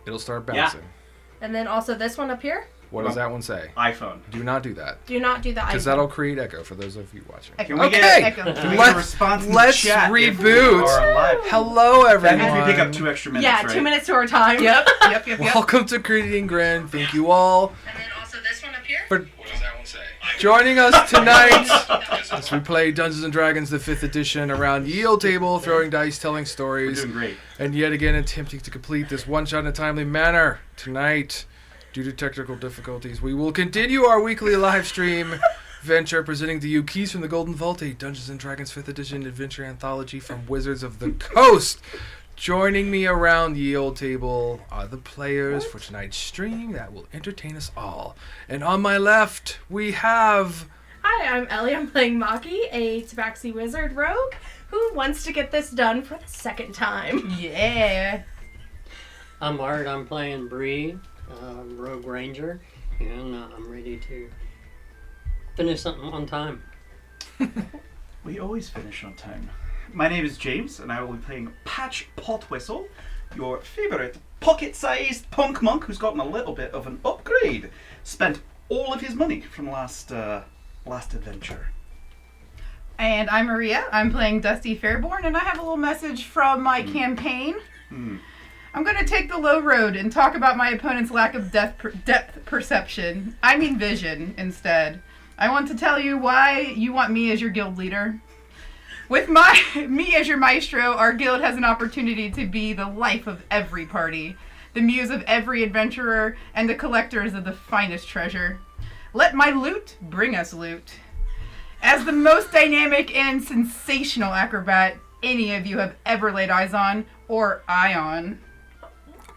It'll start bouncing. And then also this one up here. What does that one say? iPhone. Do not do that. Do not do that. Because that'll create echo for those of you watching. Can we get a response in the chat? Reboot. Hello, everyone. That means we pick up 2 extra minutes, right? 2 minutes to our time. Yep. Welcome to Creating Grin. Thank you all. And then also this one up here. For what does that one say? Joining us tonight as we play Dungeons & Dragons, the 5th edition, around Ye Olde Table, throwing dice, telling stories. We're doing great. And yet again attempting to complete this one-shot in a timely manner. Tonight, due to technical difficulties, we will continue our weekly live stream venture presenting to you Keys from the Golden Vault, a Dungeons & Dragons 5th edition adventure anthology from Wizards of the Coast. Joining me around Ye Olde Table are the players for tonight's stream that will entertain us all. And on my left, we have... Hi, I'm Ellie. I'm playing Maki, a Tabaxi Wizard rogue who wants to get this done for the second time. Yeah. I'm Art. I'm playing Bree, Rogue Ranger, and I'm ready to finish something on time. We always finish on time. My name is James, and I will be playing Patch Potwhistle, your favourite pocket-sized punk monk who's gotten a little bit of an upgrade. Spent all of his money from last adventure. And I'm Maria. I'm playing Dusty Fairborn, and I have a little message from my campaign. I'm going to take the low road and talk about my opponent's lack of depth perception. I mean vision, instead. I want to tell you why you want me as your guild leader. With me as your maestro, our guild has an opportunity to be the life of every party, the muse of every adventurer, and the collectors of the finest treasure. Let my loot bring us loot. As the most dynamic and sensational acrobat any of you have ever laid eyes on, or eye on.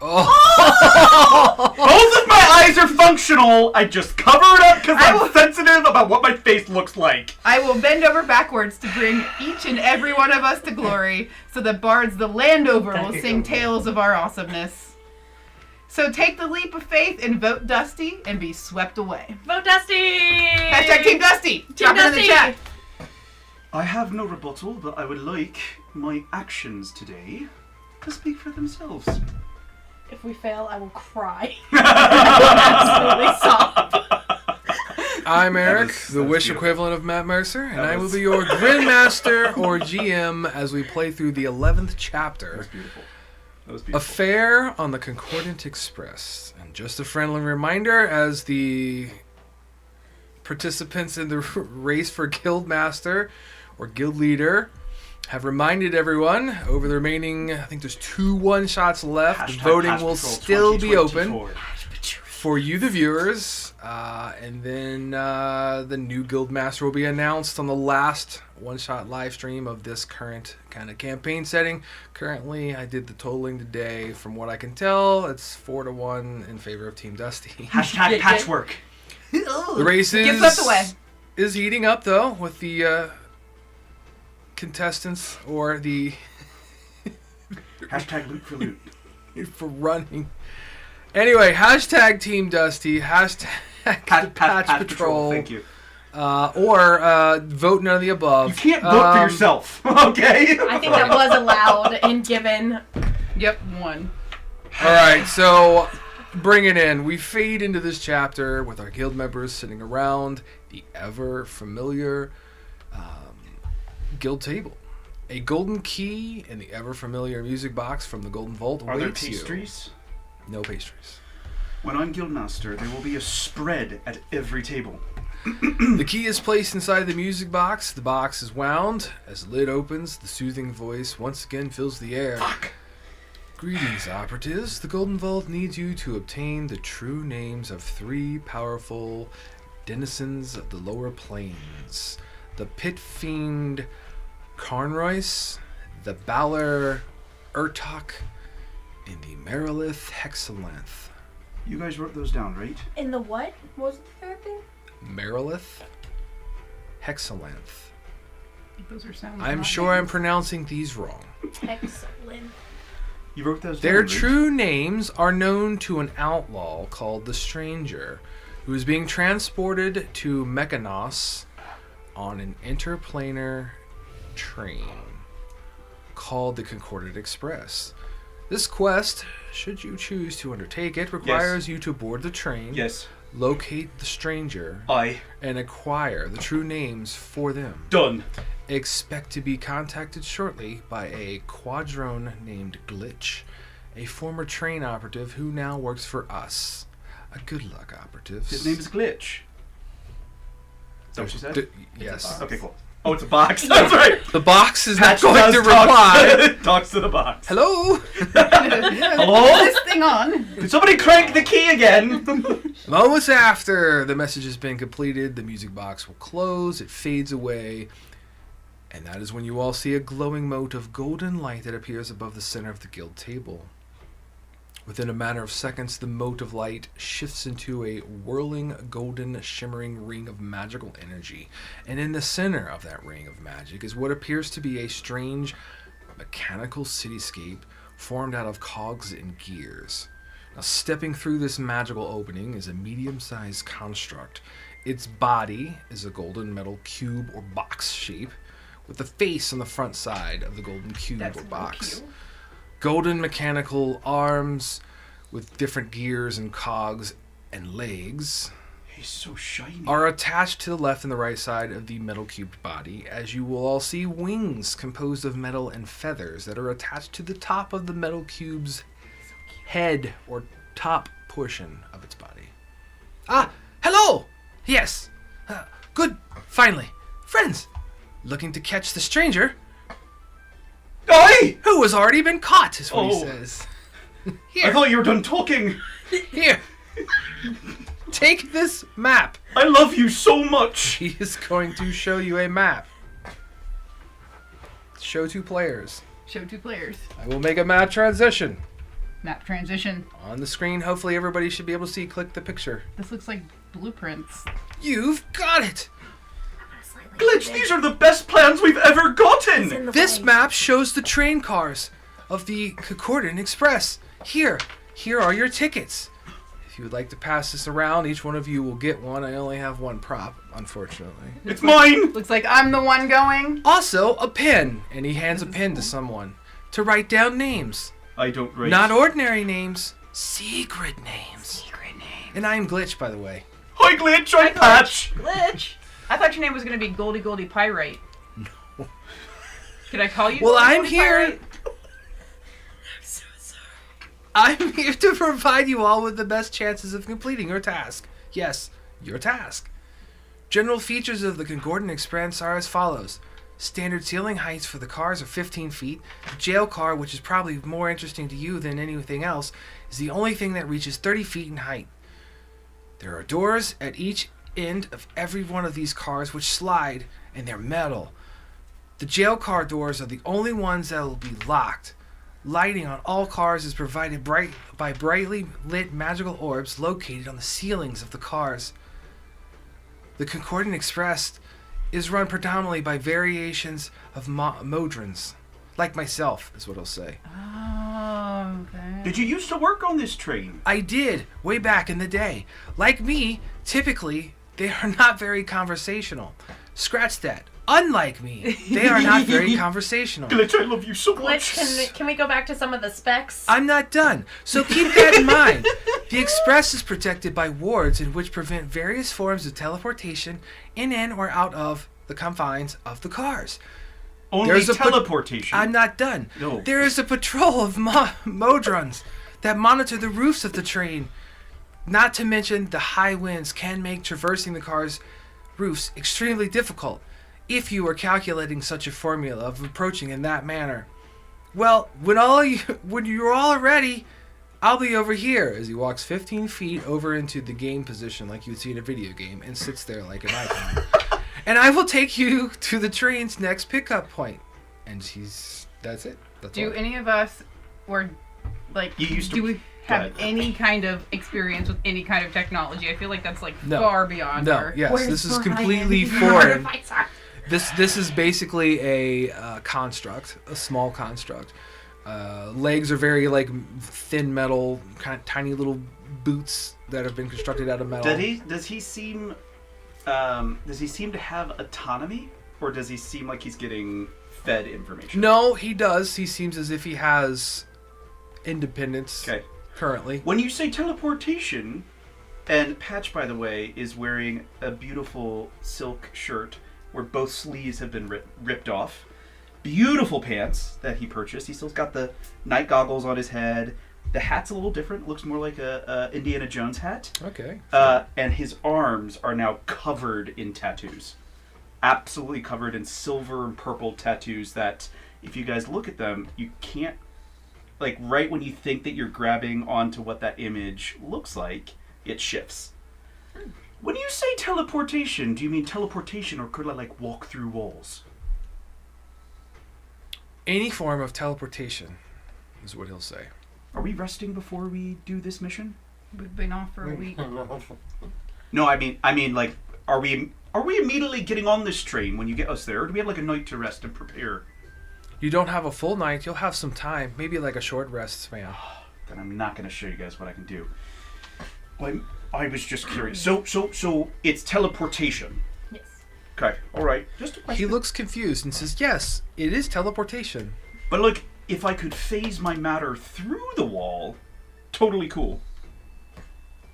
Oh! Both of my eyes are functional. I just cover it up because I'm sensitive about what my face looks like. I will bend over backwards to bring each and every one of us to glory, so that bards the land over will sing tales of our awesomeness. So take the leap of faith and vote Dusty and be swept away. Vote Dusty! Hashtag Team Dusty! Drop it in the chat. I have no rebuttal, but I would like my actions today to speak for themselves. If we fail, I will cry. I will absolutely sob. I'm Eric, the Wish beautiful. Equivalent of Matt Mercer, and I will be your Grin Master or GM as we play through the 11th chapter. That was beautiful. That was beautiful. Affair on the Concordant Express. And just a friendly reminder, as the participants in the race for Guild Master or Guild Leader have reminded everyone over the remaining, I think there's 2 one-shots left. The voting will still be open for you, the viewers. And then the new Guild Master will be announced on the last one-shot live stream of this current kind of campaign setting. Currently, I did the totaling today. From what I can tell, it's 4-1 in favor of Team Dusty. Hashtag patchwork. The race is heating up, though, with the... contestants or the hashtag loot for loot for running. Anyway, hashtag Team Dusty, hashtag Patch Patrol. Thank you. Or vote none of the above. You can't vote for yourself, okay? I think that was allowed and given. Yep, 1. All right, so bring it in. We fade into this chapter with our guild members sitting around the ever familiar guild table. A golden key and the ever-familiar music box from the Golden Vault awaits you. Are there pastries? No pastries. When I'm Guildmaster, there will be a spread at every table. The key is placed inside the music box. The box is wound. As the lid opens, the soothing voice once again fills the air. Fuck! Greetings, operatives. The Golden Vault needs you to obtain the true names of 3 powerful denizens of the lower planes. The Pit Fiend Carnroyce, the Balor Urtok, and the Merilith Hexalanth. You guys wrote those down, right? In the what? What was the third thing? Merilith Hexalanth. Those are sounds. I'm sure I'm pronouncing these wrong. Excellent. You wrote those down, Their right? true names are known to an outlaw called the Stranger, who is being transported to Mechanos on an interplanar train called the Concordant Express. This quest, should you choose to undertake it, requires you to board the train, Yes. locate the stranger, Aye. and acquire the true names for them. Done. Expect to be contacted shortly by a quadrone named Glitch, a former train operative who now works for us. A good luck operative. His name is Glitch. Is that what you said? Yes. Okay, cool. Oh, it's a box. That's right. The box is not Patch going does to talk reply. talks to the box. Hello? Hello? This thing on. Could somebody crank the key again? Moments after the message has been completed, the music box will close, it fades away, and that is when you all see a glowing mote of golden light that appears above the center of the guild table. Within a matter of seconds, the mote of light shifts into a whirling, golden, shimmering ring of magical energy. And in the center of that ring of magic is what appears to be a strange, mechanical cityscape formed out of cogs and gears. Now, stepping through this magical opening is a medium-sized construct. Its body is a golden metal cube or box shape, with the face on the front side of the golden cube or box. Golden mechanical arms with different gears and cogs and legs He's so shiny. are attached to the left and the right side of the metal cubed body, as you will all see wings composed of metal and feathers that are attached to the top of the metal cube's head or top portion of its body. Ah, hello! Yes. Good. Finally. Friends, looking to catch the stranger Aye! who has already been caught, is what he Oh. says. I Here, thought you were done talking. here. Take this map. I love you so much. He is going to show you a map. Show 2 players. Show 2 players. I will make a map transition. Map transition. On the screen, hopefully everybody should be able to see. Click the picture. This looks like blueprints. You've got it! Glitch, these are the best plans we've ever gotten. This map shows the train cars of the Concordant Express. Here are your tickets. If you would like to pass this around, each one of you will get one. I only have one prop, unfortunately. It's mine. Looks like I'm the one going. Also, a pen. And he hands a pen to someone to write down names. I don't write. Not ordinary names, secret names. Secret name. And I am Glitch, by the way. Hi, Glitch. I'm Patch. Glitch. I thought your name was going to be Goldie Goldie Pyrite. No. Could I call you Well, Goldie I'm Goldie here. Pyrite? I'm here to provide you all with the best chances of completing your task. Yes, your task. General features of the Concordant Express are as follows. Standard ceiling heights for the cars are 15 feet. The jail car, which is probably more interesting to you than anything else, is the only thing that reaches 30 feet in height. There are doors at each end of every one of these cars which slide, and they're metal. The jail car doors are the only ones that will be locked. Lighting on all cars is provided by brightly lit magical orbs located on the ceilings of the cars. The Concordant Express is run predominantly by variations of modrons, like myself, is what I'll say. Oh, okay. Did you used to work on this train? I did, way back in the day. Like me, typically, they are not very conversational. Scratch that. Unlike me, they are not very conversational. Glitch, I love you so much. Glitch, can we go back to some of the specs? I'm not done, so keep that in mind. The Express is protected by wards in which prevent various forms of teleportation in and or out of the confines of the cars. Only There's a teleportation. I'm not done. No. There is a patrol of modrons that monitor the roofs of the train. Not to mention the high winds can make traversing the car's roofs extremely difficult if you are calculating such a formula of approaching in that manner. Well, when you're all ready, I'll be over here, as he walks 15 feet over into the game position like you'd see in a video game and sits there like an icon. And I will take you to the train's next pickup point. And that's it. That's Do all. any of us, or like, You used to- do we have Right. any kind of experience with any kind of technology? I feel like that's like No. far beyond No, our... yes, Where's this is Brian? completely foreign. This is basically a construct, a small construct. Legs are very like thin metal, kind of tiny little boots that have been constructed out of metal. Does he seem to have autonomy, or does he seem like he's getting fed information? No, he does. He seems as if he has independence Okay. currently. When you say teleportation, and Patch, by the way, is wearing a beautiful silk shirt where both sleeves have been ripped off. Beautiful pants that he purchased. He still's got the night goggles on his head. The hat's a little different. Looks more like a Indiana Jones hat. Okay. And his arms are now covered in tattoos. Absolutely covered in silver and purple tattoos that, if you guys look at them, you can't... Like, right when you think that you're grabbing onto what that image looks like, it shifts. When you say teleportation, do you mean teleportation, or could I, like, walk through walls? Any form of teleportation is what he'll say. Are we resting before we do this mission? We've been off for a week. No, I mean, like, are we immediately getting on this train when you get us there, or do we have, like, a night to rest and prepare? You don't have a full night. You'll have some time. Maybe like a short rest span. Then I'm not going to show you guys what I can do. Well, I was just curious. So it's teleportation. Yes. Okay, all right. Just a He question. looks confused and says, yes, it is teleportation. But look, if I could phase my matter through the wall, totally cool.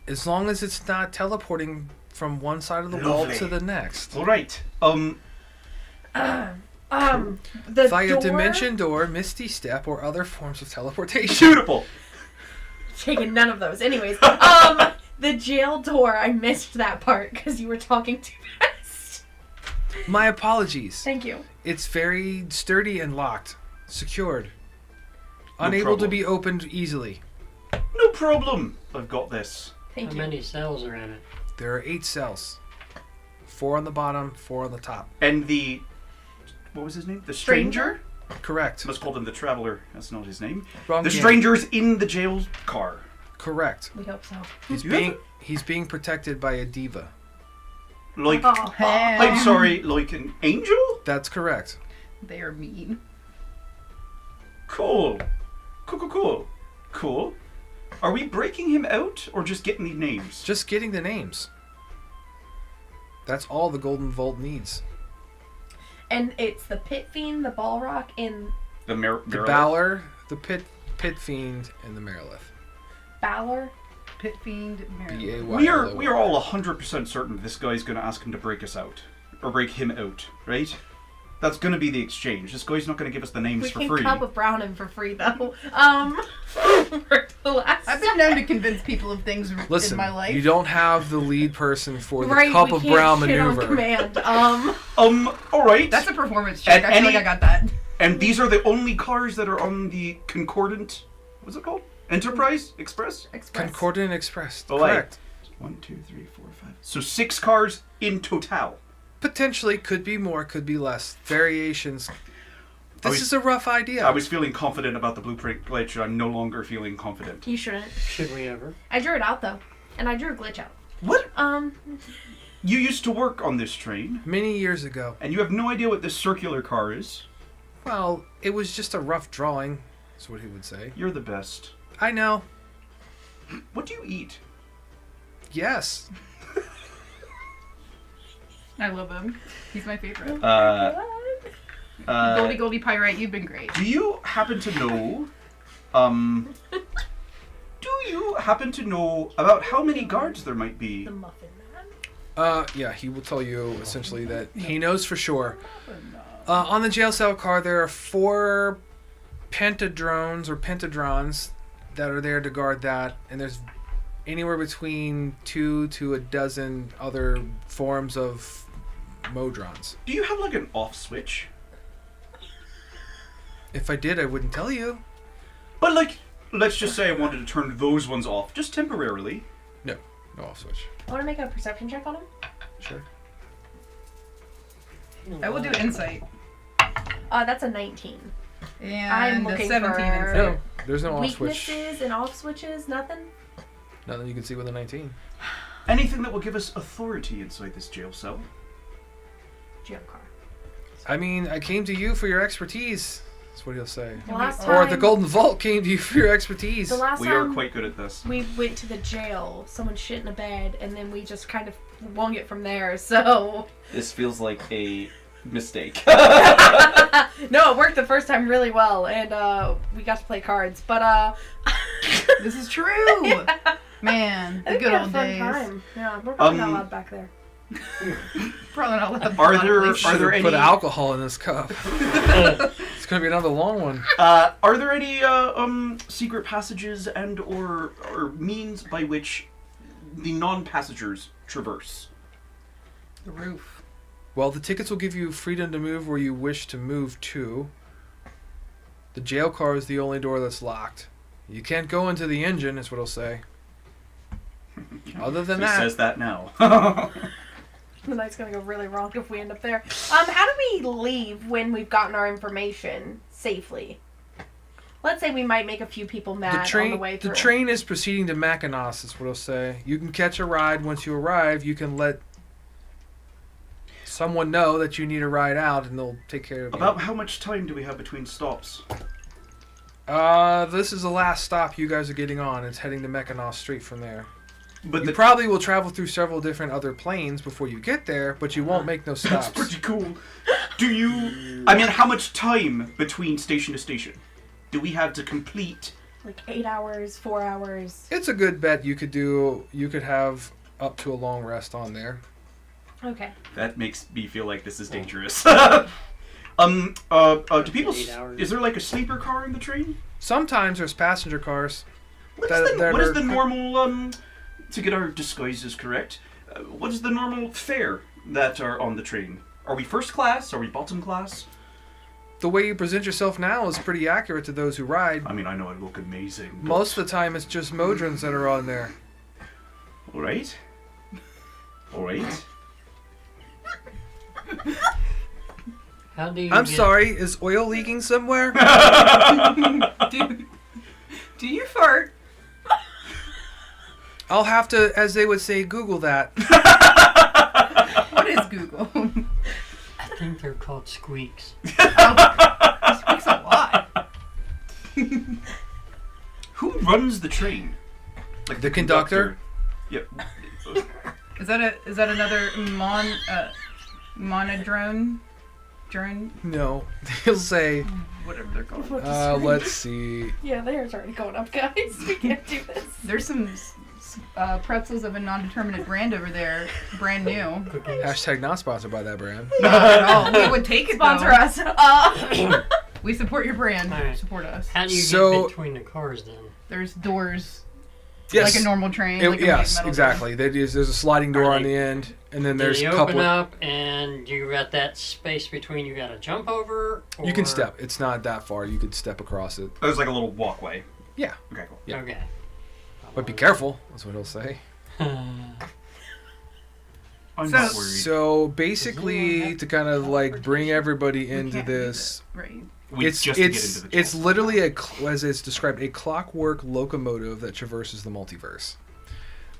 As long as it's not teleporting from one side of the wall Lovely. to the next. All right. The Via door, dimension door, misty step, or other forms of teleportation. Beautiful. taking none of those. Anyways, the jail door, I missed that part because you were talking too fast. My apologies. Thank you. It's very sturdy and locked. Secured. No Unable problem. to be opened easily. No problem. I've got this. Thank How you. many cells are in it? There are 8 cells. 4 on the bottom, 4 on the top. And the... What was his name? The stranger? Correct. Must call him the Traveler. That's not his name. Wrong The game. stranger's in the jail car. Correct. We hope so. He's being protected by a diva. Like... Oh. I'm sorry, like an angel? That's correct. They are mean. Cool. Cool. Are we breaking him out, or just getting the names? Just getting the names. That's all the Golden Vault needs. And it's the Pit Fiend, the Balrock, and The The Balor, the Pit Fiend, and the Merilith. Balor. Pit Fiend, Mary. B-A-Y-L-O-R. We are all 100% certain this guy's going to ask him to break us out. Or break him out, right? That's going to be the exchange. This guy's not going to give us the names We for can free. cup of brown him for free though. For the last. I've been known to convince people of things Listen, in my life. you don't have the lead person for the Right, Cup we of can't Brown shit on maneuver. command. Alright. That's a performance check. And I feel any- like I got that. And these are the only cars that are on the Concordant... What's it called? Enterprise Express? Express. Concordant Express. Oh, wait. Correct. 1, 2, 3, 4, 5. So 6 cars in total. Potentially, could be more, could be less. Variations. This was- is a rough idea. I was feeling confident about the blueprint glitch. I'm no longer feeling confident. You shouldn't. Should we ever? I drew it out though, and I drew a glitch out. What? You You used to work on this train, Many years ago. and you have no idea what this circular car is. Well, it was just a rough drawing. That's what he would say. You're the best. I know. What do you eat? Yes. I love him. He's my favorite. Uh, Goldie Pyrite, you've been great. do you happen to know, about how many guards there might be? the Muffin Man. Yeah, he will tell you essentially that he knows for sure. On the jail cell car, there are 4 pentadrones or pentadrons that are there to guard that, and there's anywhere between 2 to a dozen other forms of modrons. Do you have like an off switch? If I did, I wouldn't tell you. But like, let's just say I wanted to turn those ones off, just temporarily. No off switch. I want to make a perception check on him. Sure. I will do insight. That's a 19. And I'm the looking 17 for- insight. No, there's no off switch. Weaknesses and off switches, nothing. Nothing you can see with a 19. Anything that will give us authority inside this jail cell. Jail car. I mean, I came to you for your expertise. That's what he'll say. The last Or time, the Golden Vault came to you for your expertise. the last We are time quite good at this. we went to the jail, someone shit in a bed, and then we just kind of wung it from there. So This feels like a mistake. No, it worked the first time really well, and we got to play cards. But This is true. Yeah. Man, I the think good we had a old fun days. time. Yeah, we're probably not allowed back there. Probably not allowed. Are there any Put alcohol in this cup. It's gonna be another long one. are there any secret passages and or means by which the non-passengers traverse? The roof. Well, the tickets will give you freedom to move where you wish to move to. The jail car is the only door that's locked. You can't go into the engine, is what it'll say. Other than Who that, says that now? The night's gonna go really wrong if we end up there. How do we leave when we've gotten our information safely? Let's say we might make a few people mad on the way through. The train is proceeding to Mackinac, is what it'll say. You can catch a ride once you arrive. You can let someone know that you need a ride out, and they'll take care of you. About how much time do we have between stops? This is the last stop you guys are getting on. It's heading to Mackinac straight from there. But You probably will travel through several different other planes before you get there, but you won't make no stops. that's pretty cool. Do you? I mean, how much time between station to station do we have to complete? Like 8 hours, 4 hours. It's a good bet you could do. You could have up to a long rest on there. Okay. That makes me feel like this is dangerous. Do people? 8 hours. Is there like a sleeper car in the train? Sometimes there's passenger cars. What That- is that what is are- the normal? To get our disguises correct, what is the normal fare that are on the train? Are we first class? Are we bottom class? The way you present yourself now is pretty accurate to those who ride. I mean, I know I look amazing. but- Most of the time, it's just Modrons that are on there. All right. All right. How do you I'm get- sorry, is oil leaking somewhere? Do you fart? I'll have to, as they would say, Google that. What is Google? I think they're called squeaks. He speaks a lot. Who runs the train? Like The conductor? Yep. Is that another monodrone? Drone? No. He'll say, Whatever they're called. let's see. Yeah, theirs already going up, guys. We can't do this. There's some pretzels of a non-determinate brand over there, brand new. Cookies. Hashtag not sponsored by that brand. Not at all. We would take it. Sponsor though. us. We support your brand. Alright. Support us. How do you So- get between the cars then? There's doors, Yes. like a normal train. It- like a yes, metal exactly. There's a sliding door Are on they- the end, and then Do there's you a couple. open up and you got that space between you got to jump over? Or... You can step. It's not that far. You could step across it. There's like a little walkway. Yeah, Okay, cool. Yeah. Okay. but be careful. That's what he'll say. I'm So- not worried. So basically, to kind of like bring everybody We into can't do this, that, right? We it's just to get into the it's job. literally as it's described, a clockwork locomotive that traverses the multiverse.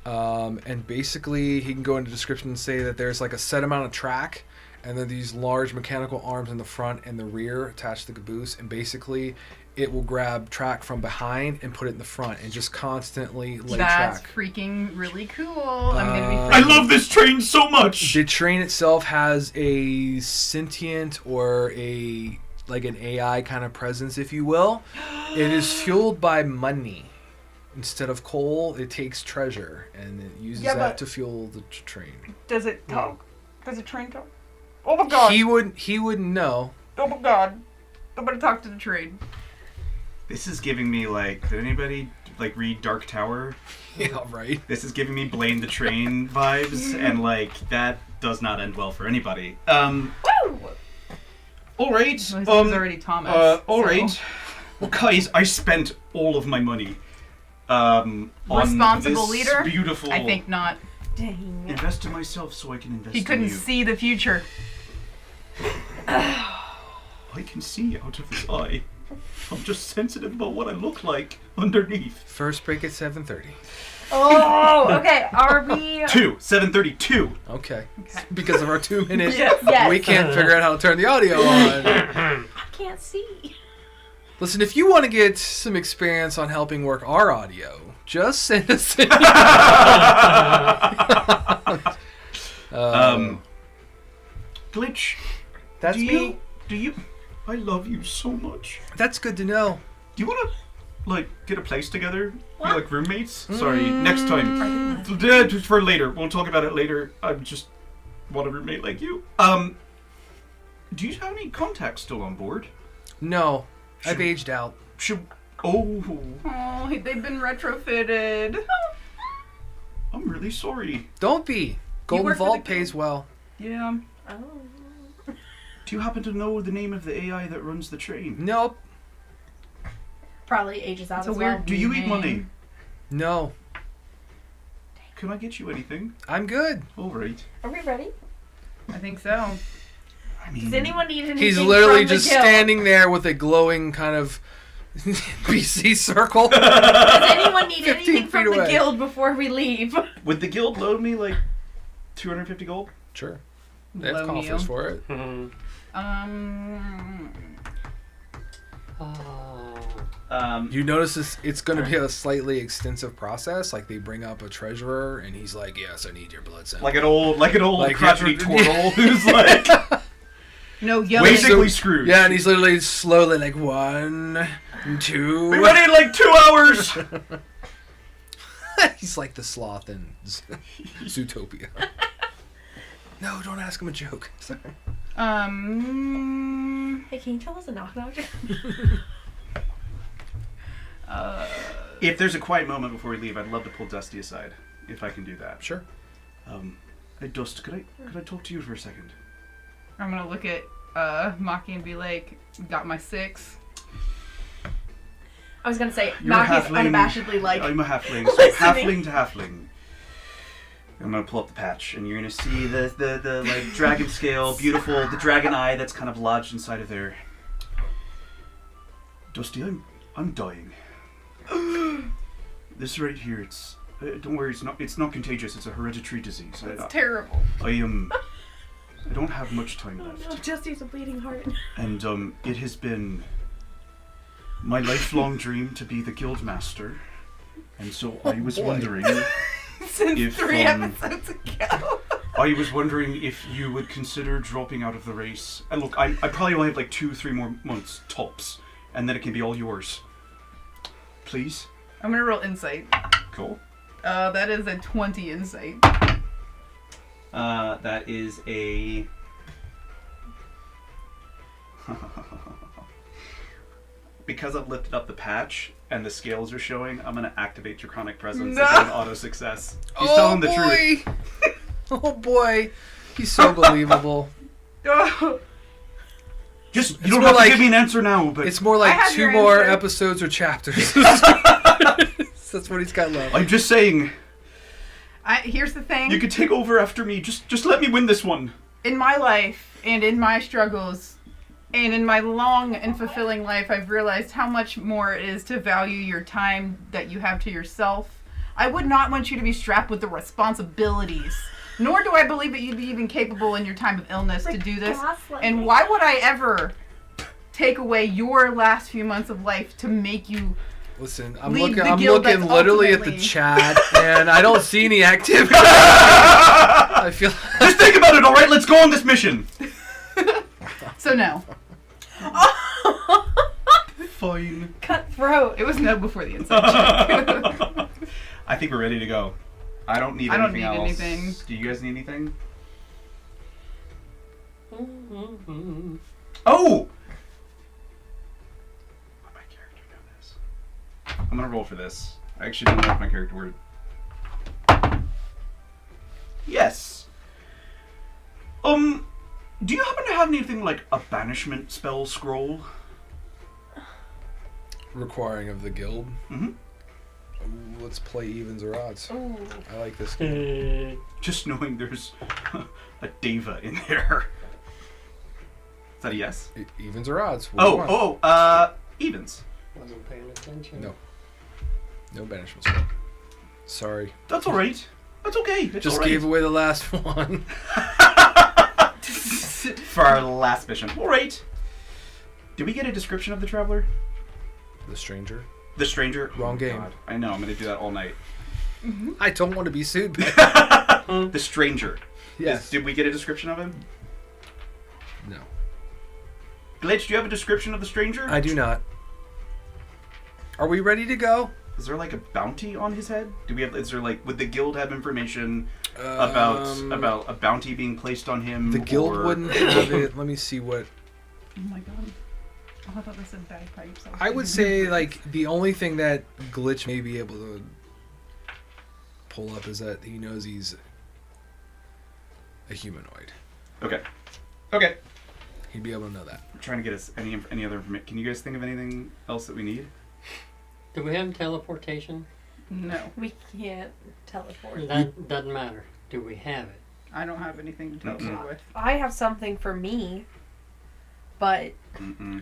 And basically, he can go into description and say that there's like a set amount of track, and then these large mechanical arms in the front and the rear attached to the caboose, and basically, it will grab track from behind and put it in the front and just constantly lay That's track. freaking really cool. I'm gonna be. I love this train so much. The train itself has a sentient or an AI kind of presence, if you will. It is fueled by money. Instead of coal, it takes treasure, and it uses Yeah, that but- to fuel the train. Does it talk? Does the train talk? Oh my god! He wouldn't know. Oh my god! I'm gonna talk to the train. This is giving me like. Did anybody like read Dark Tower? Yeah, right. This is giving me Blame the Train vibes, and like that does not end well for anybody. Woo! All right. Well, his name's already Thomas. All so- right. Well, guys, I spent all of my money. On Responsible this leader? Beautiful. I think not. Dang. Invest in myself so I can invest He in couldn't you. see the future. I can see out of his eye. I'm just sensitive about what I look like underneath. First break at 7:30. Oh, okay. Are we? 7:32. Okay. Okay. Because of our 2 minutes, Yes. we can't figure out how to turn the audio on. I can't see. Listen, if you want to get some experience on helping work our audio, just send us an Glitch. That's me. Do you? I love you so much. That's good to know. Do you want to, like, get a place together? What? Be like roommates? Sorry, next time. Just for later. We'll talk about it later. I just want a roommate like you. Do you have any contacts still on board? No, I've Should- aged out. Oh, Oh, they've been retrofitted. I'm really sorry. Don't be. Golden work for Vault the pays well. Yeah. Oh. Do you happen to know the name of the AI that runs the train? Nope. Probably ages out It's a as well. weird- Do you eat Name. money? No. Can I get you anything? I'm good. All right. Are we ready? I think so. I mean, Does anyone need anything? He's literally from the just guild? standing there with a glowing kind of BC circle. Does anyone need 15 anything from feet the away. guild before we leave? would the guild load me like 250 gold? Sure. They have Blow coffers you. for it. Mhm. Oh. You notice this, it's going to be a slightly extensive process. Like they bring up a treasurer, and he's like, "Yes, I need your blood sample." Like an old Like crotchety yeah. turtle who's like No yelling. basically screwed. Yeah, and he's literally slowly like 1, 2. Be ready in like 2 hours. He's like the sloth in Zootopia. No, don't ask him a joke. Sorry. Hey, can you tell us a knock-knock? If there's a quiet moment before we leave, I'd love to pull Dusty aside, if I can do that. Sure. Hey, Dust, could I talk to you for a second? I'm gonna look at Maki and be like, got my 6. I was gonna say, You're a Maki is halfling. unabashedly like. I'm a halfling, so listening. halfling to halfling. I'm gonna pull up the patch, and you're gonna see the like dragon scale, beautiful, the dragon eye that's kind of lodged inside of there. Dusty, I'm dying. This right here, it's don't worry, it's not contagious. It's a hereditary disease. It's terrible. I don't have much time Oh left, no, Justy's a bleeding heart. and it has been my lifelong dream to be the guild master, and so I was boy. wondering. Since If, 3 episodes ago. I was wondering if you would consider dropping out of the race. And look, I probably only have like 2-3 more months tops, and then it can be all yours. Please. I'm gonna roll insight. Cool. That is a 20 insight. That is a. Because I've lifted up the patch and the scales are showing, I'm gonna activate Draconic Presence and get an auto success. He's telling the truth. Oh boy, he's so believable. Just It's you don't more have like- to give me an answer now, but It's more I like have 2 your more answer. episodes or chapters. That's what he's got left. I'm just saying Here's the thing. you could take over after me. Just let me win this one. In my life and in my struggles and in my long and fulfilling life, I've realized how much more it is to value your time that you have to yourself. I would not want you to be strapped with the responsibilities, nor do I believe that you'd be even capable in your time of illness to do this. And why would I ever take away your last few months of life to make you... Listen, I'm Lead looking. the I'm guild looking that's literally at the ultimately- chat, and I don't see any activity. I feel. Just think about it, all right? Let's go on this mission. So no. Fine. Cutthroat. It was no before the insight check. I think we're ready to go. I don't need I don't anything need else. anything. Do you guys need anything? Mhm. Oh! Let my character do this. I'm gonna roll for this. I actually don't know if my character would. Yes. Do you happen to have anything like a banishment spell scroll? Requiring of the guild. Mm-hmm. Ooh, let's play evens or odds. Ooh. I like this game. Just knowing there's a Deva in there. Is that a yes? Evens or odds. What do you want? Evens. Wasn't paying attention. No. No banishment spell. Sorry. That's alright. That's okay. It's Just alright. gave away the last one. For our last mission. Alright. Did we get a description of the Traveler? The stranger. The Stranger? Wrong Oh, game. God. I know, I'm gonna do that all night. I don't want to be sued. By The Stranger. Yes. Did we get a description of him? No. Glitch, do you have a description of the stranger? I do not. Are we ready to go? Is there like a bounty on his head? Do we have? Is there like? Would the guild have information about a bounty being placed on him? The guild wouldn't have it. Let me see what. Oh my god. Oh, I thought they said bagpipes. I would say like the only thing that Glitch may be able to pull up is that he knows he's a humanoid. Okay. He'd be able to know that. We're trying to get us any other information. Can you guys think of anything else that we need? Do we have teleportation? No, We can't teleport. That doesn't matter. Do we have it? I don't have anything to teleport with. I have something for me, but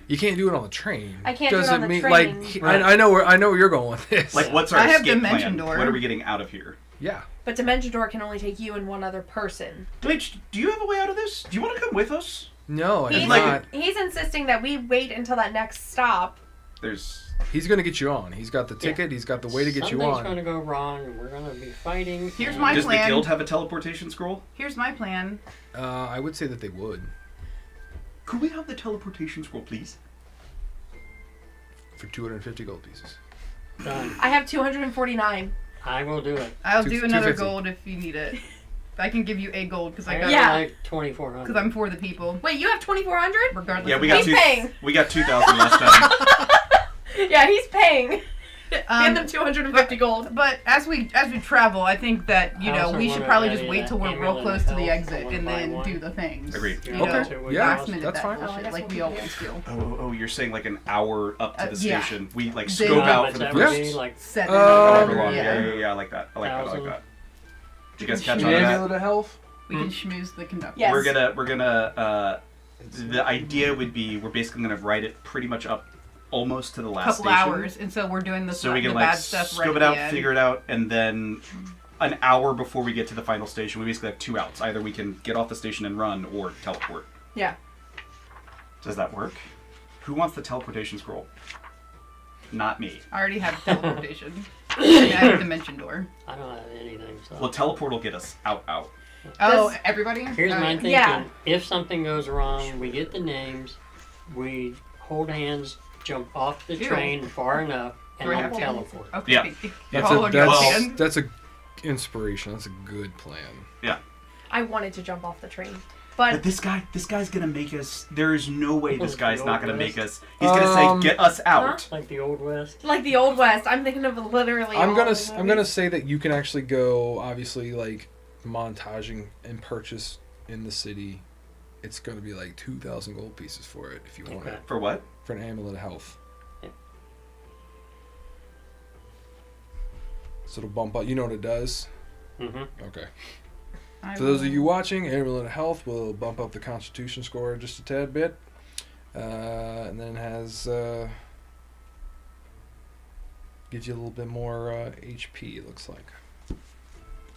You can't do it on the train. I can't do it on the train. Like I know where you're going with this. Like, what's our I have escape Dimension plan? Door. What are we getting out of here? Yeah. but Dimension Door can only take you and one other person. Glitch, do you have a way out of this? Do you want to come with us? No, He's, I'm not. he's insisting that we wait until that next stop. He's gonna get you on. He's got the ticket. He's got the way to get you Something's on. going to go wrong, and we're going to be fighting. Here's and- my Does plan. the guild have a teleportation scroll? Here's my plan. I would say that they would Could we have the teleportation scroll, please? for 250 gold pieces. Done. I have 249. I will do it. I'll do another 250. gold if you need it. I can give you a gold because I got Yeah. Like 2,400. because I'm for the people, Wait, you have 2,400? regardless. Yeah, of we got He's paying. We got 2,000 last time. Yeah, he's paying. Um, Give them 250 gold. But as we travel, I think that I also we should wanna probably add just in wait till we're real amulet close to the health. I exit wanna and buy then one. do the things. Agreed. You You know, know, to Yeah, last minute that's that fine. bullshit, Oh, I guess like we'll we do always do. Oh, you're saying like an hour up to the Yeah. station. We like Then- scope out for the That would first be like Seven. however long. yeah. Yeah, I like that. I like that. 1,000. Did you guys catch An on to that? Amulet of health. We can schmooze the conductor. Yes. We're gonna. The idea would be we're basically gonna write it pretty much up almost to the last Couple station. hours, and so we're doing So we the can bad like stuff scope right it at out, the end. figure it out, and then an hour before we get to the final station, we basically have two outs. Either we can get off the station and run, or teleport. Yeah. Does that work? Who wants the teleportation scroll? Not me. I already have teleportation. I have Dimension Door. I don't have anything. So. Well, teleport will get us out. Oh, Does- everybody? Here's Oh, my yeah. thinking. Yeah. If something goes wrong, we get the names, we hold hands, jump off the Ew. train far enough, and Do I then have to? teleport. Okay. Yeah. That's Follow your plan. that's a inspiration. That's a good plan. I wanted to jump off the train. But But this guy's gonna make us. There is no way this The guy's Old not gonna West. make us. He's gonna say, "Get us out." Like the Old West. like the Old West, I'm thinking of literally I'm all gonna the I'm gonna movies. say that you can actually go obviously like montaging and purchase in the city. It's gonna be like 2,000 gold pieces for it if you want Okay. it For what? for an amulet of health. Yeah. So it'll bump up. You know what it does? Mm-hmm. Okay. I For those of will- you watching, amulet of health will bump up the Constitution score just a tad bit, and then it has gives you a little bit more HP. It looks like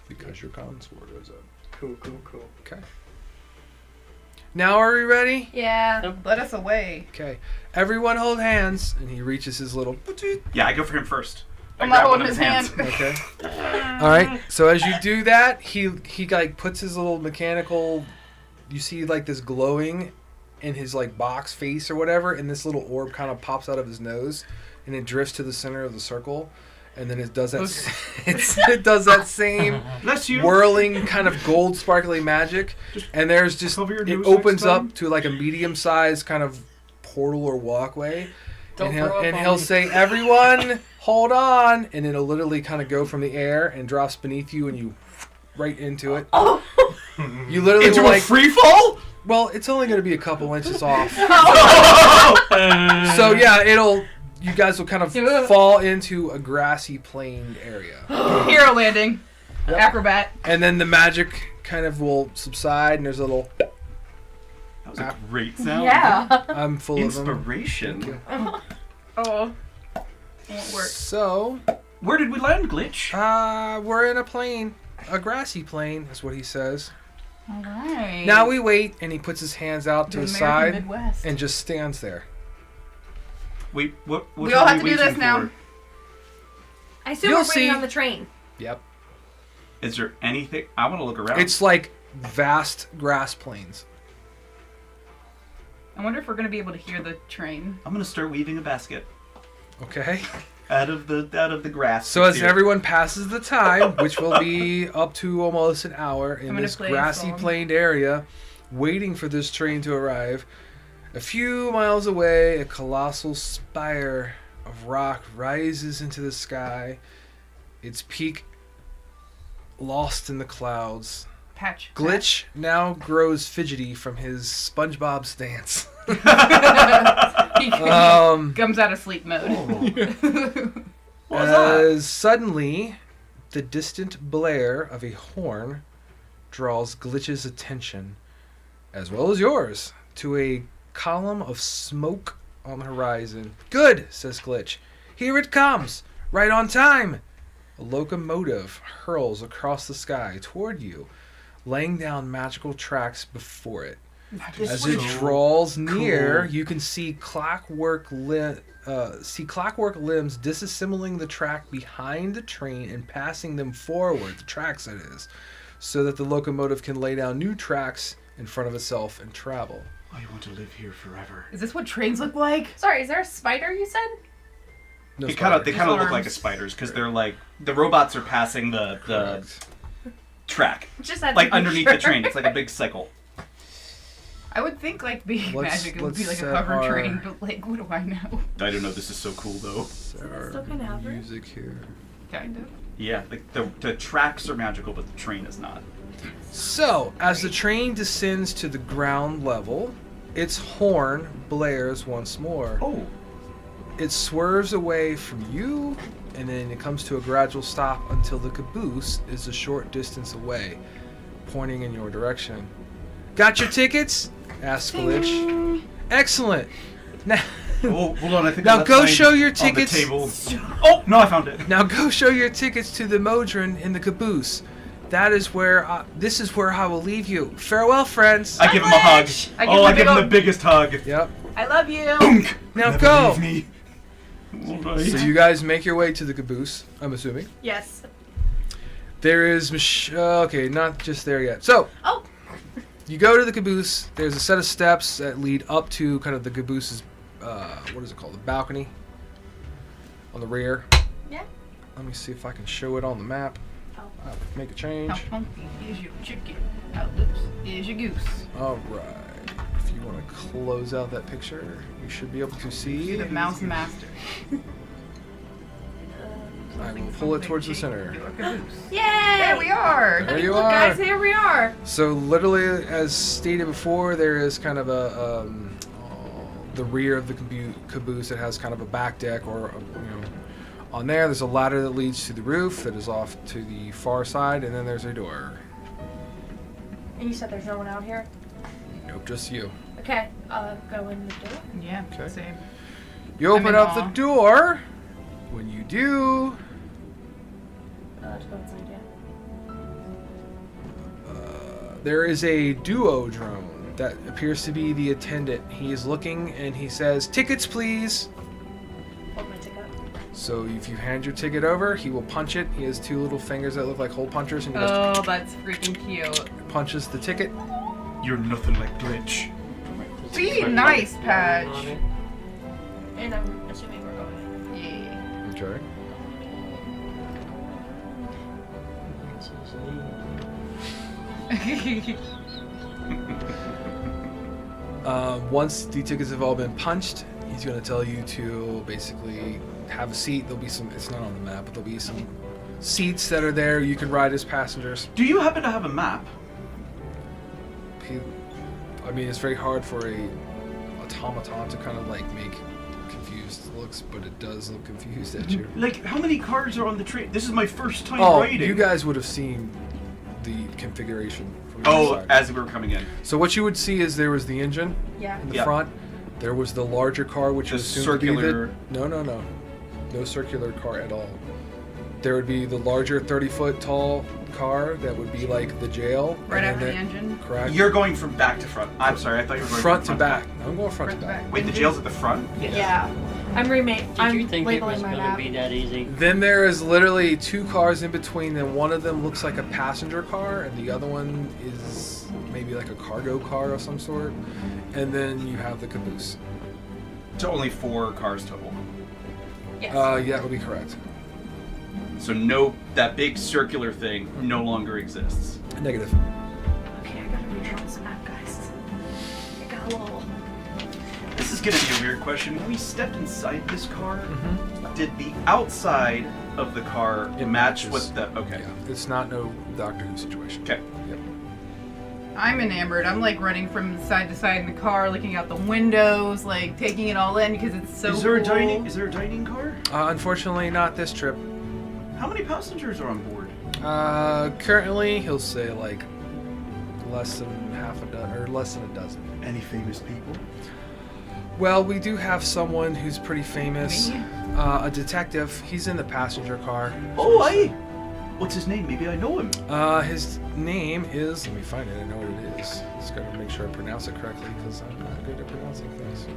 because your con score goes up. Cool. Okay. Now are we ready? Yeah. Let us away. Okay. Everyone hold hands, and he reaches his little. Yeah, I go for him first. I I'm not grab one holding of his hand. Okay. All right. So as you do that, he like puts his little mechanical. You see like this glowing in his like box face or whatever, and this little orb kind of pops out of his nose, and it drifts to the center of the circle, and then it does that. It does that same Bless you. whirling kind of gold sparkly magic, and there's just cover your it nose opens next time. up to like a medium-sized kind of portal or walkway. Don't And throw he'll, up and on he'll me. say, "Everyone, hold on," and it'll literally kind of go from the air and drops beneath you, and you right into it. You literally Into will, a like, free fall? well, it's only going to be a couple inches off. So yeah, you guys will kind of fall into a grassy plain area, Hero landing. Acrobat. and then the magic kind of will subside, and there's a little. That was a great sound. Yeah. I'm full of them. Inspiration. Oh. Won't work. So, Where did we land, Glitch? we're in a plain, a grassy plain, is what he says. Alright. Now we wait, and he puts his hands out to The his American side Midwest. and just stands there. Wait, what We are all have to do waiting this now. for? I assume You'll we're waiting see. on the train. Yep. Is there anything? I want to look around. It's like vast grass plains. I wonder if we're gonna be able to hear the train. I'm gonna start weaving a basket Okay. out of the grass. So as everyone passes the time, which will be up to almost an hour in gonna this play a grassy song. planed area, waiting for this train to arrive, a few miles away, a colossal spire of rock rises into the sky, its peak lost in the clouds. Patch. Glitch now grows fidgety from his SpongeBob stance. He Um, comes out of sleep mode. What was that? As suddenly, the distant blare of a horn draws Glitch's attention, as well as yours, to a column of smoke on the horizon. Good, says Glitch. Here it comes, right on time. A locomotive hurls across the sky toward you, laying down magical tracks before it. As it draws near, cool. you can see clockwork limbs disassembling the track behind the train and passing them forward, the tracks that is, so that the locomotive can lay down new tracks in front of itself and travel. I want to live here forever. Is this what trains look like? Sorry, is there a spider you said? No They kind of spiders. look Arms. like a spiders because they're like the robots are passing the Correct. track Just had to like be underneath sure. the train. It's like a big cycle. I would think like being Let's- magic, it would be let's like a set cover our- train, but like, what do I know? I don't know. This is so cool though. Our Still kinda have it. music here. Kind of. Yeah, like the tracks are magical, but the train is not. So, as the train descends to the ground level, its horn blares once more. Oh, It swerves away from you, and then it comes to a gradual stop until the caboose is a short distance away, pointing in your direction. Got your tickets? Asks Glitch. Ding. Excellent. Now, oh, hold on. I think Now I left go mine show your on the tickets. table. Oh no, I found it. now go show your tickets to the Modron in the caboose. That is where. This is where I will leave you. Farewell, friends. I give him a hug. I give I him a give him big the biggest hug. Yep. I love you. Boonk. Now Never go. leave me. All right. So you guys make your way to the caboose. I'm assuming. Yes. There is okay, not just there yet. So Oh. you go to the caboose. There's a set of steps that lead up to kind of the caboose's what is it called? The balcony on the rear. Yeah. Let me see if I can show it on the map. Oh. Make a change. How funky is your chicken? How loose is your goose? All right. If you want to close out that picture, you should be able to see. The mouse master. I will pull it towards the center. Your caboose. Yay! There we are. There you Look, are. guys, here we are. So literally, as stated before, there is kind of a the rear of the caboose that has kind of a back deck, or on there. There's a ladder that leads to the roof that is off to the far side, and then there's a door. And you said there's no one out here? Nope, just you. Okay, go in the door. Yeah. Okay. Same. You open in up the awe. door. When you do, Let's go inside, yeah. there is a duo-drone that appears to be the attendant. He is looking and he says, "Tickets, please." Hold my ticket. So if you hand your ticket over, he will punch it. He has two little fingers that look like hole punchers, and he just Oh, that's freaking cute. punches the ticket. You're nothing like Glitch. Be nice, Patch. On it. And I'm assuming we're going. Yeah. Okay. This is me. Once the tickets have all been punched, he's going to tell you to basically have a seat. There'll be some, it's not on the map, but there'll be some seats that are there. You can ride as passengers. Do you happen to have a map? I mean, it's very hard for a automaton to kind of like make confused looks, but it does look confused at you. Like, how many cars are on the train? This is my first time Oh, riding. you guys would have seen the configuration from the Oh, outside. as we were coming in. So what you would see is there was the engine Yeah. in the Yep. front. There was the larger car, which The was assumed to be circular- no circular car at all. there would be the larger 30-foot tall car that would be like the jail. Right and after the then engine. Correct. You're going from back to front. I'm sorry, I thought you were going front from to back. No, I'm going front to back. Wait, the jail's at the front? Yeah. I'm Did I'm you think it labeling was my going to map. be that easy? Then there is literally 2 cars in between, and one of them looks like a passenger car, and the other one is maybe like a cargo car of some sort. And then you have the caboose. So only 4 cars total. Yes. Yeah, that would be correct. So that big circular thing no longer exists. Negative. Okay, I gotta redraw this map, guys. I got a little. This is gonna be a weird question. When we stepped inside this car, Mm-hmm. did the outside of the car It match matches. with the... Okay. Yeah, it's not no Doctor Who situation. Okay. Yep. I'm enamored. I'm like running from side to side in the car, looking out the windows, like taking it all in because it's so Is there cool. a dining car? Unfortunately, not this trip. How many passengers are on board? Currently, he'll say like less than half a dozen, or less than a dozen. Any famous people? Well, we do have someone who's pretty famous. Me? A detective. He's in the passenger car. Oh, aye. What's his name? Maybe I know him. His name is. Let me find it. I know what it is. Just gotta make sure I pronounce it correctly because I'm not good at pronouncing things.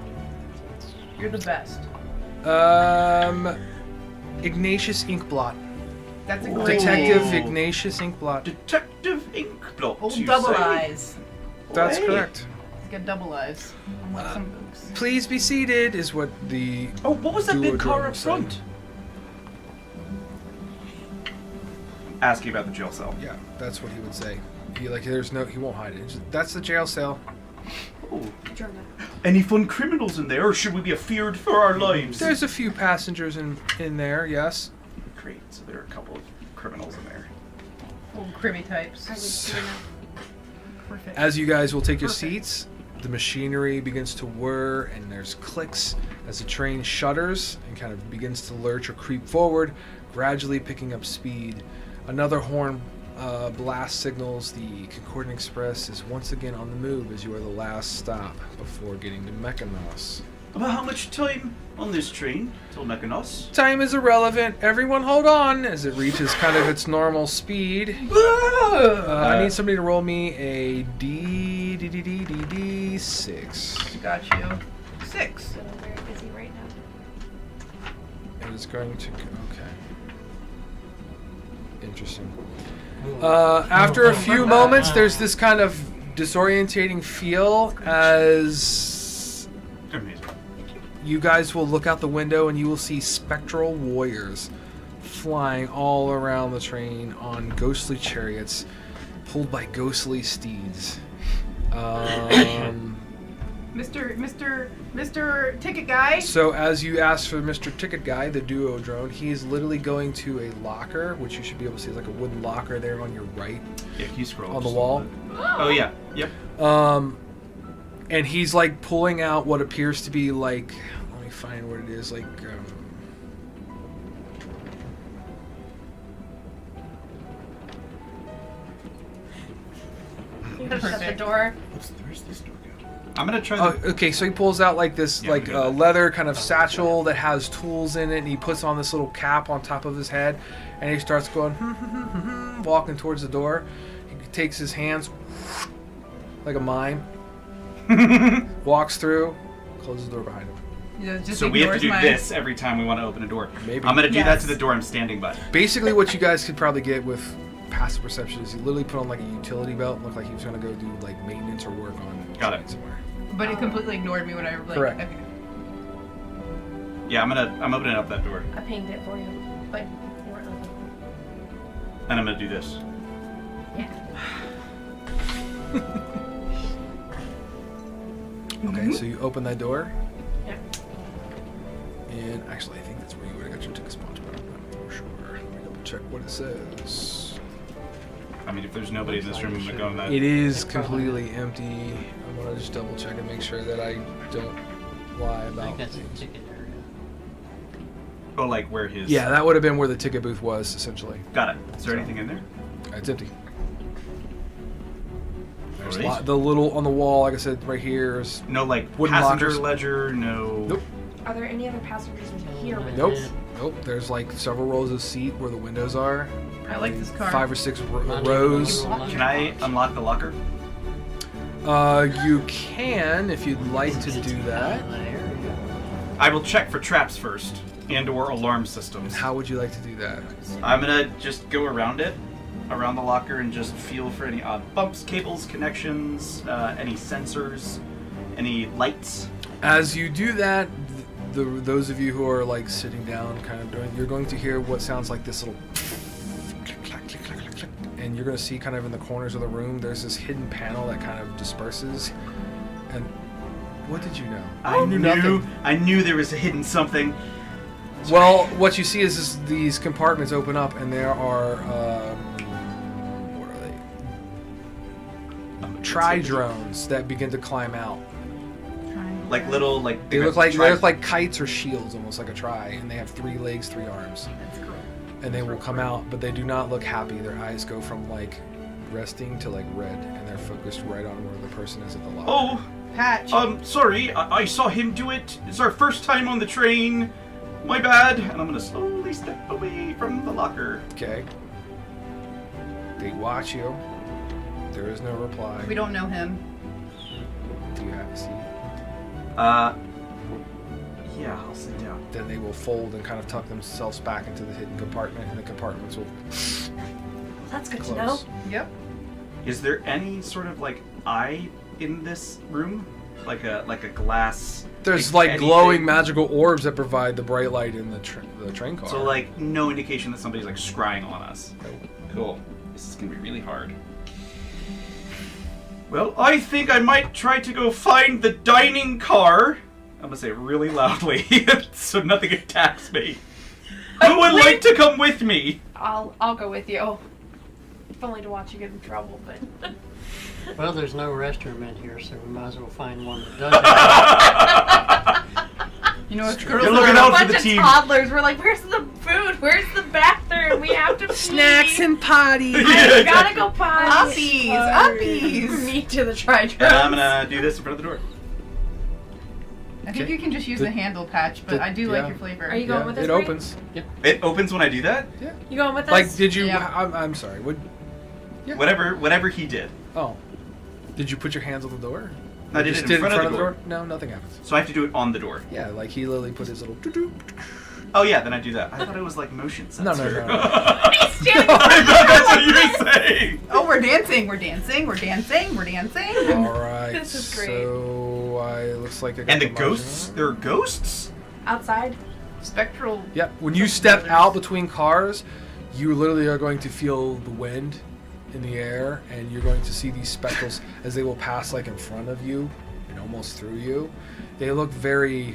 You're the best. Ignatius Inkblot. That's a Ooh. great Detective name. Ignatius Inkblot. Detective Inkblot. Old you double say? eyes. That's Hey. correct. He's got double eyes. Unlike some folks. Please be seated is what the. Oh, what was that big Duo car drone up said. front? Asking about the jail cell. Yeah, that's what he would say. He he won't hide it. That's the jail cell. Oh. German. Any fun criminals in there, or should we be afeared for our lives? There's a few passengers in there, yes. Great, so there are a couple of criminals in there. Old cribby types. I would do that. Perfect. As you guys will take your Perfect. seats, the machinery begins to whir and there's clicks as the train shudders and kind of begins to lurch or creep forward, gradually picking up speed. Another horn blast signals the Concordant Express is once again on the move as you are the last stop before getting to Mekanos. About how much time on this train till Mekanos? Time is irrelevant. Everyone hold on as it reaches kind of its normal speed. I need somebody to roll me a D6. Got you. 6. So I'm very busy right now. It is going to go. Okay. Interesting. After a few moments, there's this kind of disorientating feel as Amazing. you guys will look out the window and you will see spectral warriors flying all around the train on ghostly chariots pulled by ghostly steeds. Mr. Ticket Guy. So as you ask for Mr. Ticket Guy, the duo drone, he's literally going to a locker, which you should be able to see is like a wooden locker there on your right Yeah, can you scroll on the just a wall. little bit? Oh yeah, yep. And he's like pulling out what appears to be like, let me find what it is, like, You gotta shut the Perfect. door. Where's this door go? I'm gonna try oh, the... okay, so he pulls out like this, Yeah, like we got that. leather kind of satchel that has tools in it, and he puts on this little cap on top of his head, and he starts going, walking towards the door. He takes his hands, like a mime, walks through, closes the door behind him. Yeah, just So we have to ignores do my- this every time we want to open a door. Maybe. I'm gonna do that Yes. to the door I'm standing by. Basically, what you guys could probably get with passive perception is he literally put on like a utility belt and looked like he was going to go do like maintenance or work on Got it. train somewhere. But it completely ignored me when I like. Correct. Okay. Yeah, I'm opening up that door, I pinged it for you, but you weren't looking. and I'm gonna do this. Yeah. Okay, so you open that door, Yeah. and actually, I think that's where you would have got your ticket spot, but I'm not for sure. Let me double check what it says. I mean, if there's nobody in this room, I'm gonna go in that. It is completely empty. I'm gonna just double check and make sure that I don't lie I about think that's a things. ticket area. Oh, like where his... Yeah, that would have been where the ticket booth was, essentially. Got it. Is there anything in there? It's empty. There's Alright. the little on the wall, like I said, right here is No, like, Wooden passenger lockers. ledger, no... Nope. Are there any other passengers in here with Nope. us? Nope. There's like several rows of seat where the windows are. I like this car. 5 or 6 Not rows. even a Can I unlock the locker? You can if you'd like to do that. I will check for traps first and/or alarm systems. How would you like to do that? I'm gonna just go around it, around the locker, and just feel for any odd bumps, cables, connections, any sensors, any lights. As you do that, those of you who are like sitting down, kind of doing, you're going to hear what sounds like this little click, clack, click, clack, click, click, and you're going to see kind of in the corners of the room, there's this hidden panel that kind of disperses. And what did you know? I knew there was a hidden something. Well, what you see is these compartments open up, and there are what are they? Tri-drones that begin to climb out. Like little, like They look like kites or shields, almost like a tri, and they have 3 legs, 3 arms. That's cool. And they will come out, but they do not look happy. Their eyes go from like resting to like red, and they're focused right on where the person is at the locker. Oh, Patch. sorry, I saw him do it. It's our first time on the train. My bad. And I'm gonna slowly step away from the locker. Okay. They watch you. There is no reply. We don't know him. Do you have a seat? Yeah, I'll sit down. Then they will fold and kind of tuck themselves back into the hidden compartment, and the compartments will That's good to know. close. Yep. Is there any sort of like eye in this room? Like a glass. There's like like anything? glowing magical orbs that provide the bright light in the train car. So like no indication that somebody's like scrying on us. Cool. This is gonna be really hard. Well, I think I might try to go find the dining car. I'm gonna say it really loudly so nothing attacks me. Who would like to come with me? I'll go with you. If only to watch you get in trouble, but Well, there's no restroom in here, so we might as well find one that does have. You know what? True. Girls You're are looking we're out a for bunch the of team. toddlers. We're like, where's the food? Where's the bathroom? We have to pee. and potty. I gotta go potty. Uppies. Me to the tri-drone. And I'm gonna do this in front of the door. I think Okay. you can just use the handle patch, but I do like your flavor. Are you going with this? It Bree? opens. It opens when I do that. You going with us? Like, did you? Yeah. I'm sorry. What? Yeah. Whatever he did. Oh, did you put your hands on the door? I did Just it in front of the door. No, nothing happens. So I have to do it on the door. Yeah, like he literally put his little. doo-doo. Oh yeah, then I do that. I thought it was like motion No, sensor. no, no. He's standing I thought that's what you were saying. Oh, we're dancing. We're dancing. We're dancing. We're dancing. All right. This is great. So it looks like I got And the margin. ghosts? There are ghosts? outside. Spectral. Yep. When you step out between cars, you literally are going to feel the wind in the air, and you're going to see these spectacles as they will pass like in front of you and almost through you. They look very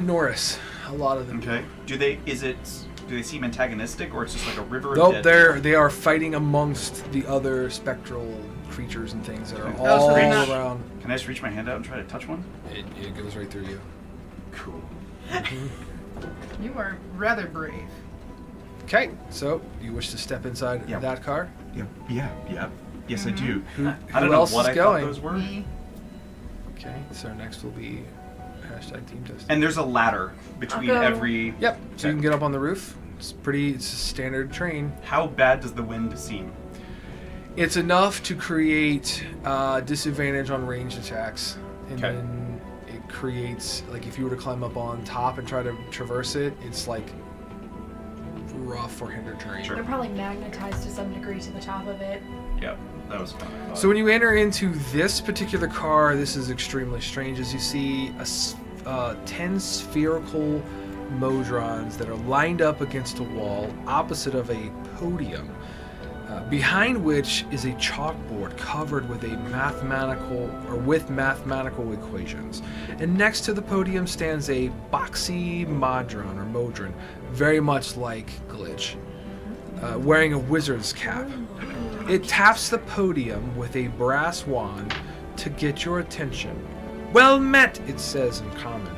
Norris. A lot of them. Okay. Do they seem antagonistic, or it's just like a river of Nope, dead? they are fighting amongst the other spectral creatures and things that are Okay. Oh, so all they're not- around. Can I just reach my hand out and try to touch one? It goes right through you. Cool. You are rather brave. Okay, so you wish to step inside Yeah. that car? Yeah. Yes, I do. Who, I who don't know else what is I going? thought those were. Me. Okay, so next will be #team test. And there's a ladder between I'll go. every... Yep, so you Okay. can get up on the roof. It's a standard train. How bad does the wind seem? It's enough to create disadvantage on ranged attacks, and Okay. then it creates, like, if you were to climb up on top and try to traverse it, it's like rough or hindered terrain. Sure. They're probably magnetized to some degree to the top of it. Yep, that was fun. I thought. So when you enter into this particular car, this is extremely strange, as you see 10 spherical modrons that are lined up against a wall opposite of a podium, behind which is a chalkboard covered with mathematical equations. And next to the podium stands a boxy modron, very much like Glitch, wearing a wizard's cap. It taps the podium with a brass wand to get your attention. Well met, it says in common.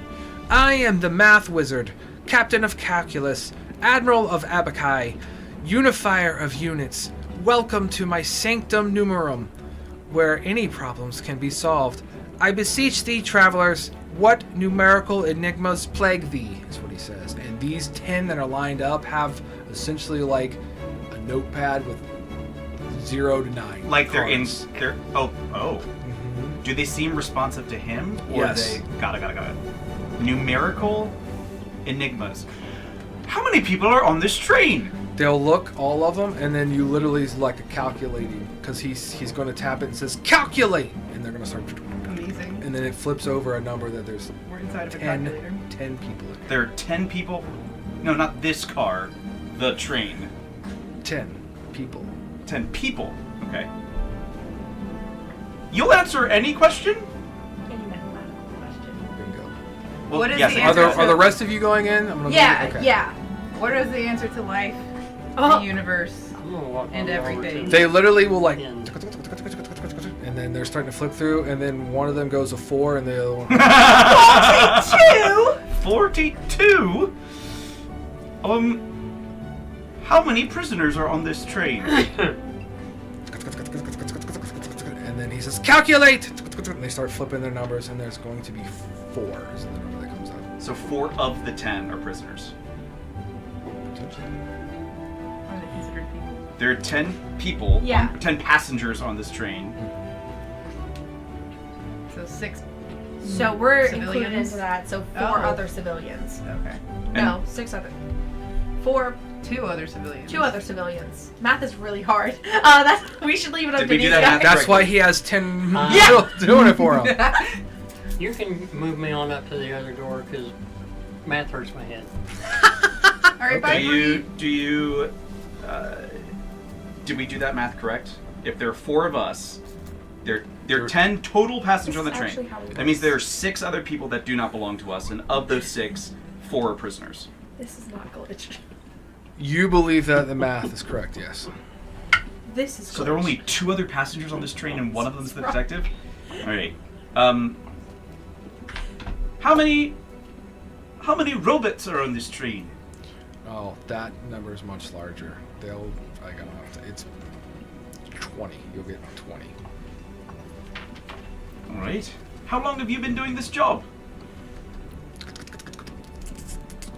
I am the math wizard, captain of calculus, admiral of abaci, unifier of units. Welcome to my sanctum numerum, where any problems can be solved. I beseech thee, travelers, What numerical enigmas plague thee? Is what he says. And these 10 that are lined up have essentially like a notepad with 0 to 9. Like they're in. cards. They're. Oh. Do they seem responsive to him? Or Yes. Are they. Got it. Numerical enigmas. How many people are on this train? They'll look, all of them, and then you literally like a calculating, because he's going to tap it and says, calculate! And they're going to start, Amazing. and then it flips over a number that there's We're inside of a 10, calculator. 10 people in it. There are 10 people. No, not this car. The train. 10 people. 10 people. Okay. You'll answer any question? Any mathematical question. Bingo. Well, What is yes, the I Are, guess. are the rest of you going in? I'm gonna Yeah, okay. yeah. What is the answer to life, Oh. the universe? I'm gonna walk And on over everything. to They literally will like, And- and then they're starting to flip through, and then one of them goes a 4, and the other one. 42? How many prisoners are on this train? And then he says, calculate! And they start flipping their numbers, and there's going to be 4 is the number that comes up. So 4 of the 10 are prisoners. Are they considered people? There are 10 people, Yeah. 10 passengers on this train. So 6. So we're Civilians? included into that. So 4 Oh. other civilians. Okay. No, 6 other. 4, 2 other civilians. 2 other civilians. Math is really hard. We should leave it up Did to we do these that guys. math That's why correctly? he has 10 Yeah. people doing it for him. You can move me on up to the other door because math hurts my head. All right, bye. Did we do that math correct? If there are 4 of us, there are 10 total passengers on the This is actually train. how it That means works. there are 6 other people that do not belong to us, and of those 6, 4 are prisoners. This is not glitch. You believe that the math is correct, yes. This is So there are glitch. only 2 other passengers on this train, and one of them is the detective. All right. How many robots are on this train? Oh, that number is much larger. I don't know. It's 20. You'll get 20. All right. How long have you been doing this job?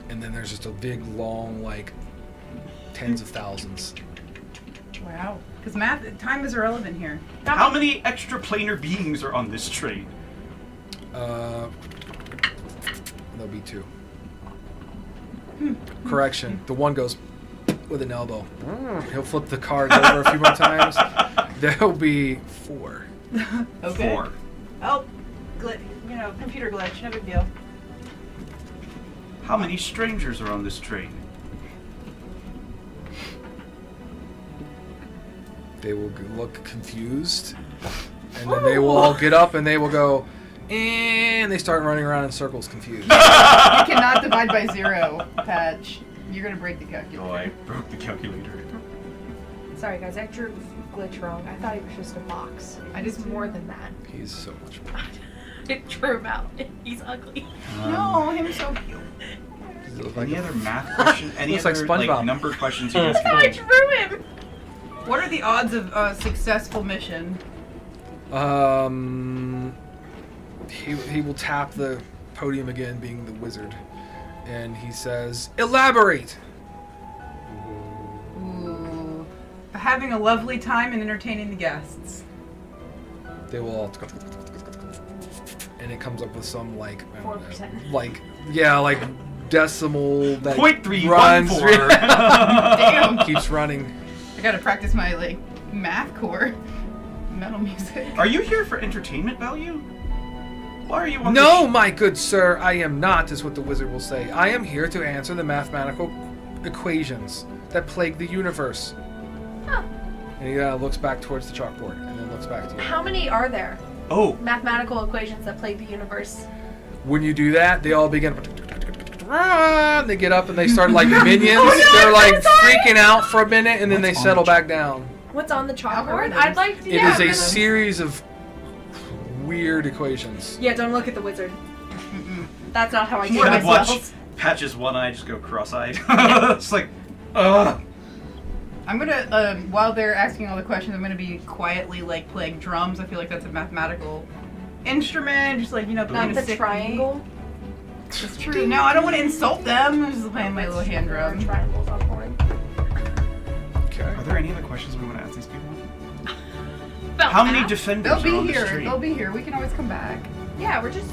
And then there's just a big, long, like, tens of thousands. Wow. Because time is irrelevant here. How many extraplanar beings are on this train? There'll be 2. Correction. The one goes with an elbow. He'll flip the card over a few more times. There'll be 4. Okay. 4. Oh, computer glitch. No big deal. How many strangers are on this train? They will look confused, and then they will all get up and they will go, and they start running around in circles confused. You cannot divide by 0, Patch. You're gonna break the calculator. Oh, I broke the calculator. Sorry, guys. I drew glitch wrong. I thought it was just a box. I It's did more than that. He's so much more. It drew him out. He's ugly. No, him so cute. Does it look like Any a- other math question? Any Looks like other SpongeBob. number questions you guys I can drew him. What are the odds of a successful mission? He will tap the podium again, being the wizard, and he says, "Elaborate." Ooh. Having a lovely time and entertaining the guests. They will all, and it comes up with some like I don't know, 4%. like like decimal that 0.314. runs. Damn. Keeps running. I gotta practice my math core. Metal music. Are you here for entertainment value? Why are you on No, this my good sir, I am not, is what the wizard will say. I am here to answer the mathematical equations that plague the universe. Huh. And he looks back towards the chalkboard, and then looks back to you. How many are there? Oh, Mathematical equations that plague the universe. When you do that, they all begin. They get up and they start like minions. Oh, no, They're like I'm sorry. freaking out for a minute, and then they What's on settle the back down. What's on the chalkboard? Algorithms. I'd like to. It Yeah, is a rhythms. series of weird equations. Yeah, don't look at the wizard. That's not how I do Kind my of watch spells. Patch's one eye just go cross-eyed. It's like, ugh. I'm gonna, while they're asking all the questions, I'm gonna be quietly playing drums. I feel like that's a mathematical instrument, just like, Not playing a the sick triangle. beat. It's true. No, I don't want to insult them. I'm just playing my little hand There are drum. triangles on horn. Okay. Are there any other questions we want to ask these people? About How many math? defenders They'll are be on the here. street? They'll be here. We can always come back. Yeah, we're just.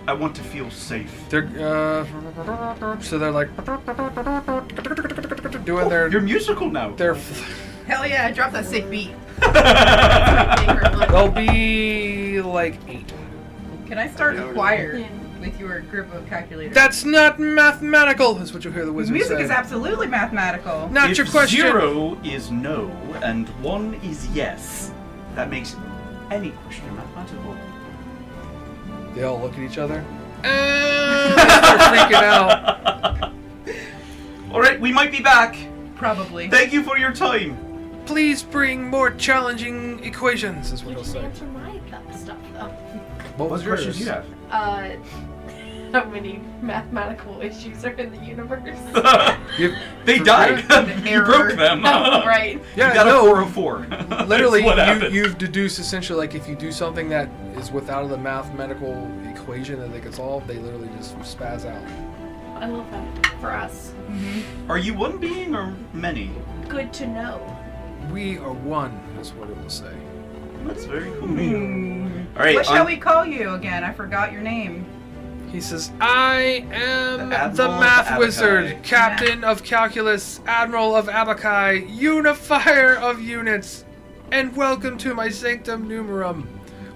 I want to feel safe. They're so they're like doing their You're musical now. their. Hell yeah, drop that sick beat. They'll be like 8. Can I start a choir with your group of calculators? That's not mathematical. Is what you hear the wizard Music say. is absolutely mathematical. Not If your question. 0 is no and 1 is yes, that makes any question mathematical. They all look at each other. They're freaking out. All right, we might be back. Probably. Thank you for your time. Please bring more challenging equations. Is what You he'll didn't say. answer my stuff though. What was yours? questions do you have? How many mathematical issues are in the universe? They died. You error. broke them. Right. Yeah, you got no. a 404. Literally, That's what happened. you've deduced essentially like if you do something that is without the mathematical equation that they can solve, they literally just spaz out. I love that for us. Are you one being or many? Good to know. We are one, is what it will say. That's very cool. All right. What shall we call you again? I forgot your name. He says, I am The the Admiral math of wizard, Abakai. captain of calculus, admiral of Abakai, unifier of units, and welcome to my sanctum numerum,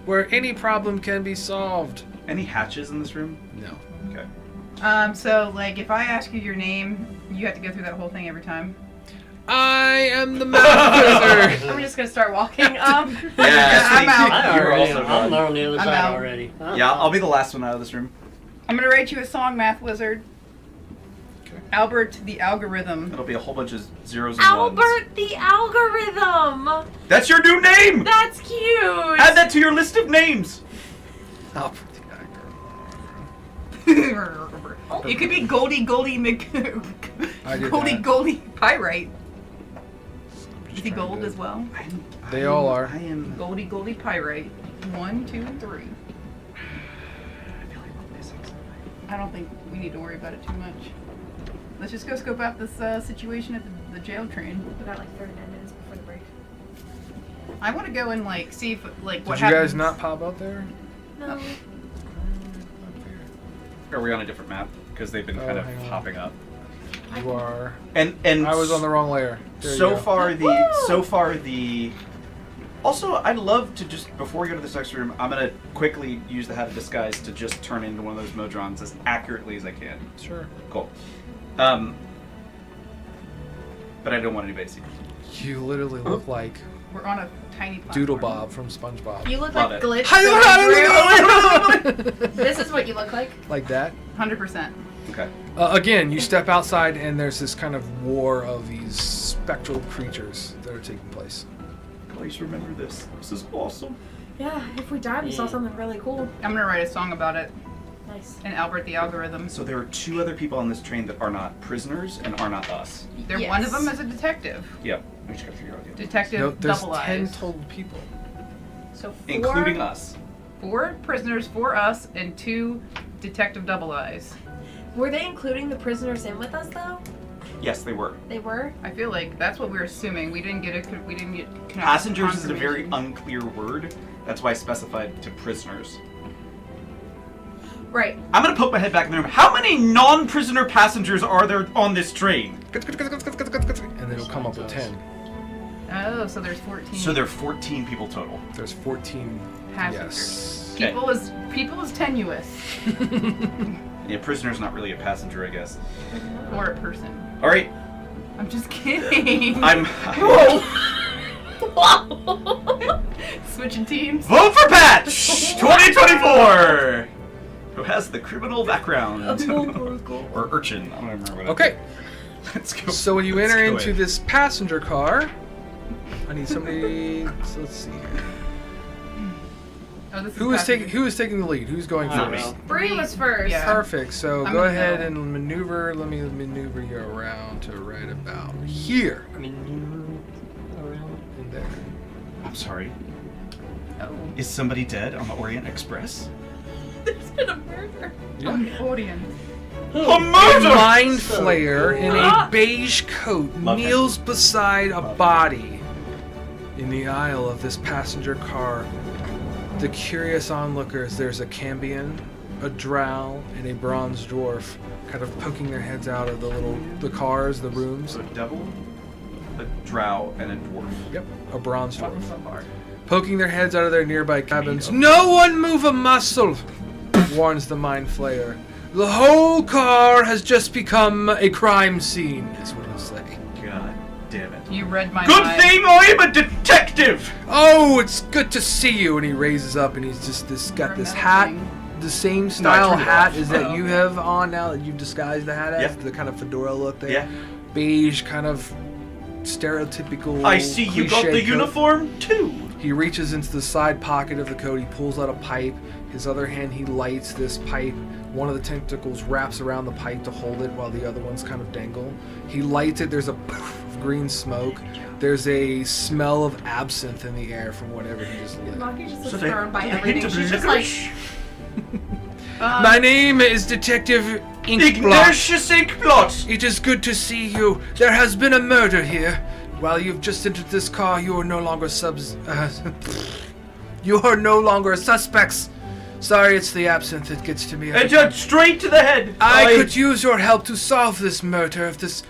where any problem can be solved. Any hatches in this room? No. Okay. So, like, if I ask you your name, you have to go through that whole thing every time? I am the math wizard. I'm just gonna start walking. Yeah, I'm out. You're I'm also on gone. the other I'm side out. already. Yeah, I'll be the last one out of this room. I'm gonna write you a song, Math Wizard. Okay. Albert the Algorithm. It'll be a whole bunch of zeros and ones. Albert the algorithm. That's your new name! That's cute. Add that to your list of names! Albert It could be Goldie I did Goldie that. Goldie Pyrite. Is he gold as well? They all are. I am. Goldie Goldie Pyrite. 1, 2, 3. I feel like we're missing something. I don't think we need to worry about it too much. Let's just go scope out this situation at the jail train. We got like 39 minutes before the break. I want to go and like see if like what Did you guys happens. not pop out there? No. Are we on a different map? Because they've been kind of hang on. popping up. You are. And I was on the wrong layer. There you so go. far the. Also, I'd love to just before we go to the sex room, I'm gonna quickly use the hat of disguise to just turn into one of those Modrons as accurately as I can. Sure. Cool. But I don't want anybody to see this. You literally look like We're on a tiny platform. Doodle Bob from SpongeBob. You look Love like it. Glitch. This is what you look like. Like that. 100%. Okay. Again, you step outside and there's this kind of war of these spectral creatures that are taking place. Please remember this. This is awesome. Yeah, if we died, we saw something really cool. I'm gonna write a song about it. Nice. And Albert the Algorithm. So there are 2 other people on this train that are not prisoners and are not us. They're Yes. one of them is a detective. Yep. We just gotta figure out the other. Detective No, there's Double 10 Eyes. total people. So 4. Including us. 4 prisoners, 4 us, and 2 Detective Double Eyes. Were they including the prisoners in with us though? Yes, they were. They were. I feel like that's what we're assuming. We didn't get Passengers is a very confirmation. unclear word. That's why I specified to prisoners. Right. I'm gonna poke my head back in the room. How many non-prisoner passengers are there on this train? And then it'll come up with 10. Oh, so there's 14. So there are 14 people total. There's 14. Passengers. Yes. Okay. People is tenuous. Yeah, prisoner's not really a passenger, I guess. Or a person. All right, I'm just kidding. I'm. Switching teams. Vote for Patch 2024. Who has the criminal background? Or urchin? I don't remember what. Okay. Let's go. So when you Let's enter go into in. this passenger car, I need somebody. So let's see here. Oh, this is Who is passenger. taking the lead? Who's going first? Bree was first. Yeah. Perfect. So I'm go in the ahead middle. and maneuver. Let me maneuver you around to right about here Around. and there. I'm sorry. Oh. Is somebody dead on the Orient Express? There's been a murder. On the audience. A A murder! mind flayer in a beige coat Love him. kneels beside a Love body in the aisle of this passenger car. The curious onlookers, there's a Cambion, a Drow, and a bronze dwarf kind of poking their heads out of the cars, the rooms. So a devil, a drow, and a dwarf. Yep, a bronze dwarf. So far. Poking their heads out of their nearby cabins. No one move a muscle, warns the mind flayer. The whole car has just become a crime scene, is what he'll say. God damn it. You read my Good mind. thing I'm a detective! Oh, it's good to see you. And he raises up and he's just got this hat, the same style turned it hat off. as that you have on now that you've disguised the hat as, Yeah. the kind of fedora look there. Yeah. Beige, kind of stereotypical. I see you got cliche the coat. uniform too. He reaches into the side pocket of the coat. He pulls out a pipe. His other hand, he lights this pipe. One of the tentacles wraps around the pipe to hold it while the other ones kind of dangle. He lights it. There's a poof of green smoke. There's a smell of absinthe in the air from whatever he just lit. Maki just So looks they- thrown by a everything. hint of She's just like, licorice. My name is Detective Inkblot. Ignatius Inkblot! It is good to see you. There has been a murder here. While you've just entered this car, you are no longer you are no longer suspects. Sorry, it's the absinthe that gets to me. every And time. straight to the head. I could use your help to solve this murder of this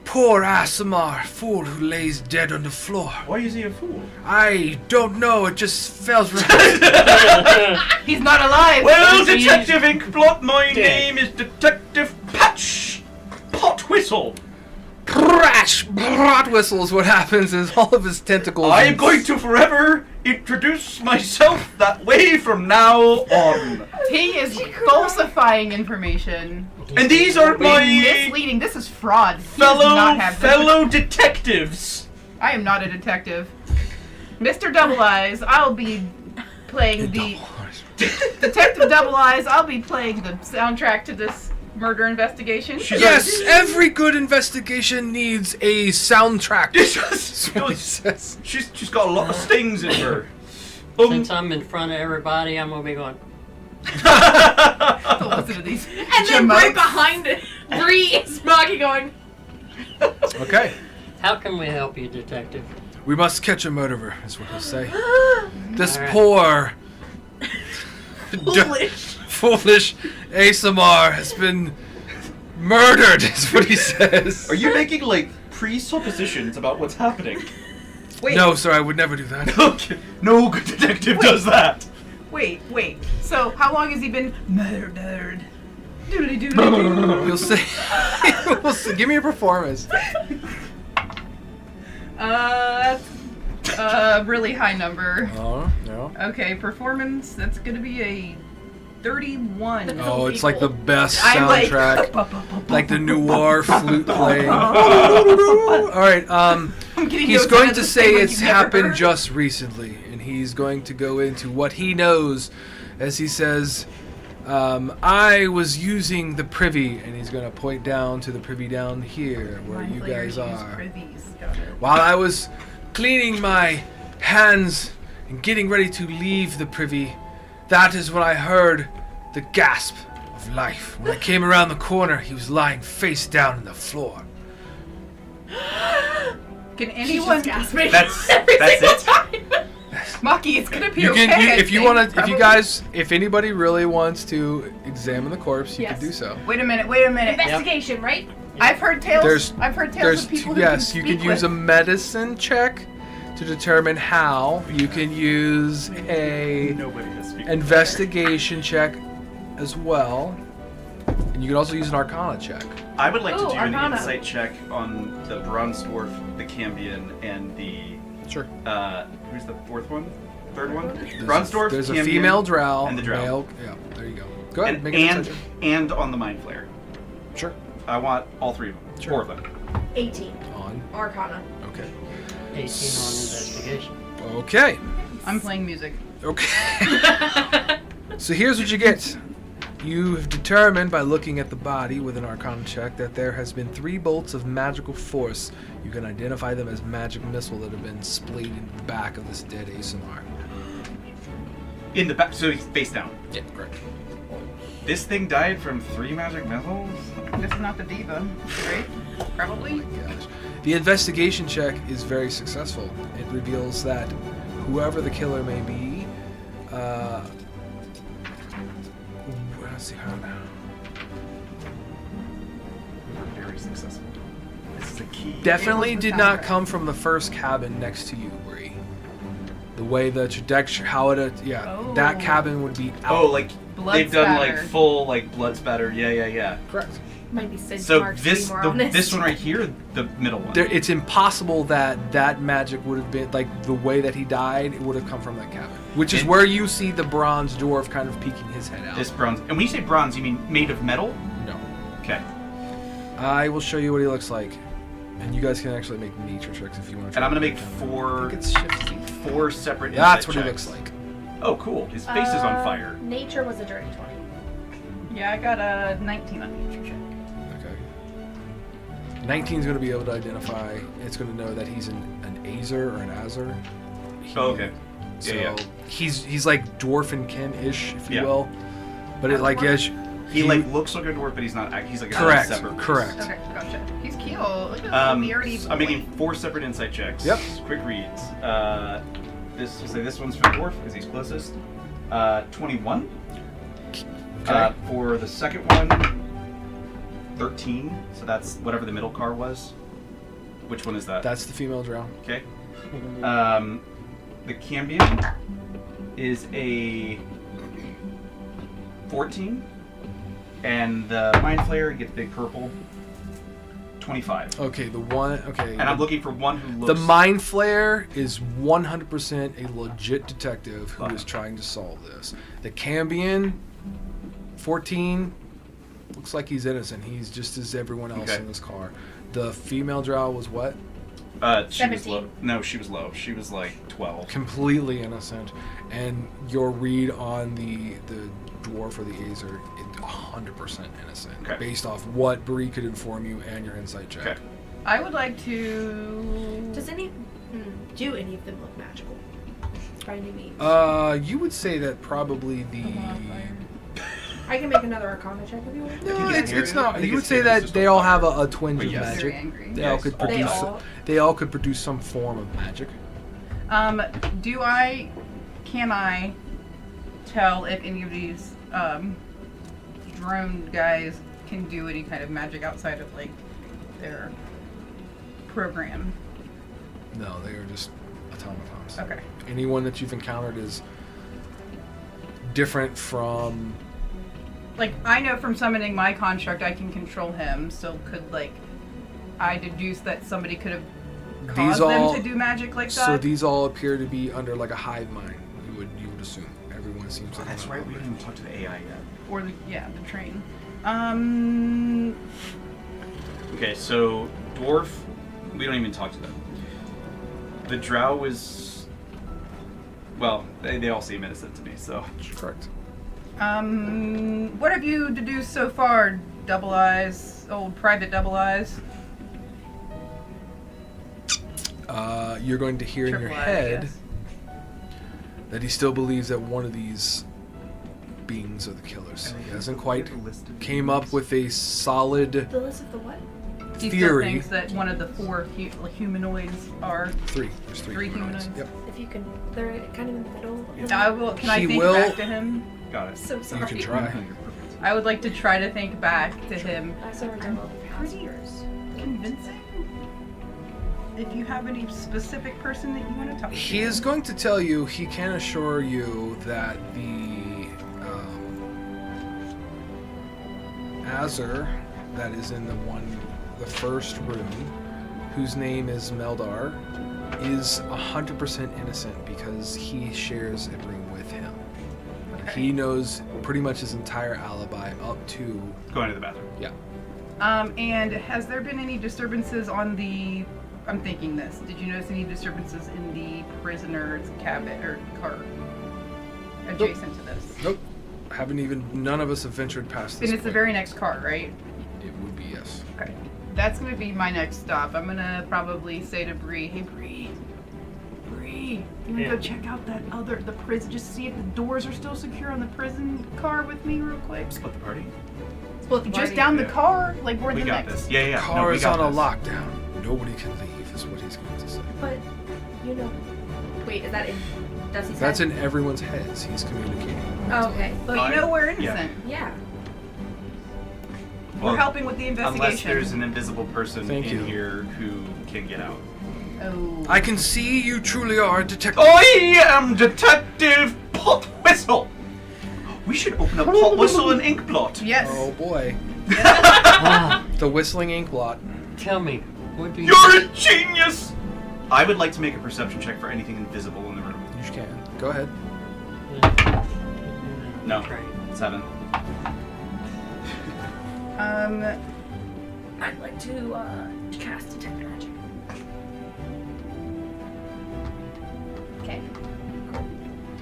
poor Asimar fool who lays dead on the floor. Why is he a fool? I don't know, it just felt right. He's not alive. Well, He's- Detective Inkblot, my Dead. name is Detective Patch Pot Whistle. Crash! Rot whistles. What happens is all of his tentacles. I am going to forever introduce myself that way from now on. He is falsifying information. And these are my Misleading. This is fraud. He does not have this. fellow detectives. I am not a detective. Mr. Double Eyes, I'll be playing the Detective Double Eyes. I'll be playing the soundtrack to this murder investigation. Yes, every good investigation needs a soundtrack. Yes, That's what he says. she's got a lot of stings in her. Since I'm in front of everybody, I'm gonna be going. To listen to these. and then right behind it, Bree is Maki going, Okay. How can we help you, detective? We must catch a murderer, is what he'll say. This Alright. poor, foolish. foolish Asimar has been murdered, is what he says. Are you making like presuppositions about what's happening? Wait, No, sir, I would never do that. Okay, no good detective does that. wait. So, how long has he been murdered? Doodly doodly. You'll say, we'll see. Give me a performance. That's a really high number. Oh, no. Okay, performance, that's gonna be a 31. Oh, it's like the best I'm like- soundtrack. Like the noir flute playing. Alright, I'm getting he's those going kinds to of say things it's you've never happened heard. just recently, and he's going to go into what he knows as he says, I was using the privy, and he's going to point down to the privy down here where Mind you flayers guys use are. privies. Got it. While I was cleaning my hands and getting ready to leave the privy, that is when I heard the gasp of life. When I came around the corner, he was lying face down on the floor. Can She's anyone... just gasping That's every single it. time. Maki, it's gonna be You okay. can, I if you think, want to, if probably. you guys, if anybody really wants to examine the corpse, you Yes. can do so. Wait a minute. Investigation, right? I've heard tales. I've heard tales There's of people two, who yes, can you can speak use a with. medicine check to determine how. You can use a Nobody has speak. investigation check as well, and you can also use an arcana check. I would like to Ooh, do an Arcana. insight check on the bronze dwarf, the Cambion, and the Sure. who's the fourth one? Third one? Bronze dwarf. There's a Cambion, female drow and the drow. Male, yeah, there you go. Go ahead, and make an insight and on the mind flayer. check. Sure. I want all three of them. Sure. 4 of them. 18. On. Arcana. Okay. 18 on investigation. Okay. I'm playing music. Okay. So here's what you get. You have determined by looking at the body with an Arcana check that there has been 3 bolts of magical force. You can identify them as magic missile that have been splayed into the back of this dead ASMR. In the back, so he's face down. Yeah, correct. This thing died from 3 magic missiles? This is not the diva, right? Probably. Oh my gosh. The investigation check is very successful. It reveals that whoever the killer may be, let's see how now. Very successful. This is a key. Definitely It was the did not soundtrack. come from the first cabin next to you, Bree. The way the trajectory, how it, that Oh. cabin would be out. Oh, like Blood they've done like spatter. full like blood spatter. Yeah. Correct. Might be Sid So Marks this to be more honest. this one right here, the middle one. It's impossible that magic would have been, like, the way that he died, it would have come from that cabin. Which is And- where you see the bronze dwarf kind of peeking his head out. This bronze. And when you say bronze, you mean made of metal? No. Okay. I will show you what he looks like. And you guys can actually make nature checks if you want to. And I'm gonna make I 4 think it's shifty. 4 separate. That's what insight he checks. looks like. Oh, cool. His face is on fire. Nature was a dirty 20. Yeah, I got a 19 on nature check. Okay. 19's going to be able to identify. It's going to know that he's an Azer or an Azer. Oh, okay. So Yeah. he's like dwarf and kin-ish, if you Yeah. will. But it like yes, He like looks like a dwarf, but he's not. He's like a correct, separate. correct. Okay, gotcha. He's cute. Look at this we already. I'm making 4 separate insight checks. Yep. Quick reads. This will say this one's for the dwarf because he's closest. 21. Okay. For the second one, 13. So that's whatever the middle car was. Which one is that? That's the female drow. Okay. The Cambion is a 14. And the Mind Flayer gets big purple. 25. Okay, the one. Okay. And I'm looking for one who looks. The Mind Flayer is 100% a legit detective who is trying to solve this. The Cambion, 14, looks like he's innocent. He's just as everyone else Okay. in this car. The female drow was what? She was 17. low. No, she was low. She was like 12. Completely innocent. And your read on the dwarf or the Azer, 100% innocent. Okay. Based off what Bree could inform you and your insight check. Okay. I would like to. Do any of them look magical? By any means. You would say that probably the. I can make another Arcana check if you want. No, it's it's scary. I not. think You would it's say scary. that It's just they a all fire. have a twinge But of yes. Very magic. angry. They all Yes. could They produce. all- They all could produce some form of magic. Can I tell if any of these drone guys can do any kind of magic outside of like their program? No, they are just automatons. Okay. Anyone that you've encountered is different from. Like I know from summoning my construct I can control him, so could like I deduce that somebody could have caused them to do magic like that? So these all appear to be under like a hive mind. You would assume everyone seems. Oh, like that's that. right. We didn't even talk to the AI yet. Or the train. Okay, so dwarf. We don't even talk to them. The drow was. Well, they all seem innocent to me. So. Correct. What have you deduced so far, Double Eyes, old Private Double Eyes? You're going to hear in your Triple I head guess. that he still believes that one of these beings are the killers. He hasn't quite came up with a solid The list of the what? He still theory. thinks that one of the 4 humanoids are. 3. There's 3 Three humanoids. humanoids. Yep. If you can, they're kind of in the middle. Can I He think will- back to him? Got it. So sorry. You can try. I would like to try to think back to him. I saw her I'm demo the past years. Convincing? If you have any specific person that you want to talk to. He is going to tell you, he can assure you that the Azer that is in the first room, whose name is Meldar, is 100% innocent because he shares a room with him. Okay. He knows pretty much his entire alibi up to, Going to the bathroom. yeah. And has there been any disturbances on the I'm thinking this. Did you notice any disturbances in the prisoner's cabin or car adjacent to this? Nope. None of us have ventured past this And it's the point. very next car, right? It would be, yes. Okay. That's gonna be my next stop. I'm gonna probably say to Bree, hey Bree, you wanna go check out the prison, just see if the doors are still secure on the prison car with me real quick? Split the party. Split the Just party. down the Yeah. car, like we're We the got next. this. Yeah. Car No, we is got on a this. lockdown. Nobody can leave, is what he's going to say. But, you know. Wait, is that in Dusty's That's head? in everyone's heads. He's communicating. Oh, okay. But you know we're innocent. Yeah. We're helping with the investigation. Unless there's an invisible person Thank in you. here who can get out. Oh. I can see you truly are a detective. I am Detective Pot Whistle. We should open up Pot Whistle and Inkblot. Yes. Oh boy. Ah, The whistling ink blot. tell me, what do you... You're a genius. I would like to make a perception check for anything invisible in the room. You can. Go ahead. No. Right. 7. I'd like to cast Detect Magic. Okay. Cool.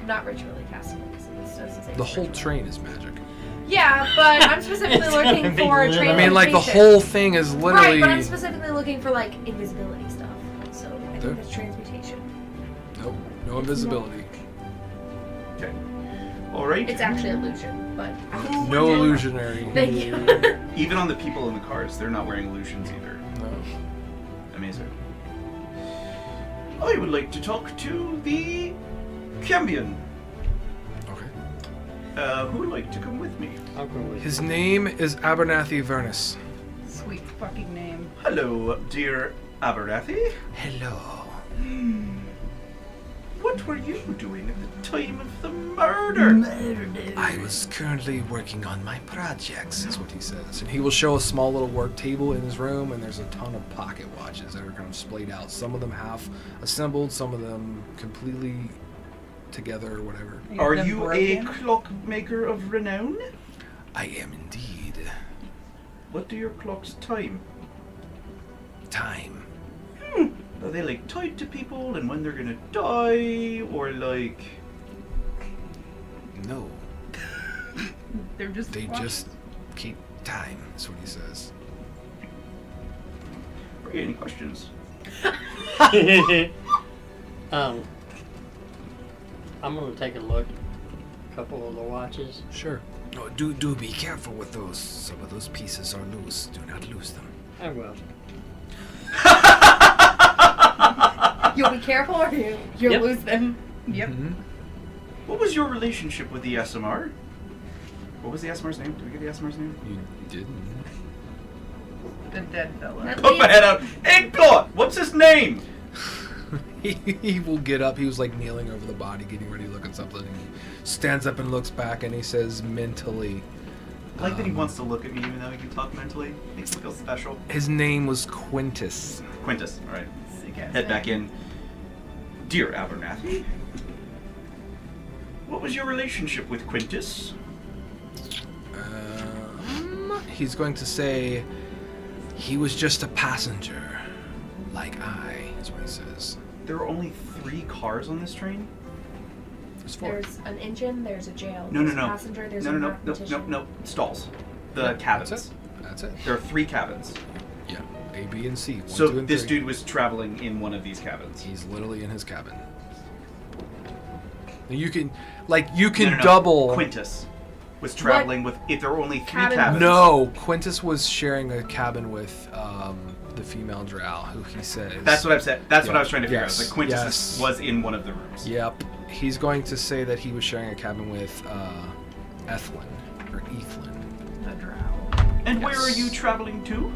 Not ritually casting it because it doesn't say The whole ritual. train is magic. Yeah, but I'm specifically It's looking gonna be for lit up. I mean, like, the transmutation. whole thing is literally... Right, but I'm specifically looking for like invisibility stuff. So I There. think it's transmutation. Nope. No invisibility. Okay. All right. It's actually illusion, but No illusionary. thank you. Even on the people in the cars, they're not wearing illusions either. No. Amazing. I would like to talk to the Cambion. Okay. Who would like to come with me? I'll go with His name is Abernathy Vernus. Sweet fucking name. Hello, dear Abernathy. Hello. What were you doing at the time of the murder? I was currently working on my projects, is what he says. And he will show a small little work table in his room, and there's a ton of pocket watches that are kind of splayed out. Some of them half assembled, some of them completely together or whatever. Are Them you a broken? clockmaker of renown? I am indeed. What do your clocks time? Time. Are they like tied to people and when they're gonna die, or like? No. They're just. They just keep time, is what he says. Are you any questions? I'm gonna take a look. A couple of the watches. Sure. Oh, do be careful with those. Some of those pieces are loose. Do not lose them. I will. You'll be careful or you'll Yep. lose them. Yep. Mm-hmm. What was your relationship with the SMR? What was the SMR's name? Did we get the SMR's name? You didn't. The dead fella. That- Put my head out. Eggplot! What's his name? He will get up. He was like kneeling over the body, getting ready to look at something. He stands up and looks back, and he says mentally. I like that he wants to look at me even though he can talk mentally. Makes me feel special. His name was Quintus. Quintus, alright. Sick ass Head back name. in. Dear Abernathy, what was your relationship with Quintus? He's going to say he was just a passenger, like I, is what he says. There are only 3 cars on this train? There's 4. There's an engine, there's a jail, No, there's no, a no. passenger, there's No, a no, no, no, mathematician. no, no. Stalls. The Yeah, cabins. That's it. That's it. There are 3 cabins. Yeah. A, B, and C. 1, So 2, and this 3. dude was traveling in one of these cabins. He's literally in his cabin. And you can No. double. Quintus was traveling with. If there were only 3 Cabin? cabins. No, Quintus was sharing a cabin with the female drow, who he says. That's what I've said. That's what Yeah. I was trying to figure Yes. out. Like Quintus Yes. was in one of the rooms. Yep. He's going to say that he was sharing a cabin with Ethlyn or Ethlyn. The drow. And where Yes. are you traveling to?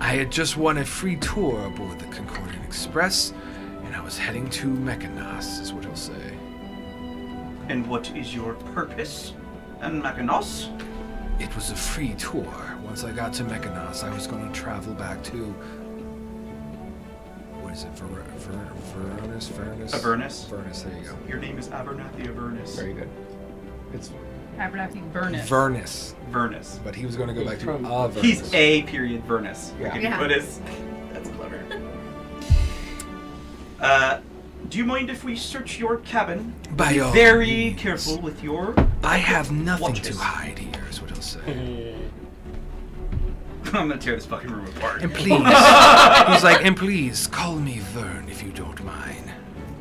I had just won a free tour aboard the Concordant Express, and I was heading to Mekanos, is what he'll say. And what is your purpose? And Macanos? It was a free tour. Once I got to Mekanos, I was going to travel back to... What is it? Avernus? Avernus. Avernus, there you go. Your name is Abernathy Avernus. Very good. It's Abernathy Vernus. Vernus. But he was going to go back to Vernus. He's A period Vernus. Yeah. Yeah. That's clever. Do you mind if we search your cabin? By Be all very means. careful with your... I have nothing Watch to this. hide here, is what he'll say. I'm gonna tear this fucking room apart. And please, he's like, and please call me Vern if you don't mind.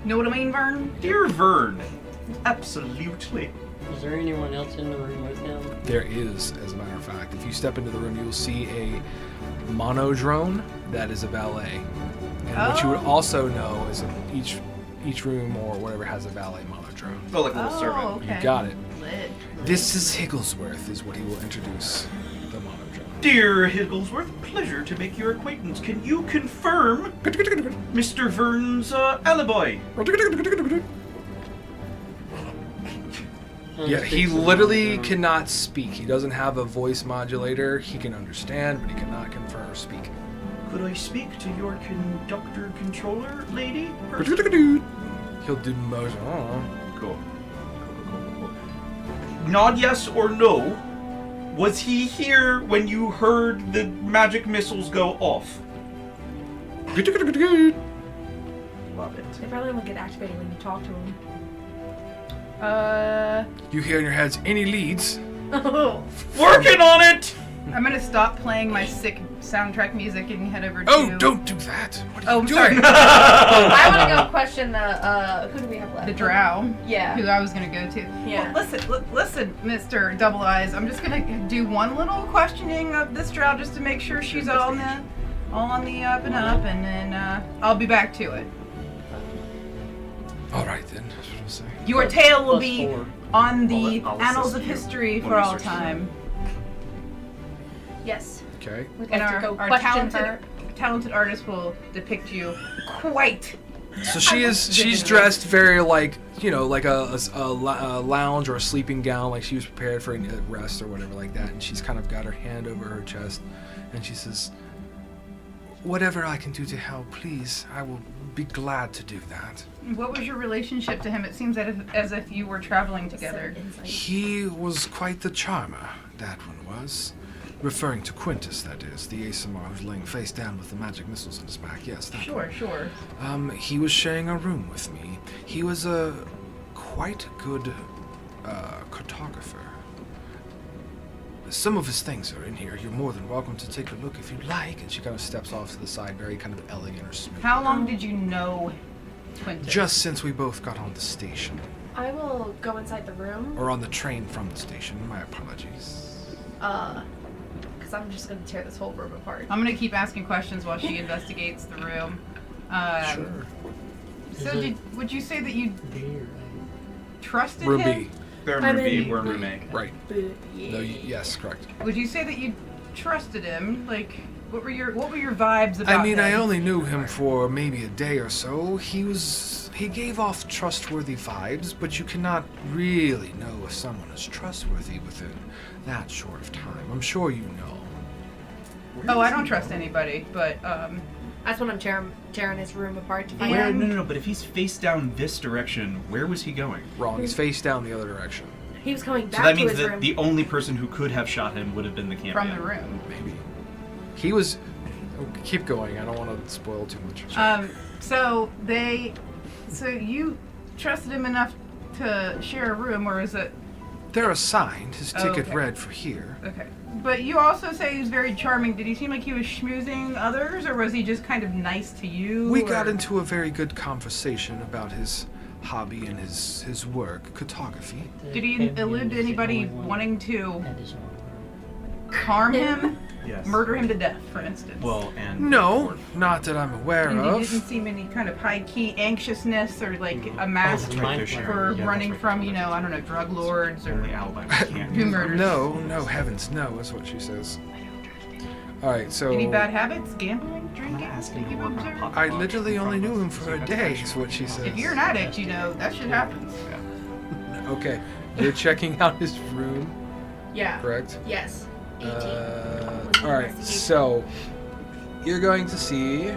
Know what I mean, Vern? Dear Vern, absolutely. Is there anyone else in the room with him? There is, as a matter of fact. If you step into the room, you'll see a monodrone that is a valet. And what you would also know is that each room or whatever has a valet monodrone. Oh, like a little servant. Okay. You got it. Lit. This is Higglesworth, is what he will introduce the monodrone. Dear Higglesworth, pleasure to make your acquaintance. Can you confirm Mr. Vern's alibi? Yeah, he literally cannot speak. He doesn't have a voice modulator. He can understand, but he cannot confirm or speak. Could I speak to your conductor controller lady? He'll do most. Cool. Nod yes or no. Was he here when you heard the magic missiles go off? Love it. They probably won't get activated when you talk to them. You hear in your heads any leads? Oh. Working on it! I'm gonna stop playing my sick soundtrack music and head over to... Oh, don't do that. What are you I'm doing? sorry. I want to go question the, who do we have left? The drow. Yeah. Who I was gonna go to. Yeah. Well, listen, Mr. Double Eyes. I'm just gonna do one little questioning of this drow just to make sure she's all on the up and up, and then I'll be back to it. All right, then. That's what I'll say. Your tale will Plus be 4. on the I'll annals assist of you history when for we all search time. Yes. Okay. We'd And like to go our question her. talented artist will depict you quite. So she's dressed very like, like a lounge or a sleeping gown, like she was prepared for a rest or whatever like that. And she's kind of got her hand over her chest, and she says, "Whatever I can do to help, please, I will be glad to do that." What was your relationship to him? It seems as if you were traveling together. He was quite the charmer, that one was. Referring to Quintus, that is, the ASMR who's laying face down with the magic missiles on his back. Yes, that Sure. one. He was sharing a room with me. He was a quite good cartographer. Some of his things are in here. You're more than welcome to take a look if you'd like. And she kind of steps off to the side, very kind of elegant or smooth. How long did you know Quintus? Just since we both got on the station. I will go inside the room. Or on the train from the station. My apologies. Because I'm just going to tear this whole room apart. I'm gonna keep asking questions while she investigates the room. Sure. So would you say that you Beer. trusted Room him? B. They're in I'm room B, in- we're in room A. Right. Yeah. No, yes, correct. Would you say that you trusted him? Like, what were your vibes about I mean, him? I only knew him for maybe a day or so. He gave off trustworthy vibes, but you cannot really know if someone is trustworthy within that short of time. I'm sure you know. Oh, I don't trust anybody, but That's when I'm tearing his room apart to find Where? out. No, but if he's face down this direction, where was he going? Wrong. He's face down the other direction. He was coming back So that to means his that room. the only person who could have shot him would have been the camp. from the room. Maybe. He was. Oh, keep going. I don't want to spoil too much. So you trusted him enough to share a room, or is it They're assigned. His Oh, ticket okay. read for here. okay? But you also say he was very charming. Did he seem like he was schmoozing others, or was he just kind of nice to you? We or- got into a very good conversation about his hobby and his work, cartography. Did he allude to anybody wanting to That is all. harm him, Yes. murder him to death, for instance? Well, and No, not that I'm aware And he of. didn't seem any kind of high-key anxiousness or like a mask that's right, for Yeah, running that's right. from, I don't know, drug lords or only alibi we can't who use. murders. No, heavens, no, is what she says. Alright, so. Any bad habits? Gambling, I'm drinking? not asking that you you've more observed? about I Papa literally in only front knew of him us. for a That's day, actually is what she says. If you're an addict, that shit happens. Yeah. Okay, you're checking out his room, Yeah. correct? Yes. 18. Alright, so. You're going to see.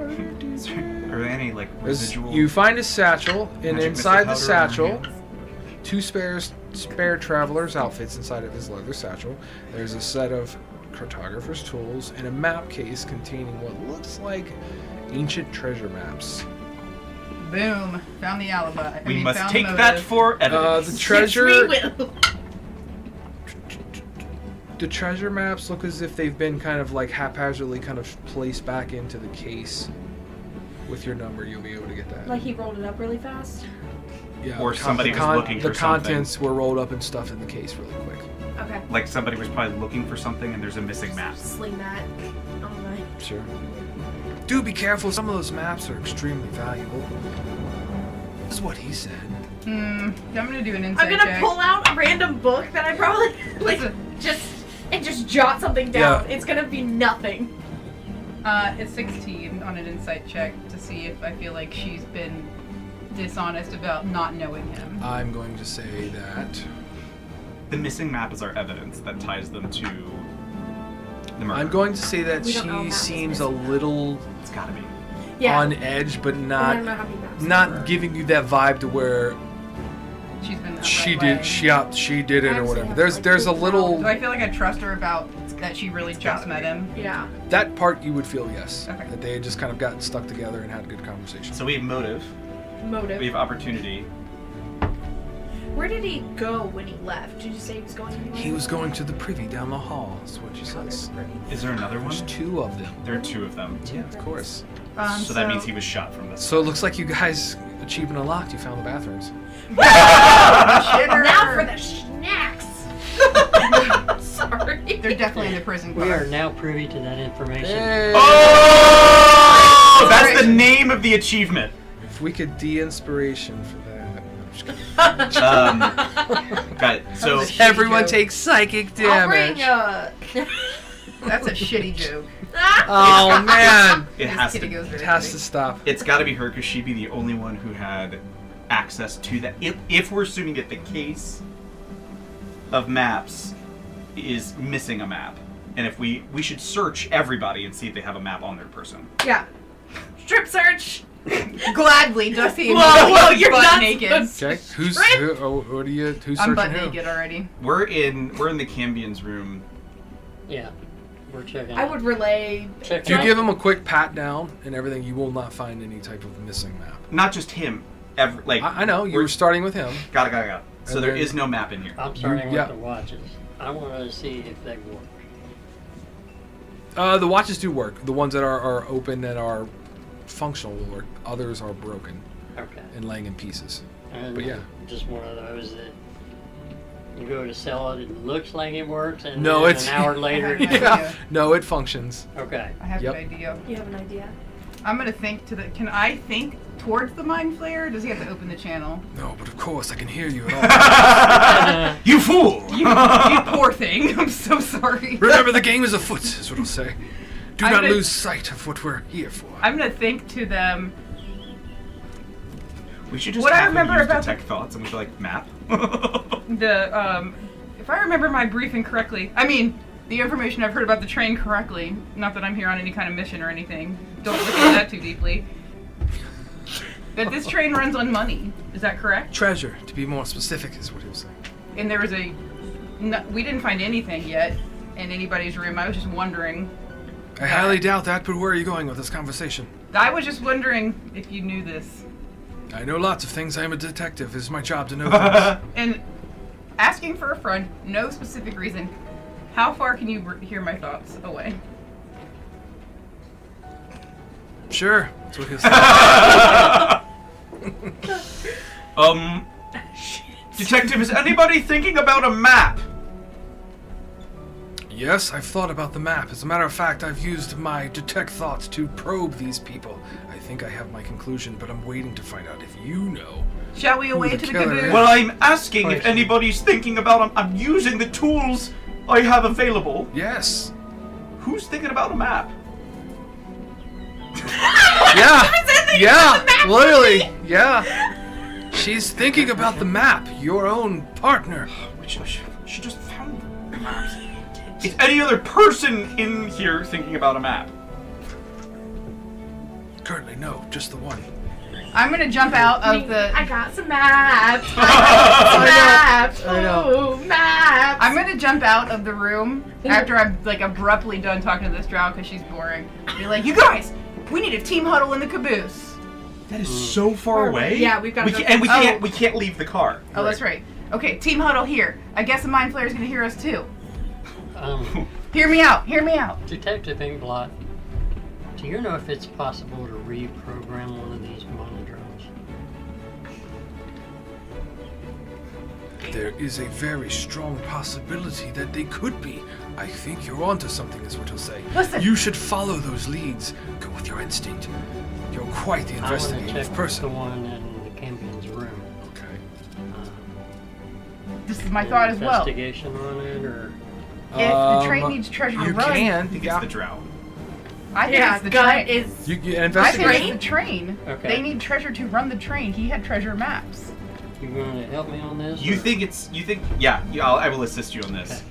Are there any like residual? You find a satchel, and magic inside the missile powder on your satchel, hands? two spare traveler's outfits inside of his leather satchel. There's a set of cartographer's tools and a map case containing what looks like ancient treasure maps. Boom. Found the alibi. We must found take the that motive. for evidence. The treasure. Yes, we will. The treasure maps look as if they've been kind of like haphazardly kind of placed back into the case. With your number, you'll be able to get that. Like he rolled it up really fast. Yeah, Or somebody was looking for the something. contents were rolled up and stuffed in the case really quick. Okay. Like somebody was probably looking for something and there's a missing map. Sling that. Oh my. Sure. Do be careful. Some of those maps are extremely valuable. This is what he said. I'm gonna do an insight I'm gonna check. pull out a random book that I probably just jot something down. Yeah. It's gonna be nothing. It's 16 on an insight check to see if I feel like she's been dishonest about not knowing him. I'm going to say that. The missing map is our evidence that ties them to the murder. I'm going to say that We don't know she how seems this a is. little It's gotta be. Yeah. on edge, but I don't know not how many maps there not were. giving you that vibe to where She's been that she right did way. she did it or Actually, whatever. have, There's like, there's a two little Do I feel like I trust her about that she really just gotta met be. him? Yeah. that part you would feel yes. Okay. That they had just kind of gotten stuck together and had a good conversation. So we have motive, Motive. we have opportunity. Where did he go when he left? Did you say he was going anywhere? He was going to the privy down the hall, that's what she says. Is there another There's one? 2 of them. There are 2 of them. Yeah, of course. So that means he was shot from this. So it looks like you guys achieved and unlocked. You found the bathrooms. Shitter. Now for the snacks. Sorry. They're definitely in the prison car. We are now privy to that information. Oh! That's the name of the achievement. If we could de-inspiration for that. I'm just kidding. Got it. So That was Everyone joke. takes psychic I'll bring damage. That's a shitty joke. Oh man! it This has kitty to. goes It very has to quick. stop. It's got to be her because she'd be the only one who had access to that. If we're assuming that the case of maps is missing a map, and if we should search everybody and see if they have a map on their person. Yeah. Strip search. Gladly, Dusty. Whoa, you're butt not naked. supposed Okay, who's Right? what are you? Who's I'm searching butt who? naked already. We're in the Cambian's room. Yeah, we're checking. I would relay. check. If you give him a quick pat down and everything, you will not find any type of missing map. Not just him. I know you we're- were starting with him. Got it. So And there then- is no map in here. I'm starting yeah. with the watches. I want to see if they work. The watches do work. The ones that are open and are functional will work. Others are broken Okay. and laying in pieces. And But yeah. just one of those that you go to sell it, it looks like it works, and No, then it's an hour later. Yeah. yeah. No, it functions. Okay. I have Yep. an idea. You have an idea? I'm gonna think to the. Can I think towards the mind flayer? Or does he have to open the channel? No, but of course I can hear you at all. You fool! You poor thing. I'm so sorry. Remember, the game is afoot, is what I'll say. Do I'm not gonna- lose sight of what we're here for. I'm gonna think to them. We should just What I have him remember use about detect thoughts and we should like map. If I remember my briefing correctly, I mean the information I've heard about the train correctly. Not that I'm here on any kind of mission or anything. Don't look at that too deeply. That this train runs on money. Is that correct? Treasure, to be more specific, is what he was saying. And there was we didn't find anything yet in anybody's room. I was just wondering. I highly doubt that, but where are you going with this conversation? I was just wondering if you knew this. I know lots of things. I am a detective. It's my job to know things. And asking for a friend, no specific reason. How far can you hear my thoughts away? Sure, that's what he was saying. Detective, is anybody thinking about a map? Yes, I've thought about the map. As a matter of fact, I've used my detect thoughts to probe these people. I think I have my conclusion, but I'm waiting to find out if you know. Shall we away the to the killer caboose? is. Well, I'm asking if Question. anybody's thinking about. I'm using the tools I have available. Yes. Who's thinking about a map? Yeah. Yeah. Literally. Yeah. She's thinking about the map. Your own partner. She just found maps. Is any other person in here thinking about a map? Currently, no. Just the one. I'm gonna jump out of the. I got some maps. I got some maps. I know. Ooh, maps. I'm gonna jump out of the room after I'm like abruptly done talking to this drow because she's boring. Be like, you guys, we need a team huddle in the caboose. That is so far away. Yeah, we've got. And we can't leave the car. Oh, that's right. Okay, team huddle here. I guess the mind flayer's gonna hear us too. Hear me out. Hear me out. Detective Inkblot, do you know if it's possible to reprogram one of these monodrones? There is a very strong possibility that they could be. I think you're onto something, is what he'll say. Listen. You should follow those leads. Go with your instinct. You're quite the I want to investigative check person. the one in the Campion's room. Okay. This is my thought as well. If Investigation on it, or the train needs treasure to You run, can. I think Yeah. it's the drow. I think Yeah, it's the gut train. is. You I think investigate. it's the train. Okay. They need treasure to run the train. He had treasure maps. you going to help me on this? You or- think? Yeah. I will assist you on this. Okay.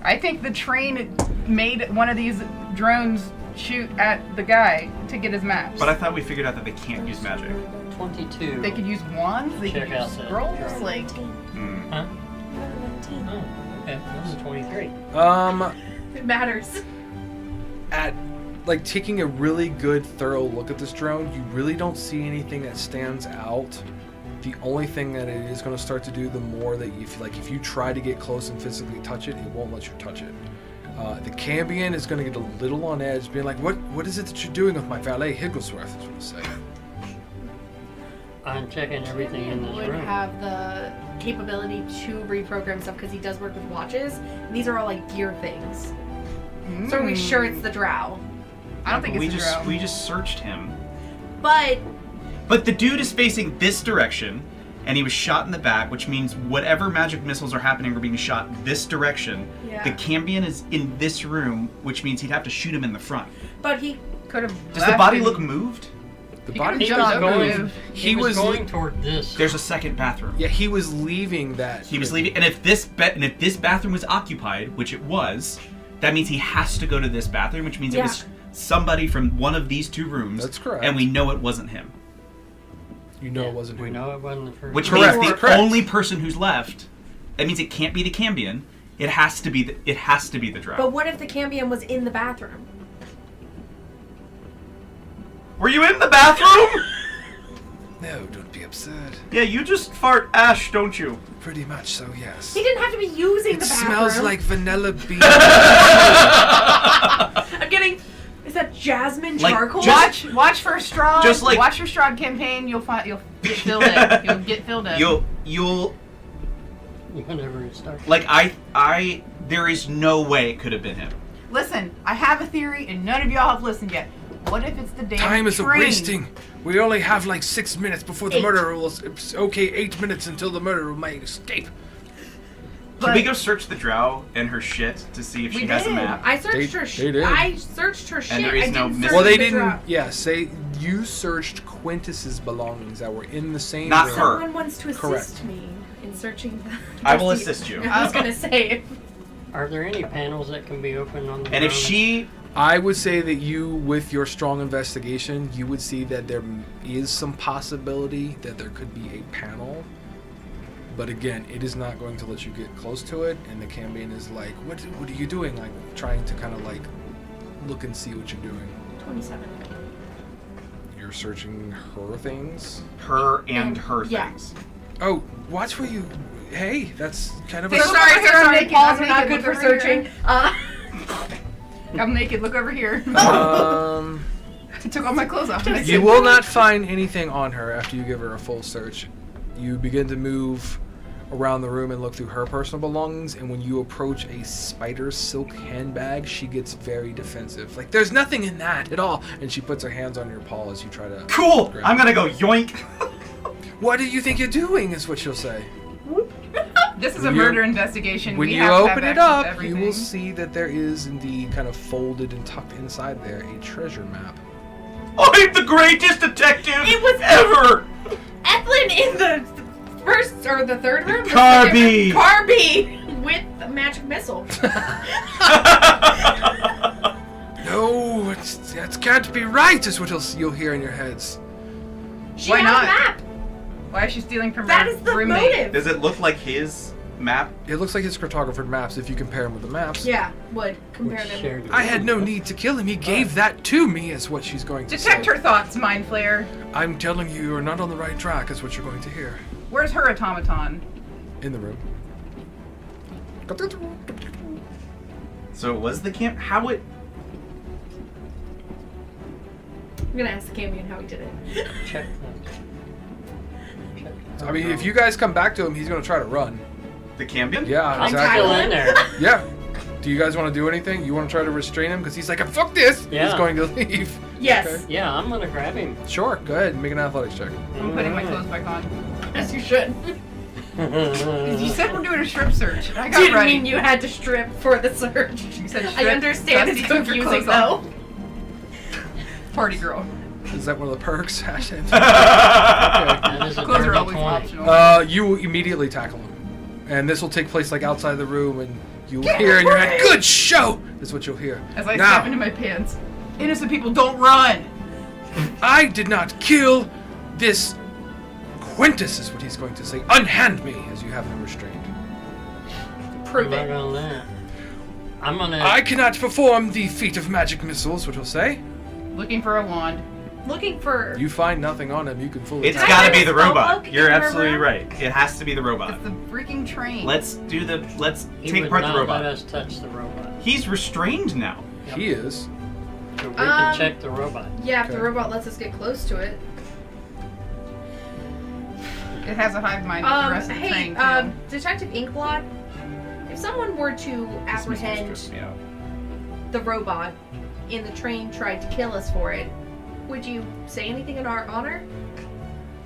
I think the train made one of these drones shoot at the guy to get his maps. But I thought we figured out that they can't use magic. 22. They could use wands. They could Check use out that scrolls. drone. Like Huh? Oh, okay. That was a 23. It matters. At like taking a really good thorough look at this drone, you really don't see anything that stands out. The only thing that it is going to start to do, the more that if you try to get close and physically touch it, it won't let you touch it. The Cambion is going to get a little on edge, being like, "What is it that you're doing with my valet Higglesworth?" Is what I'm saying. I'm checking everything in this Would room. have the capability to reprogram stuff because he does work with watches. And these are all like gear things. So are we sure it's the drow? I don't think it's we a just drow. we just searched him. But But the dude is facing this direction, and he was shot in the back, which means whatever magic missiles are happening are being shot this direction. Yeah. The Cambion is in this room, which means he'd have to shoot him in the front. he Could have. Does the body look moved? The He body could've He jumped was up and going. moved. He was going toward this. There's a second bathroom. Yeah, he was leaving that. He was leaving, and if this bathroom was occupied, which it was, that means he has to go to this bathroom, which means it was somebody from one of these two rooms. That's correct. And we know it wasn't him. You know it wasn't. We him. know it wasn't the first. Which Correct, means the correct. only person who's left. That means it can't be the Cambion. It has to be the drow. But what if the Cambion was in the bathroom? Were you in the bathroom? No, don't be absurd. Yeah, you just fart ash, don't you? Pretty much so, yes. He didn't have to be using It the bathroom. smells like vanilla bean. I'm getting. Is that jasmine Like, charcoal? just- Watch for Strahd. Just like- watch for Strahd campaign. You'll get filled in. You'll get filled in. You'll Whenever it starts. like there is no way it could have been him. Listen, I have a theory, and none of y'all have listened yet. What if it's the damn Time is train? wasting. We only have like 6 minutes before the 8. murderer will. Okay, 8 minutes until the murderer might escape. Can we go search the drow and her shit to see if We she has a did. map? I searched her They shit. did. I searched her shit. there is I no didn't missing- search Well, they the didn't. drow. Yeah, say you searched Quintus's belongings that were in the same Not room. her. Someone wants to assist Correct. me in searching the. I will assist you. I was gonna say. Are there any panels that can be opened on the And if ground? she I would say that you, with your strong investigation, you would see that there is some possibility that there could be a panel. But again, it is not going to let you get close to it, and the Cambion is like, what are you doing? Like, trying to kind of like look and see what you're doing. 27. You're searching her things. her and her Yeah. things. Oh, watch where you. Hey, that's kind of a. Hey, So look sorry, over here, so I'm sorry. naked, Paws I'm are not naked, good look for over searching. here. I'm naked. Look over here. Um, I took all my clothes off. you will not find anything on her after you give her a full search. You begin to move around the room and look through her personal belongings, and when you approach a spider silk handbag, she gets very defensive. Like, there's nothing in that at all. And she puts her hands on your paw as you try to. Cool! grab I'm it. gonna go yoink! What do you think you're doing? Is what she'll say. This is a When you- murder investigation. When we you have to have open it access to up, you everything. will see that there is indeed kind of folded and tucked inside there a treasure map. I'm the greatest detective It was- ever! Ethlyn in the first or the third room. The Carby. second room. Carby with a magic missile. No, that can't be right, is what you'll hear in your heads. She Why has not? a map. Why is she stealing from That her is the roommate? motive. Does it look like his map? It looks like his cartographer maps if you compare him with the maps. Yeah, would compare them. Shared I had no need to kill him. He gave that to me, is what she's going to Detect say. her thoughts, Mind Flayer. I'm telling you, you're not on the right track, is what you're going to hear. Where's her automaton? In the room. So it was the camp. How it? I'm gonna ask the Cambion how he did it. Check I mean, if you guys come back to him, he's going to try to run. The Cambion? Yeah, I'm exactly. still in there. Yeah. Do you guys want to do anything? You want to try to restrain him? Because he's like, fuck this! Yeah. He's going to leave. Yes. Okay. Yeah, I'm gonna grab him. Sure, go ahead. Make an athletics check. I'm putting my clothes back on. As you should. You said we're doing a strip search. I got Didn't ready. mean you had to strip for the search. You said I strip. understand Dusty it's took her confusing clothes off. though. Party girl. Is that one of the perks? Okay. That is a Clothes are dirty always 20. optional. You immediately tackle him. And this will take place like outside the room, and you'll hear in your head, "Good show!" Is what you'll hear. As I now, step into my pants. Innocent people don't run! I did not kill this Quintus, is what he's going to say. Unhand me, as you have him restrained. Prove I'm it. not on that. I'm gonna. I cannot perform the feat of magic missiles, which he'll say. Looking for a wand. Looking for. You find nothing on him, you can fully It's attack. got to I be the have a robot. spellbook You're in her absolutely room? right. It has to be the robot. It's the freaking train. Let's He take would apart not the robot. let us touch the robot. He's restrained now. He is. So we can check the robot. Yeah, if the Okay. robot lets us get close to it. It has a hive mind with the rest of the Hey, train, too. Detective Inkblot, if someone were to apprehend This stressed me out. the robot and the train tried to kill us for it, would you say anything in our honor?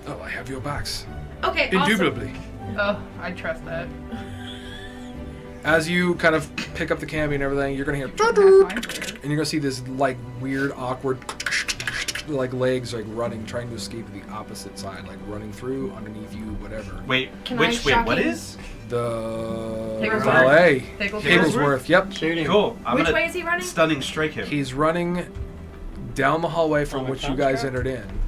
Oh, I have your backs. Okay, awesome. Indubitably. Oh, I trust that. As you kind of pick up the cambi and everything, you're gonna hear, That's fine. and you're gonna see this like weird, awkward, like legs like running, trying to escape to the opposite side, like running through, underneath you, whatever. Wait, Can I wait, shock what him? is? The Higglesworth. valet. Higglesworth. Higglesworth. Yep. Shoot him. Cool. I'm Which gonna way is he running? stunning strike him. He's running down the hallway from On a which you guys construct? entered in.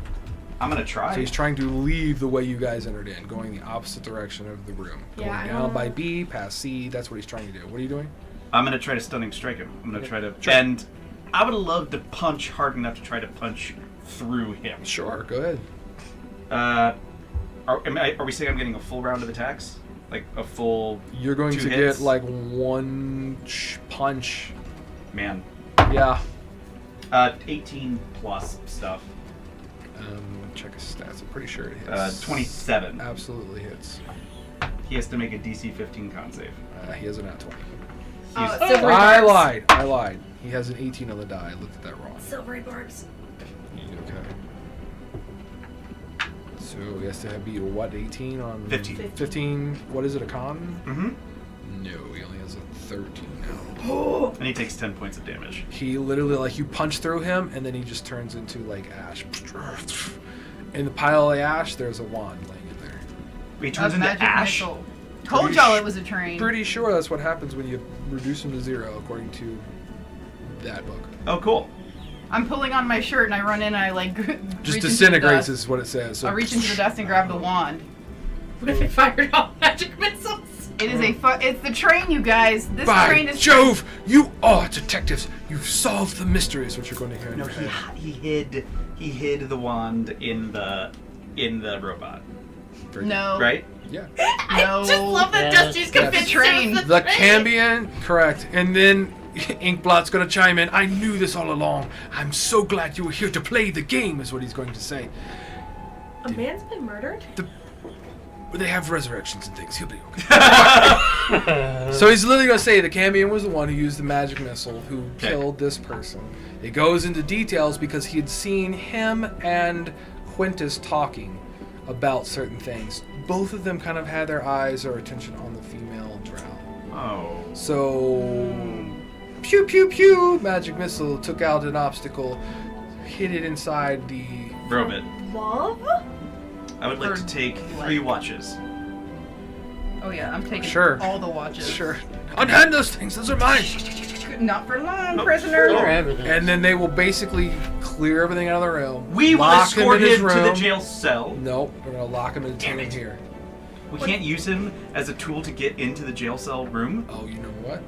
I'm gonna try. So he's trying to leave the way you guys entered in, going the opposite direction of the room. Yeah, Going I down don't- by B, past C, that's what he's trying to do. What are you doing? I'm gonna try to stunning strike him. I'm gonna try to, Sure. and I would love to punch hard enough to try to punch through him. Sure, go ahead. Are we saying I'm getting a full round of attacks? Like a full You're going 2 to hits? get like one punch. Man. Yeah. 18 plus stuff. Check his stats. I'm pretty sure it hits. 27. Absolutely hits. He has to make a DC 15 con save. He has an at 20. Oh, He's- it's silvery I barbs. lied. He has an 18 on the die. I looked at that wrong. Silvery barbs. Okay. So he has to beat what, 18 on 15. 15. What is it, a con? Mm-hmm. No, he only has a 13 now. And he takes 10 points of damage. He literally, like, you punch through him, and then he just turns into, like, ash. In the pile of ash, there's a wand laying in there. He Of turns into magic ash. missile. Told Pretty y'all sh- it was a train. Pretty sure that's what happens when you reduce him to 0, according to that book. Oh, cool. I'm pulling on my shirt and I run in and I like Just reach into the disintegrates dust. is what it says. So I reach into the dust and grab the wand. What if it fired off magic missiles? It is it's the train, you guys. This By train is Jove, you are detectives. You've solved the mystery, is what you're going to hear in No, your head. he hid the wand in the robot. Very No. Right? Yeah. I just love that Yes. Dusty's Yes. convinced Train. it was The train. Cambion, correct. And then Inkblot's going to chime in. I knew this all along. I'm so glad you were here to play the game, is what he's going to say. A man's been murdered? They have resurrections and things. He'll be okay. So he's literally going to say the Cambion was the one who used the magic missile who killed this person. It goes into details because he had seen him and Quintus talking about certain things. Both of them kind of had their eyes or attention on the female drow. Oh. So, pew pew pew, magic missile took out an obstacle, hit it inside the... Robot. Love? I would like to take 3 watches. Oh yeah, I'm taking Sure. all the watches. Sure. Unhand those things, those are mine! Not for long, Nope. prisoner. They're everything. And then they will basically clear everything out of the room. We will lock escort in his him to the room. jail cell. Nope, we're gonna lock him and Damn detain him it. here. We can't use him as a tool to get into the jail cell room. Oh, you know what?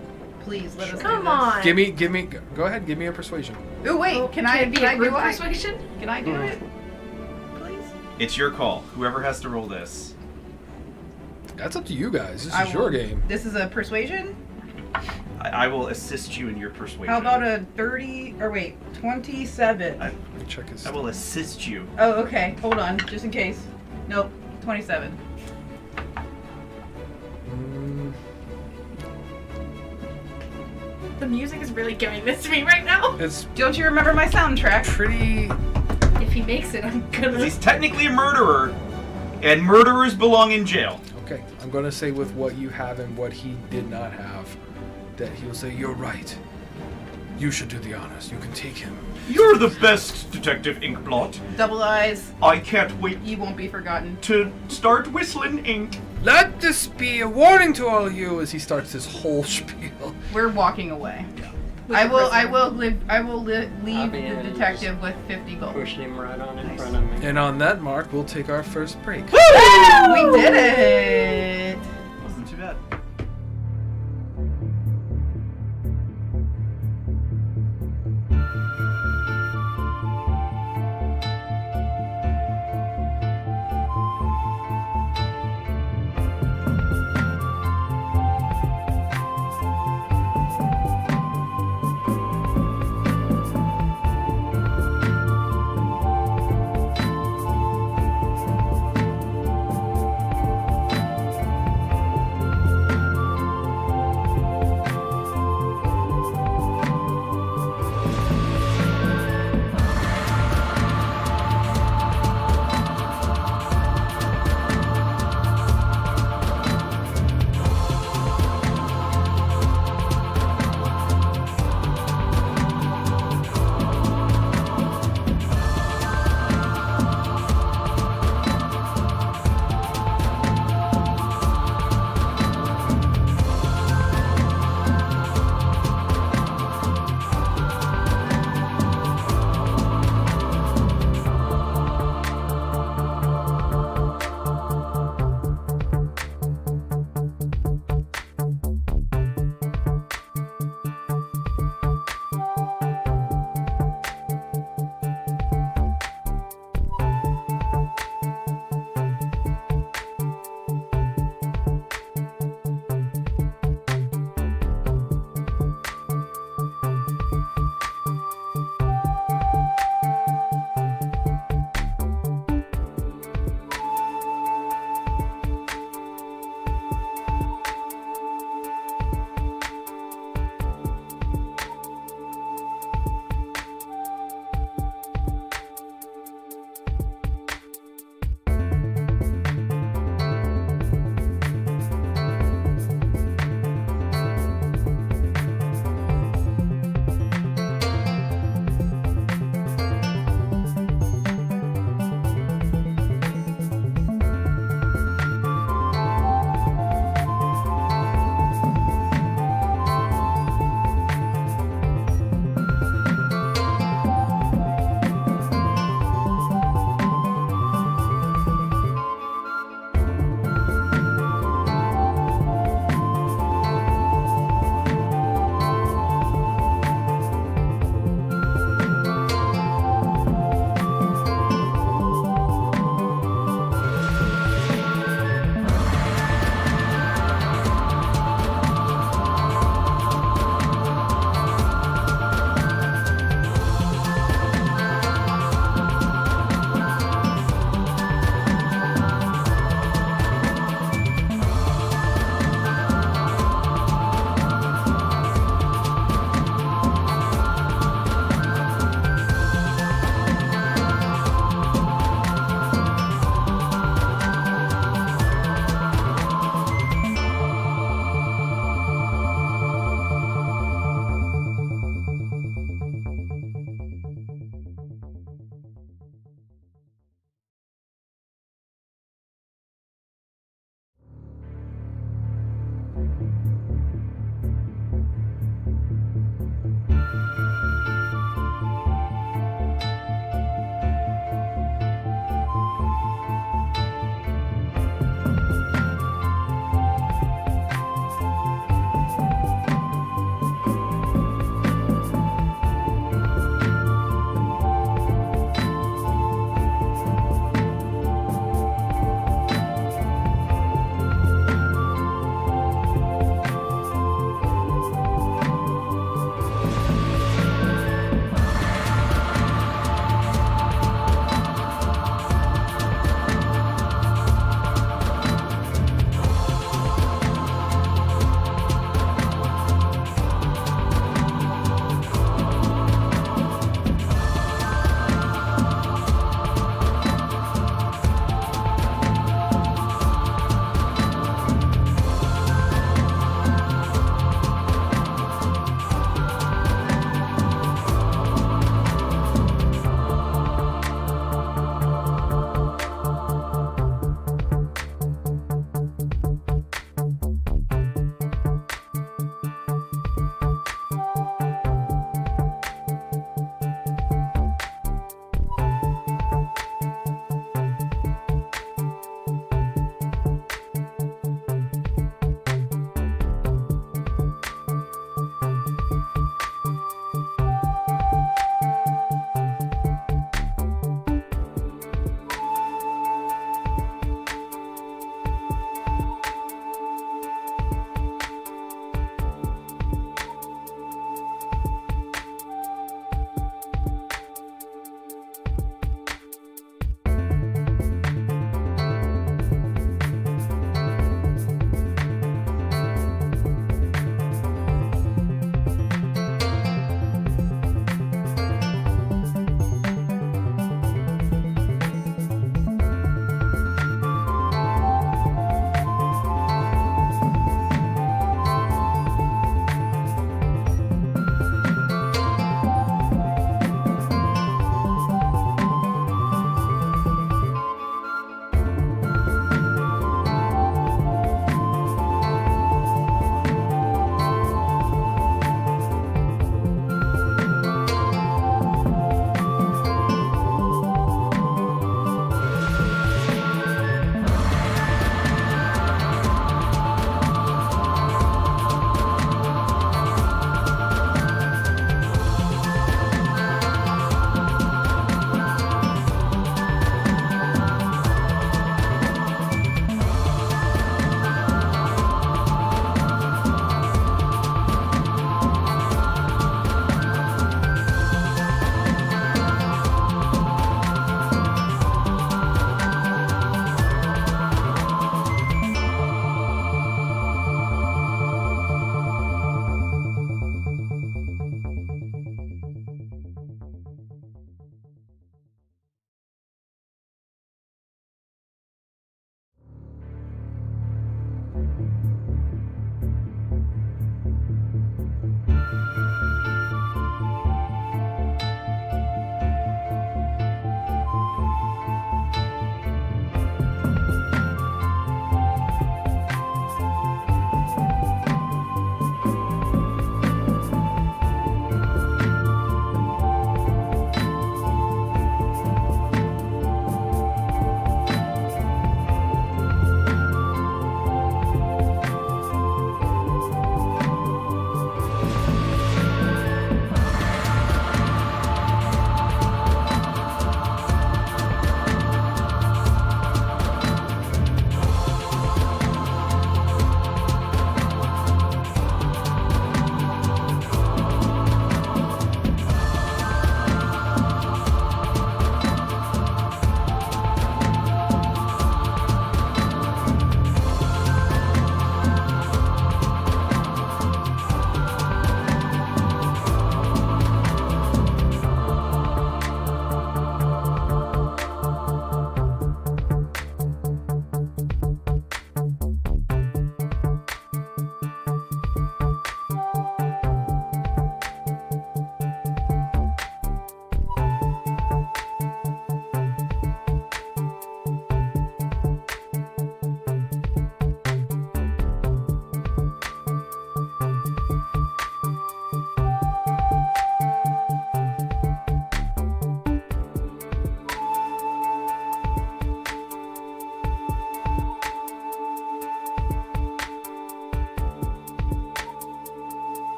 Please let us do Come this. on. Give me. Go ahead. Give me a persuasion. Oh wait, Oh, can I it be can a I group do it? persuasion? Can I do it? Please. It's your call. Whoever has to roll this. That's up to you guys. This I is your will- game. This is a persuasion. I will assist you in your persuasion. How about a 30 or wait, 27? I, Let me check his. I will assist you. Oh, okay. Hold on, just in case. Nope, 27. Mm, The music is really giving this to me right now. it's Don't you remember my soundtrack? pretty. If he makes it, I'm 'Cause gonna. he's technically a murderer, and murderers belong in jail. Okay, I'm gonna say with what you have and what he did not have, that he will say, "You're right. You should do the honors. You can take him." You're the best, Detective Inkblot. Double eyes, I can't wait you won't be forgotten. to start whistling ink. Let this be a warning to all of you as he starts his whole spiel. We're walking away. With I the will prisoner. leave I'll the be in detective with 50 gold. Pushing him right on in Nice. front of me. And on that mark, we'll take our first break. We did it! Wasn't too bad.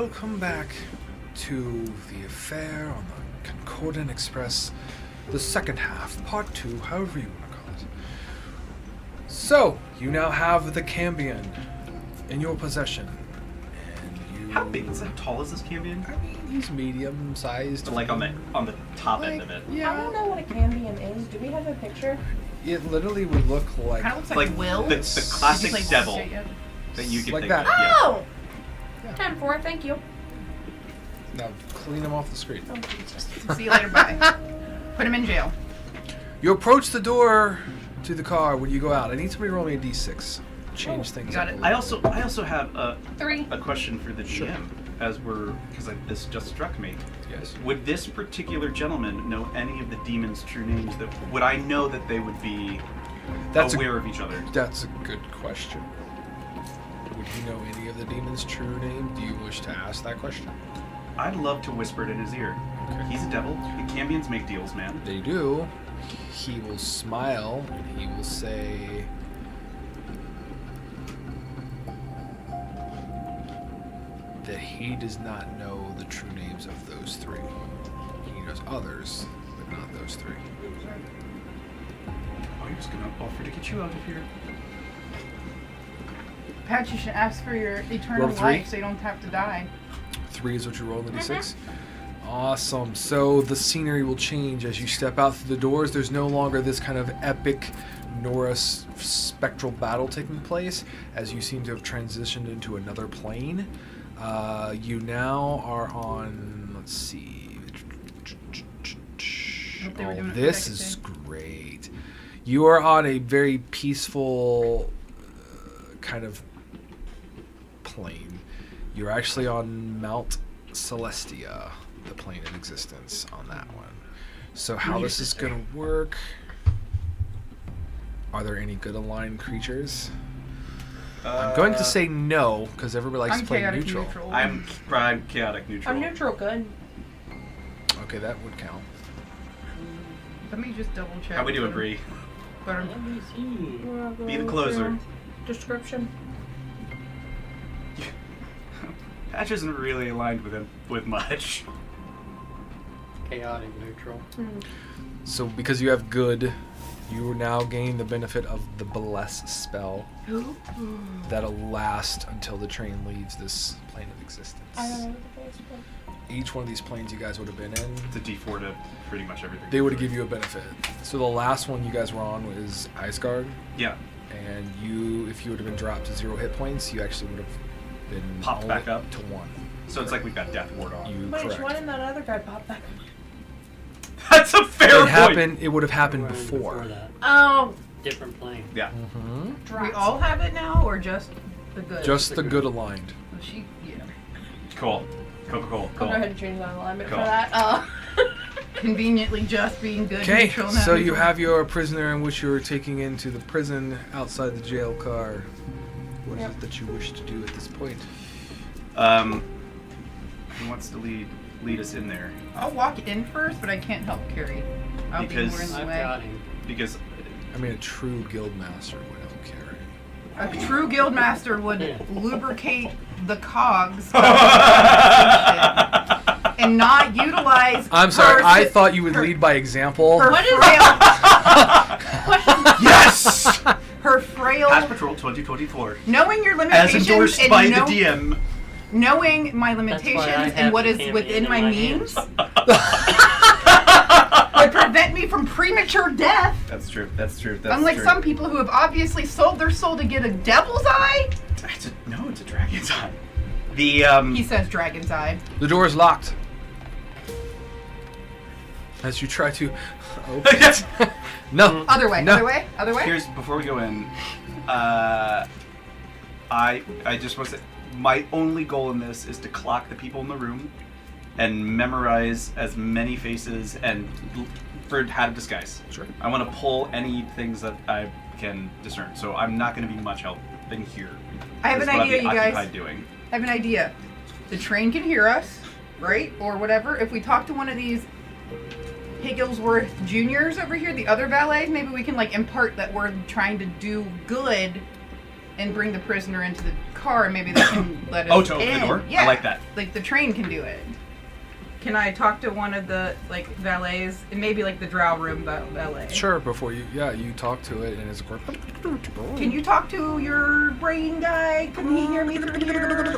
welcome back to the affair on the Concordant Express, the second half, part 2, however you want to call it. So, you now have the Cambion in your possession. And you... How big is that? How tall is this Cambion? I mean, he's medium-sized. Like on the top end of it. Yeah. I don't know what a Cambion is. Do we have a picture? It literally would look like... Kind of looks Like Will. the classic Like, devil yeah. that you could Like think that. of. Yeah. Oh! Yeah. 10-4, thank you. Now, clean him off the screen. Oh, Jesus. See you later, bye. Put him in jail. You approach the door to the car when you go out. I need somebody to roll me a d6. Change things got up it. a I little also have a 3. question for the GM Sure. as we're because this just struck me. bit. Yes. Would this particular gentleman know any of the demons' true names? That would I know that they would be That's aware of each other? That's a good question. Would he know any of the demon's true name? Do you wish to ask that question? I'd love to whisper it in his ear. Okay. He's a devil. The Cambions make deals, man. They do. He will smile and he will say, that he does not know the true names of those 3. He knows others, but not those 3. Oh, he was gonna offer to get you out of here. Pat, you should ask for your eternal Roll 3. life so you don't have to die. 3 is what you roll in the d6. Awesome. So the scenery will change as you step out through the doors. There's no longer this kind of epic Norse spectral battle taking place, as you seem to have transitioned into another plane. You now are on, let's see. Hope they were doing it for This Decade is Day. great. You are on a very peaceful kind of plane. You're actually on Mount Celestia, the plane of existence on that one. So how this is going to work... Are there any good aligned creatures? I'm going to say no, because everybody likes I'm to play chaotic neutral. I'm chaotic neutral. I'm neutral good. Okay, that would count. Let me just double check. How we doing, Bree? But Let me see. Be the closer. Description. Patch isn't really aligned with him with much. Chaotic neutral. So because you have good, you now gain the benefit of the Bless spell that'll last until the train leaves this plane of existence. I don't know what the place was. Each one of these planes you guys would have been in, It's a D4 to pretty much everything. they would give you a benefit. So the last one you guys were on was Iceguard, Yeah. and you, if you would have been dropped to 0 hit points, you actually would have been Popped only back up? to 1. So it's like we've got Death Ward on. You Wait, correct. why didn't that other guy pop back? That's a fair It point. happened. It would have happened Right before. that. Oh, Different plane. Yeah. Mm-hmm. we all have it now, or just the good? Just the good aligned. Well, she, yeah. Cool. Cool. I'll go ahead and change my alignment Cool. for that. Conveniently just being good. Okay, neutral, not so you neutral. have your prisoner in which you are taking into the prison outside the jail car. What is Yep. it that you wish to do at this point? Who wants to lead us in there? I'll walk in first, but I can't help carry. I'll Because- be more in the I've way. got him. Because I mean, a true guild master would help carry. A true guild master would Yeah. lubricate the cogs and not utilize. I'm sorry, her I si- thought you would her- lead by example. Her What is frail, yes. her frail. Patch Patrol 2024, Knowing your as limitations endorsed and by the DM. knowing my That's why I limitations have and what the is Cambion within in my my means hands. would prevent me from premature death. That's true. That's Unlike true. some people who have obviously sold their soul to get a devil's eye. It's a dragon's eye. The He says dragon's eye. The door is locked. As you try to open it. No. Other way, No. other way. Here's before we go in. I just want to say my only goal in this is to clock the people in the room and memorize as many faces and for how to disguise. Sure. I want to pull any things that I can discern. So I'm not going to be much help in here. I have That's an what I'll idea, be you guys. occupied doing. I have an idea. The train can hear us, right? Or whatever. If we talk to one of these Higglesworth Juniors over here, the other valets, maybe we can like impart that we're trying to do good and bring the prisoner into the car, and maybe they can let us Oh, to open in. the door? Yeah. I like that. Like the train can do it. Can I talk to one of the like valets? And maybe like the drow room valet. Sure, before you talk to it, and it's Can you talk to your brain guy? Can he hear me through here?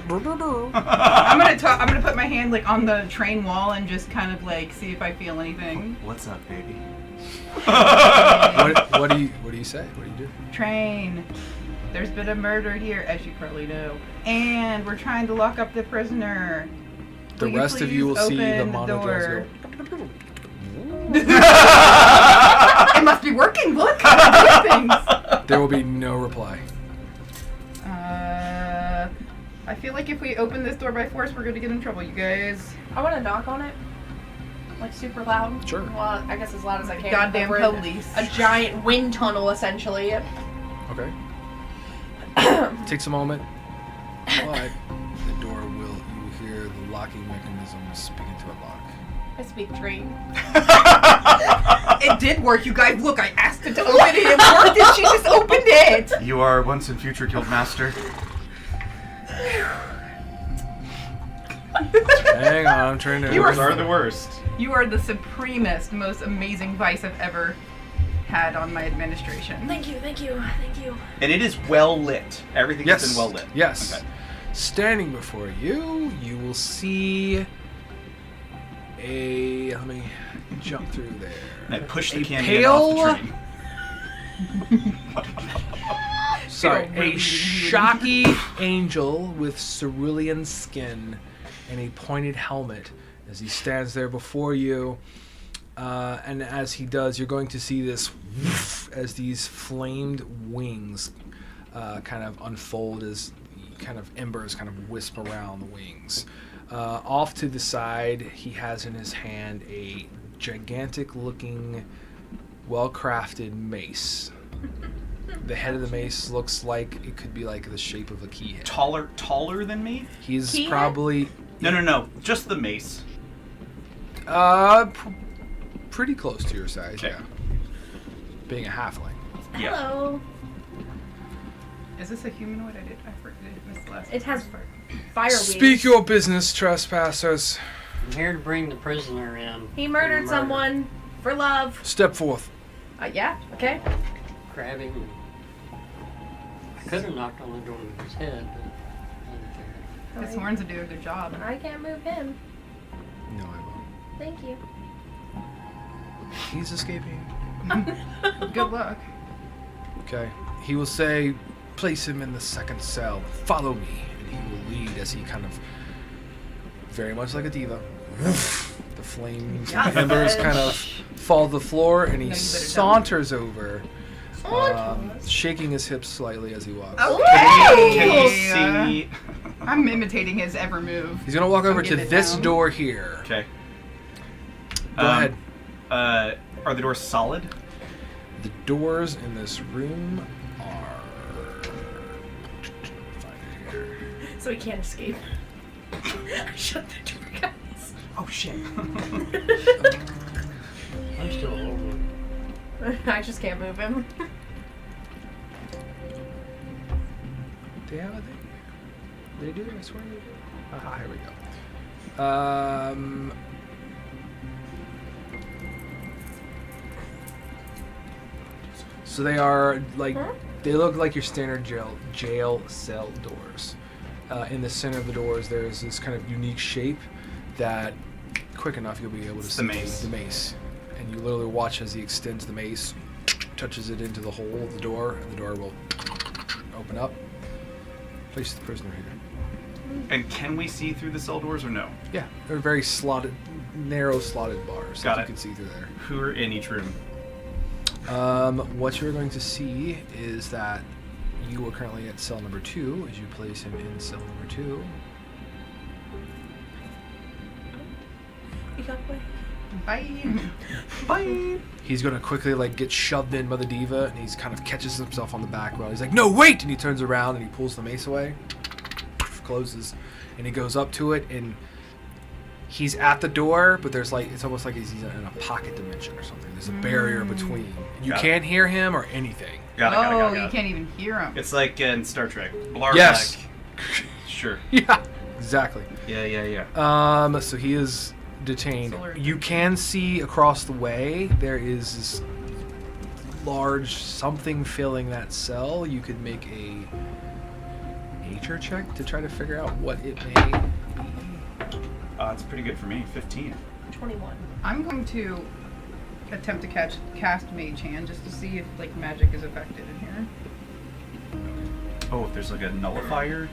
I'm gonna put my hand like on the train wall and just kind of like see if I feel anything. What's up, baby? what do you say? What do you do? Train. There's been a murder here, as you probably know, and we're trying to lock up the prisoner. The Will rest of you will please see the open monodrones door? go. It must be working. Look, I'm doing things. There will be no reply. I feel like if we open this door by force, we're gonna get in trouble, you guys. I want to knock on it. Like super loud. Sure. Well, I guess as loud as I can. Goddamn We're in police. A giant wind tunnel, essentially. Okay. Takes a moment, but the door will. You will hear the locking mechanisms begin to unlock. I speak train. It did work, you guys. Look, I asked it to open it. It worked, and she just opened it. You are once and future Guildmaster. Hang on, I'm trying to. You Yours are the worst. You are the supremest, most amazing vice I've ever had on my administration. Thank you, thank you, thank you. And it is well lit. Everything Yes. has been well lit. Yes. Okay. Standing before you, you will see a. Let me jump through there. And I push the A canyon pale- off the train. Sorry, Feel really a shocky angel with cerulean skin and a pointed helmet as he stands there before you. And as he does, you're going to see this woof, as these flamed wings kind of unfold as kind of embers kind of wisp around the wings. Off to the side, he has in his hand a gigantic-looking, well-crafted mace. The head of the mace looks like it could be like the shape of a key head. Taller than me? He's Key head? probably No. Just the mace. pretty close to your size, Okay. yeah. Being a halfling. Yeah. Hello. Is this a humanoid? I missed the last It has part. fire wings. Speak your business, trespassers. I'm here to bring the prisoner in. He murdered someone for love. Step forth. Yeah, okay. Grab him. I could have knocked on the door with his head, but His horns would do a good job. I can't move him. No, I won't. Thank you. He's escaping. Good luck. Okay. He will say, place him in the second cell. Follow me. And he will lead as he kind of, very much like a diva, woof, the flame Yes. embers kind of fall to the floor, and he No, you better saunters over, shaking his hips slightly as he walks. Okay. Can you see? I'm imitating his every move. He's going to walk over to getting it this down. door here. Okay. Go ahead. Are the doors solid? The doors in this room are... Find it here. So he can't escape. Shut the door, guys. Oh shit. I'm still over. I just can't move him. Do you have a thing? They do? I swear they do. Aha, here we go. So they are like, they look like your standard jail cell doors. In the center of the doors, there is this kind of unique shape that, quick enough, you'll be able to It's see the mace. the mace. And you literally watch as he extends the mace, touches it into the hole of the door, and the door will open up. Place the prisoner here. And can we see through the cell doors or no? Yeah, they're very slotted, narrow slotted bars Got that it. you can see through there. Who are in each room? What you're going to see is that you are currently at cell number 2 as you place him in cell number 2. You got away. Bye. Bye. He's going to quickly like get shoved in by the diva, and he's kind of catches himself on the back row. He's like, "No, wait!" And he turns around and he pulls the mace away, closes, and he goes up to it, and he's at the door, but there's like, it's almost like he's in a pocket dimension or something. There's a barrier between. You Got it. can't hear him or anything. Got it. You can't even hear him. It's like in Star Trek. Blarg. Yes. Sure. Yeah, exactly. Yeah. So he is detained. Solar You can see across the way there is this large something filling that cell. You could make a nature check to try to figure out what it may be. It's pretty good for me. 15. 21. I'm going to attempt to cast Mage Hand just to see if like magic is affected in here. Oh, if there's like a nullifier.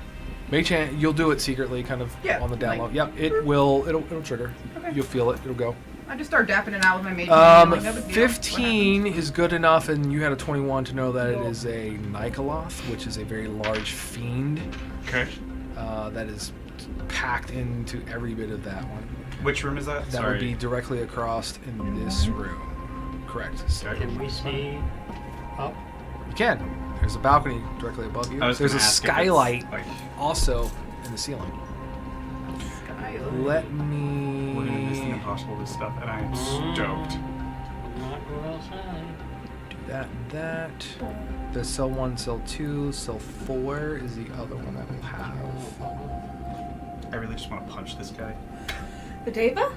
Mage Hand, you'll do it secretly, kind of Yeah, on the down low. like- Yep, it'll trigger. Okay. You'll feel it. It'll go. I just start dapping it out with my Mage Hand. Like, no big deal. 15 is good enough, and you had a 21 to know that it is a Nikoloth, which is a very large fiend Okay. that is packed into every bit of that one. Which room is that? That Sorry. would be directly across in this room. Correct. So Can we see up? you can. There's a balcony directly above you. I was There's a gonna ask if it's, skylight like, also in the ceiling. Let me. we're gonna miss the impossible this stuff, and I am stoked. Not real side. That. The cell 1, cell 2, cell 4 is the other one that will have. I really just want to punch this guy. The Deva?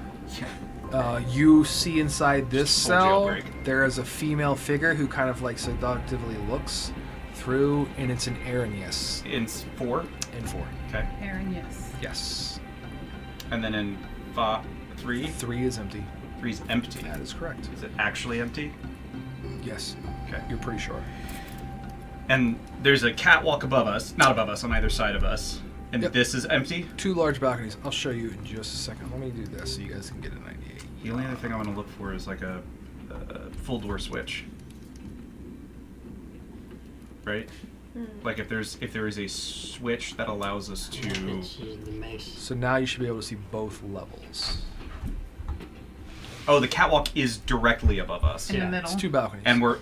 You see inside this Full cell, jailbreak. there is a female figure who kind of like seductively looks through, and it's an Arrhenius In 4. in 4. Okay. Aaron, yes. Yes. And then in 3. 3 is empty. 3's empty. That is correct. Is it actually empty? Yes. Okay. You're pretty sure. And there's a catwalk above us, not above us, on either side of us. And Yep. this is empty. 2 large balconies. I'll show you in just a second. Let me do this so you guys can get an idea. The only other thing I want to look for is like a full door switch. Right? Like if there is a switch that allows us to. It's the mace. So now you should be able to see both levels. Oh, the catwalk is directly above us. In Yeah. the middle. It's 2 balconies. And we're.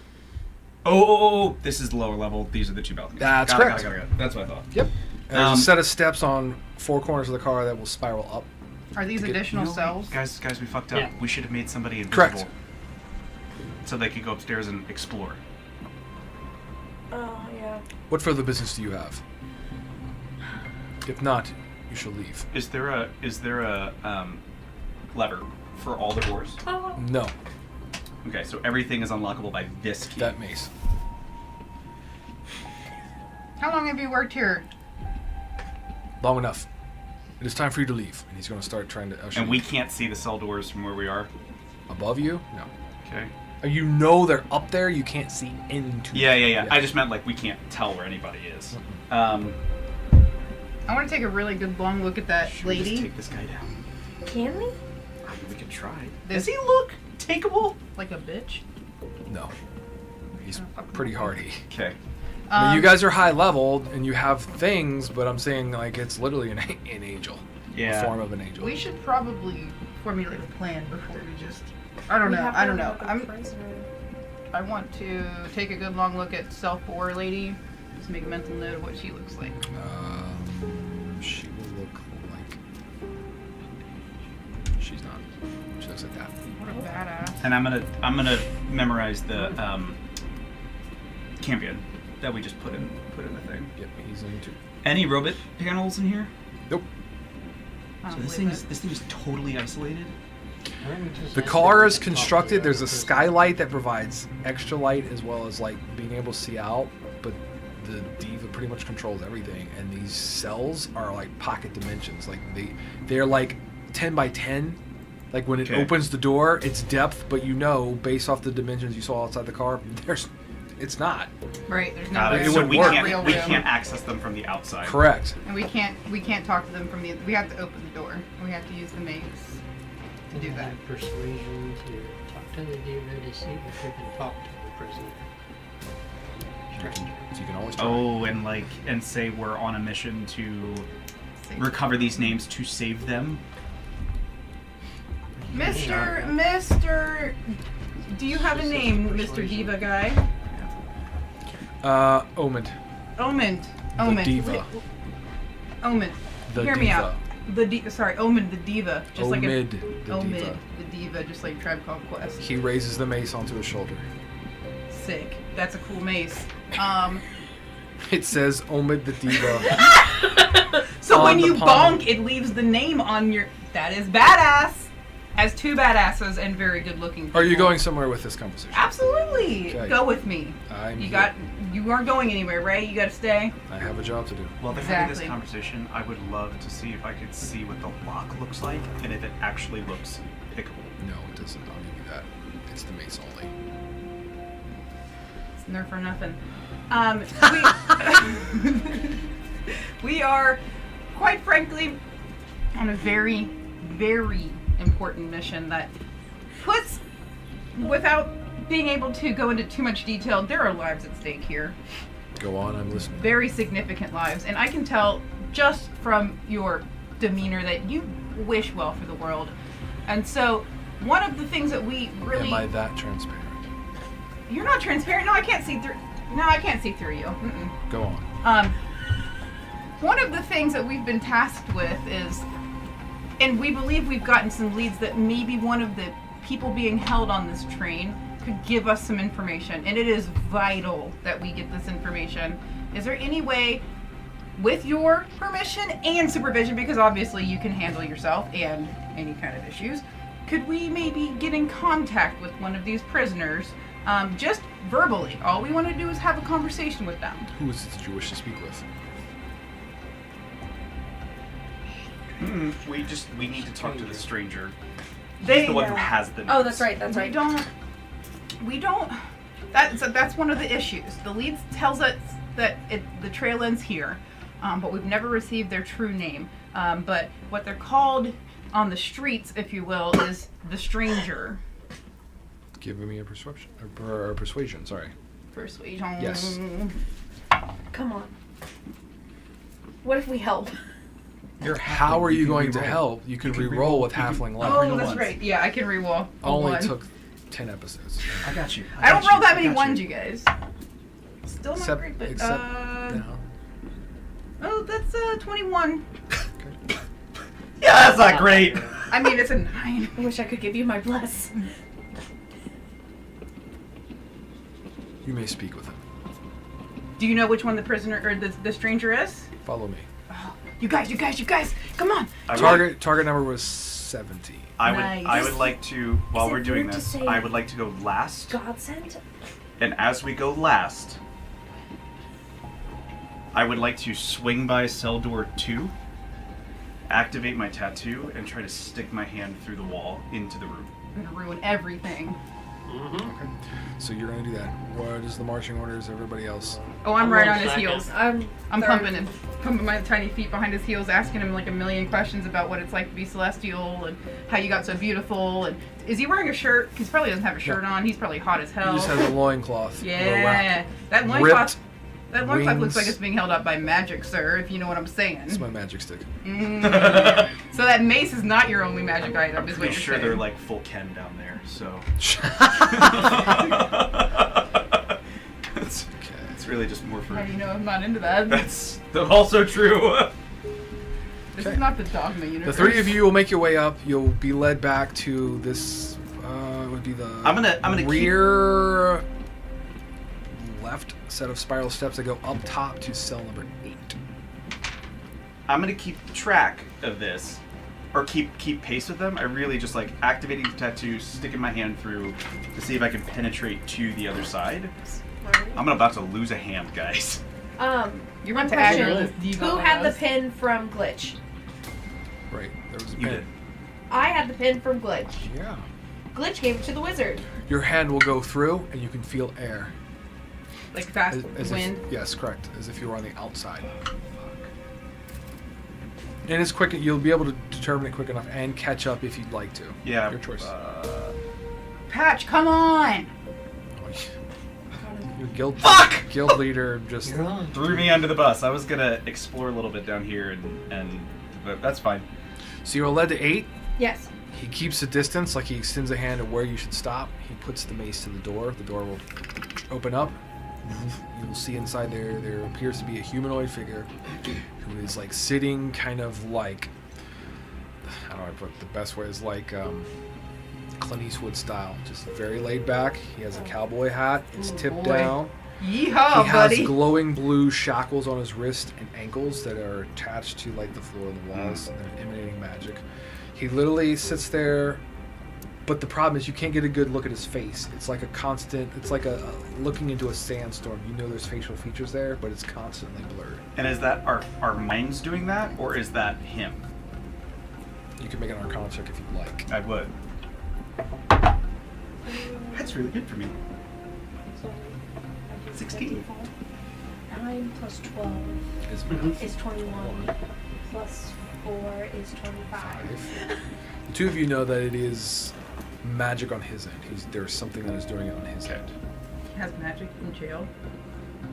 Oh! This is the lower level. These are the 2 balconies. That's Got it, correct. got it. That's what I thought. Yep. There's a set of steps on 4 corners of the car that will spiral up. Are these additional cells? Guys, we fucked up. Yeah. We should have made somebody invisible. Correct. So they could go upstairs and explore. Oh, yeah. What further business do you have? If not, you shall leave. Is there a lever for all the doors? Oh. No, Okay, so everything is unlockable by this key. that mace. How long have you worked here? Long enough. It is time for you to leave. And he's going to start trying to usher And you. we can't see the cell doors from where we are. Above you? No. Okay. You know they're up there. You can't see into Yeah. them. I just meant like we can't tell where anybody is. I want to take a really good long look at that Should we just lady. take this guy down? Can we? I mean, we could try. This- Does he look takeable? Like a bitch. No. He's pretty hardy. Okay. I mean, you guys are high leveled and you have things, but I'm saying like it's literally an angel. Yeah. A form of an angel. We should probably formulate a plan before we just. I don't We know. have I to don't know. look at I'm. the prisoner. I want to take a good long look at Self 4 lady. Just make a mental note of what she looks like. She will look like. She's not. She looks like that. What a badass. And I'm gonna memorize the campion that we just put in the thing. Yep, he's into. Any robot panels in here? Nope. I So don't this believe thing is totally isolated. The car is constructed. There's a skylight that provides extra light as well as like being able to see out, but the diva pretty much controls everything. And these cells are like pocket dimensions. Like they're like 10 by 10. Like when it Okay. opens the door, it's depth, but you know based off the dimensions you saw outside the car, it's not. it. Right. There's no Got way. it So wouldn't we work. can't we Real can't access them from the outside. Correct. And we can't talk to them from the. We have to open the door. We have to use the maze to do that. Persuasion to talk to the diva to see if we can talk to the prisoner. So you can always try. Oh, and say we're on a mission to recover these names to save them. Mr. Do you have a name, Mr. Diva guy? Omid. Omid. The Omid. diva. Omid. The Hear diva. me out. Sorry, Omid the diva. Just like a Omid, the Omid diva. the diva, just like Tribe Called Quest. He raises the mace onto his shoulder. Sick. That's a cool mace. It says Omid the Diva. So On when the you pommel. bonk, it leaves the name on your. That is badass. As two badasses and very good looking people. Are you going somewhere with this conversation? Absolutely. Okay. Go with me. You aren't going anywhere, right? You gotta stay. I have a job to do. While they're having this Exactly. conversation, I would love to see if I could see what the lock looks like and if it actually looks pickable. No, it doesn't. I'll give you that. It's the mace only. It's nerf for nothing. We are, quite frankly, on a very, very important mission that puts, without being able to go into too much detail, there are lives at stake here. Go on, I'm listening. Very significant lives. And I can tell just from your demeanor that you wish well for the world. And so, one of the things that we really... Am I that transparent? You're not transparent. No, I can't see through... No, I can't see through you. Mm-mm. Go on. One of the things that we've been tasked with is, and we believe we've gotten some leads that maybe one of the people being held on this train could give us some information, and it is vital that we get this information. Is there any way, with your permission and supervision, because obviously you can handle yourself and any kind of issues, could we maybe get in contact with one of these prisoners, just verbally? All we want to do is have a conversation with them. Who is it that you wish to speak with? We need to talk to the stranger. They- He's the one who has the Oh, notes. that's right. That's right. We don't. That's one of the issues. The lead tells us that the trail ends here, but we've never received their true name. But what they're called on the streets, if you will, is the stranger. Give me a persuasion. Or persuasion, sorry. Persuasion. Yes. Come on. What if we help? How are you going to re-roll. help? You could You can re-roll re-roll. with You can- halfling luck. Oh, Reroll that's once. right. Yeah, I can reroll. Only one. took 10 episodes. I got you. I don't roll that many ones, you guys. Still not Except, great, but no. oh, that's 21. Yeah, that's not great. I mean, it's a 9. I wish I could give you my bless. You may speak with him. Do you know which one the prisoner or the stranger is? Follow me. You guys, come on. Target number was 70. I Nice. would like to, while Is it we're doing rude to this, say- I would like to go last. Godsend? And as we go last, I would like to swing by cell door 2, activate my tattoo, and try to stick my hand through the wall into the room. I'm gonna ruin everything. Okay. So you're going to do that. What is the marching orders, everybody else? Oh, I'm I'll right roll on his second. heels. I'm third. pumping my tiny feet behind his heels, asking him like a million questions about what it's like to be celestial and how you got so beautiful. And is he wearing a shirt? He probably doesn't have a shirt on. He's probably hot as He hell. just has a loincloth. Yeah, that Ripped loincloth. That loincloth wings. looks like it's being held up by magic, sir. If you know what I'm saying. It's my magic stick. So that mace is not your only magic item, is To what be you're sure saying. they're like full Ken down there, so. It's really just more for. How do you know I'm not into that? That's also true. This Okay. is not the Dogma The universe. three of you will make your way up. You'll be led back to this. Would be the. I'm gonna keep- rear left set of spiral steps that go up top to cell number 8. I'm gonna keep track of this, or keep pace with them. I really just like activating the tattoo, sticking my hand through to see if I can penetrate to the other side. I'm about to lose a hand, guys. You're One about to add question. your list diva Who had the house. pin from Glitch? Right. There was a You pin. did. I had the pin from Glitch. Yeah. Glitch gave it to the wizard. Your hand will go through, and you can feel air. Like fast As wind. If, yes, correct. As if you were on the outside. And it's quick. You'll be able to determine it quick enough and catch up if you'd like to. Yeah. Your choice. Patch, come on! Your guild. Fuck! Guild leader just. You're on. Threw me under the bus. I was gonna explore a little bit down here, but that's fine. So you're led to 8. Yes. He keeps a distance, like he extends a hand to where you should stop. He puts the mace to the door. The door will open up. You'll see inside there appears to be a humanoid figure who is like sitting kind of like, how do I put it? The best way is like Clint Eastwood style, just very laid back. He has a cowboy hat. It's Oh, tipped boy. down. Yeehaw, He buddy. has glowing blue shackles on his wrist and ankles that are attached to like the floor and the walls, and they're emanating magic. He literally sits there, but the problem is you can't get a good look at his face. It's like a constant. It's like a looking into a sandstorm. You know there's facial features there, but it's constantly blurred. And is that our minds doing that, or is that him? You can make an Arcana check if you'd like. I would. That's really good for me. 16. 9 plus 12 His math. is 21. Plus 4 is 25. The two of you know that it is magic on his end. There's something that is doing it on his end. He has magic in jail.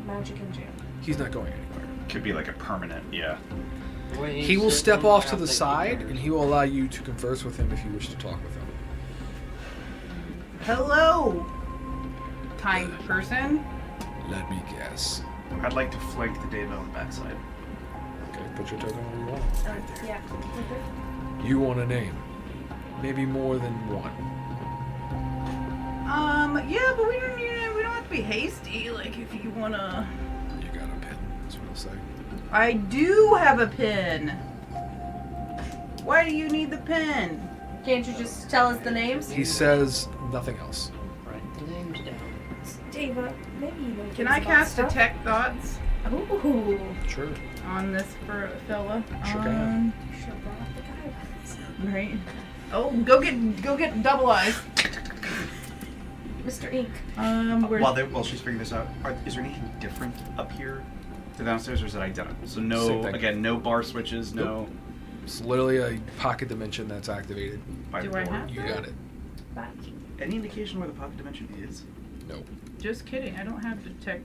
Magic in jail. He's not going anywhere. Could be like a permanent, yeah. He will step off to the side, and he will allow you to converse with him if you wish to talk with him. Hello, kind person. Let me guess. I'd like to flank the Dave on the backside. Okay, put your token where you want. Yeah. You want a name. Maybe more than one. Yeah, but we don't have to be hasty. Like, if you wanna. You got a pen, that's what I'll say. I do have a pen. Why do you need the pen? Can't you just tell us the names? He says nothing else. Write the names down. Dava, maybe you know. Can I cast Detect Thoughts Ooh. Sure. on this fella? Sure can. Should have brought up the guy by this. Right. Oh, go get double eyes. Mr. Ink. Where's While she's figuring this out, is there anything different up here to downstairs, or is it identical? So Same no, thing. again, no bar switches, no. It's literally a pocket dimension that's activated. By Do the I door. have You got it. Back. Any indication where the pocket dimension is? No. Just kidding. I don't have Detect.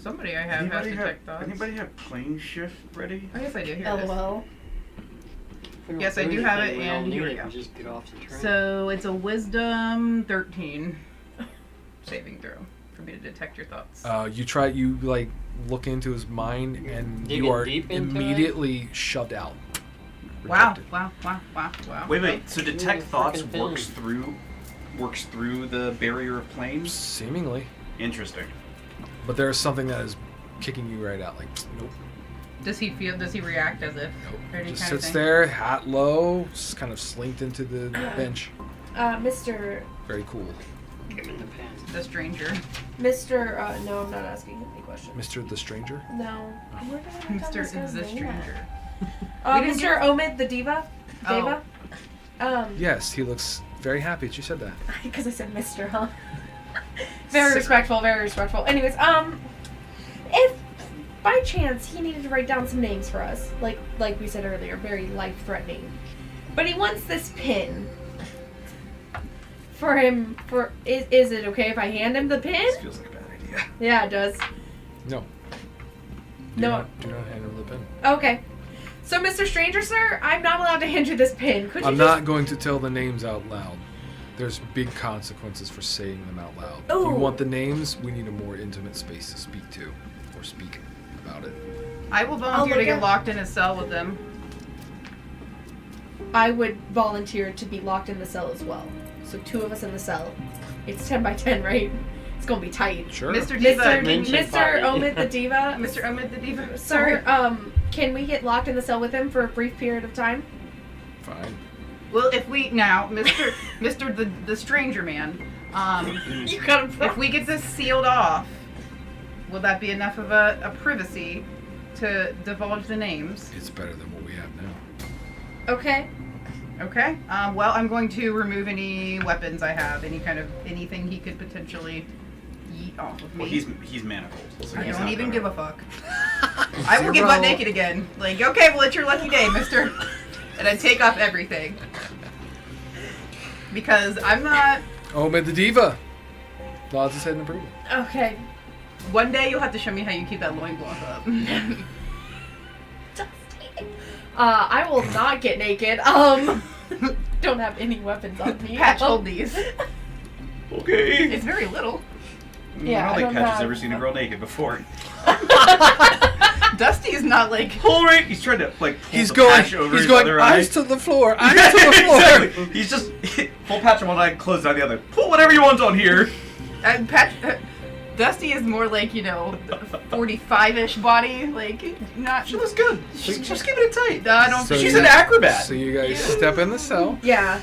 Somebody I have has Detect Thoughts. Anybody have plane shift ready? I guess I do. Here it is. LOL. Yes, I do have it, and here we go. Just get off the train. So it's a Wisdom 13 saving throw for me to detect your thoughts. You like look into his mind, and Dig you it are deep into immediately shoved out. Wow! Rejected. Wow! Wait. So detect Ooh, thoughts frickin' works through the barrier of planes. Seemingly, Interesting. but there's something that is kicking you right out. Like, nope, Does he react as if? nope. Or any Just kind of sits thing? there, hat low, just kind of slinked into the bench. Mr. Very cool, Give him the pen. The stranger. No, I'm not asking him any questions. Mr. the Stranger. No. Where did I write down Mr. this guy's is the name stranger. at? We didn't Mr. Omid the Diva? Oh. Deva? Yes, he looks very happy that you said that. Because I said Mr., huh? Very respectful, very respectful. Anyways, if by chance he needed to write down some names for us, like we said earlier, very life-threatening, but he wants this pin for him. Is it okay if I hand him the pin? This feels like a bad idea. Yeah, it does. No. No. Do not hand him the pen. Okay. So, Mr. Stranger, sir, I'm not allowed to hand you this pin. Could you I'm just... not going to tell the names out loud. There's big consequences for saying them out loud. If you Ooh. want the names, we need a more intimate space to speak to or speak about it. I will volunteer look to get at- locked in a cell with them. I would volunteer to be locked in the cell as well. So 2 of us in the cell. It's 10 by 10, right? It's gonna be tight. Sure. Mr. Diva. Mention Mr. party. Omid the Diva. Mr. Omid the Diva. Sir, can we get locked in the cell with him for a brief period of time? Fine. Well, if we now, Mr. the stranger man, You got him. if we get this sealed off, will that be enough of a privacy to divulge the names? It's better than what we have now. Okay. Okay. Well, I'm going to remove any weapons I have, anything he could potentially yeet off of me. Well, he's manacled. So I he's don't not even gonna- give a fuck. I will get butt naked again. Like, okay, well, it's your lucky day, mister. And I take off everything. Because I'm not... Omid the Diva. Nods his head in approval. Okay. One day you'll have to show me how you keep that loincloth up. I will not get naked. Don't have any weapons on me. Patch, hold these. Okay. It's very little. Yeah, I don't I think don't Patch has have- ever seen a girl naked before. Dusty is not like... Holy! He's trying to like pull He's the going. patch over He's his going. other Eyes eye. to the floor. Eyes to the floor. Exactly. He's just full patch on one eye, closed on the other. Pull whatever you want on here. Patch... Dusty is more like, 45-ish body, like, not... She looks good. She's keeping it tight. I don't So She's you- an acrobat. So you guys step in the cell. Yeah.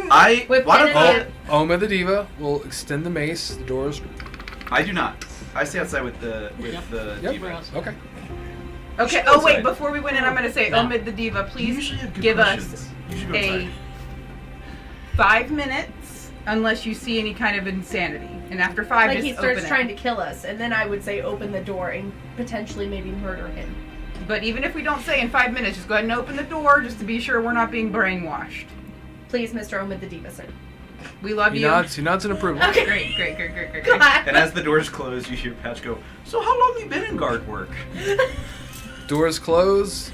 Why With don't pen and Oma the Diva will extend the mace. The doors. I do not. I stay outside with the Yep. diva. Okay. Okay, Should oh wait, outside. before we went in, I'm going to say, No. Omid the Diva, You please usually have good give questions. us You should go a outside. 5 minutes, unless you see any kind of insanity. And after 5, like just he starts open trying it. to kill us, and then I would say open the door and potentially maybe murder him. But even if we don't say in 5 minutes, just go ahead and open the door, just to be sure we're not being brainwashed. Please, Mr. Omid the Diva, sir. We love He you. nods in approval. Okay. Great. God. And as the doors close, you hear Patch go, "So how long you been in guard work?" Doors close.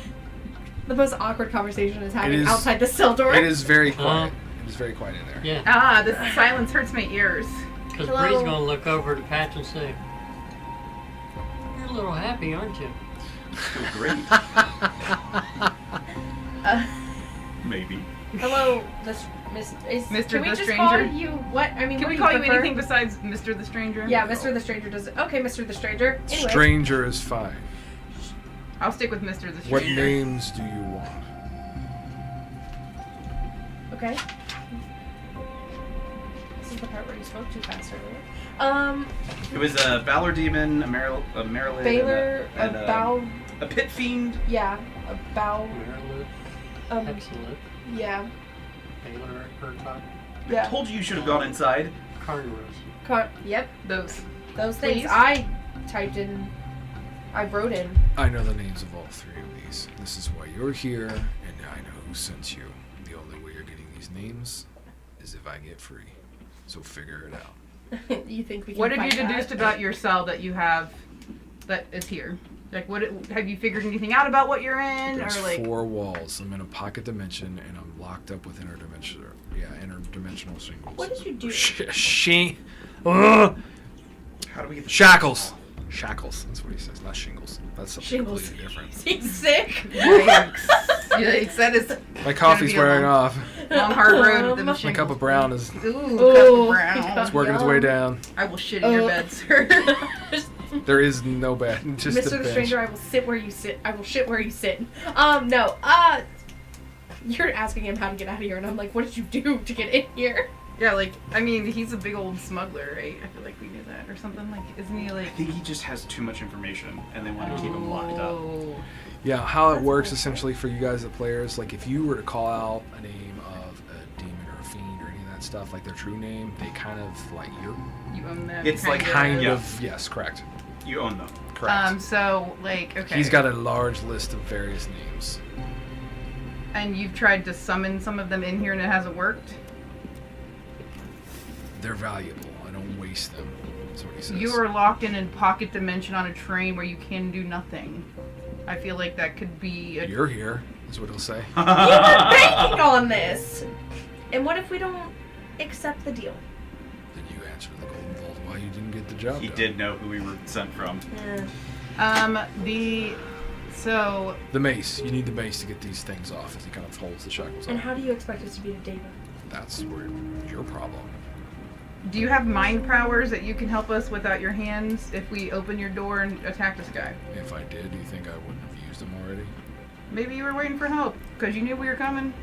The most awkward conversation is happening is- outside the cell door. It is very quiet. It is very quiet in there. Yeah, Ah, this silence hurts my ears. because Hello. Bree's gonna look over to Patch and say, "You're a little happy, aren't you?" Oh, great. Maybe. Hello, this Miss. Mr. Can we the just Stranger? call you what? I mean, Can what we do call you prefer? anything besides Mr. the Stranger? Yeah, Mr. the Stranger does it. Okay, Mr. the Stranger. Anyway, Stranger is fine. I'll stick with Mr. the Stranger. What names do you want? okay. This is the part where you spoke too fast earlier. It was a Valor Demon, a Maryland, Baylor, and a bow. a Pit Fiend. Yeah, a bow. Marilyn, excellent. Yeah, Baylor, Hurtop, I yeah. told you should have gone inside. Carnarus. Yep, Those. those things. Please? I typed in. I wrote in. I know the names of all 3 of these. This is why you're here, and I know who sent you. The only way you're getting these names is if I get free. So figure it out. You think we can What have you fight deduced that? about your cell that you have that is here? Like, what have you figured anything out about what you're in, There's or like? 4 walls. I'm in a pocket dimension, and I'm locked up with interdimensional shingles. What did you do? Ugh. How do we get the Shackles. Shackles. That's what he says. Not shingles. That's something Shingles. completely different. He's sick. Yikes! Yikes! That is My coffee's be a wearing long- off. long hard road with them My My shingles. cup of brown is Ooh, Ooh. cup of brown. it's working its way down. I will shit in your bed, sir. There is no bed. Just Mr. a the bench. Stranger, I will sit where you sit. I will shit where you sit. No. You're asking him how to get out of here, and I'm like, what did you do to get in here? Yeah, like, I mean, he's a big old smuggler, right? I feel like we knew that, or something. Like, isn't he like? I think he just has too much information, and they want to keep him locked up. Oh. Yeah, how it That's works cool. essentially for you guys, the players, like if you were to call out a name of a demon or a fiend or any of that stuff, like their true name, they kind of like You own them. It's like kind Yeah. of yes, correct, You own them. correct. So like, okay. He's got a large list of various names. And you've tried to summon some of them in here, and it hasn't worked. They're valuable. I don't waste them. That's what he says. You are locked in a pocket dimension on a train where you can do nothing. I feel like that could be a. You're here, is what he'll say. You've been banking on this. And what if we don't accept the deal? Then you answer the golden vault why you didn't get the job He done. did know who we were sent from. So The mace. You need the mace to get these things off as he kind of holds the shackles And off. how do you expect us to be to David? That's where your problem. do you have mind powers that you can help us without your hands if we open your door and attack this guy? If I did, do you think I wouldn't have used them already? Maybe you were waiting for help because you knew we were coming.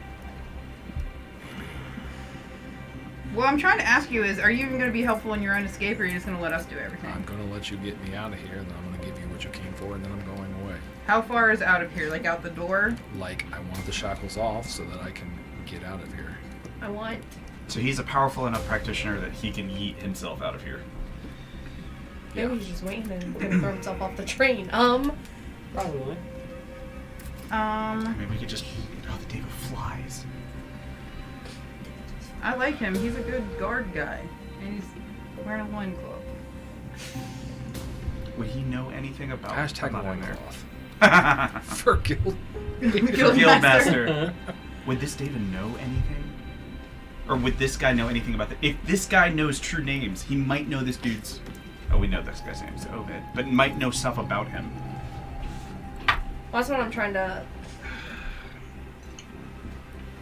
What I'm trying to ask you is, are you even going to be helpful in your own escape, or are you just going to let us do everything? I'm gonna let you get me out of here, then I'm gonna give you what you came for, and then I'm going away. How far is out of here? Like out the door? Like, I want the shackles off so that I can get out of here. I want. So he's a powerful enough practitioner that he can yeet himself out of here. Maybe he's just waiting and gonna throw himself off the train. Probably. Maybe we could just. Oh, the David flies. I like him. He's a good guard guy. And he's wearing a loincloth. Would he know anything about Hashtag about in there? loincloth. For guild. Guildmaster. Would this David know anything? Or would this guy know anything about If this guy knows true names, he might know this dude's. Oh, we know this guy's name is Obed, but might know stuff about him. Well, that's what I'm trying to.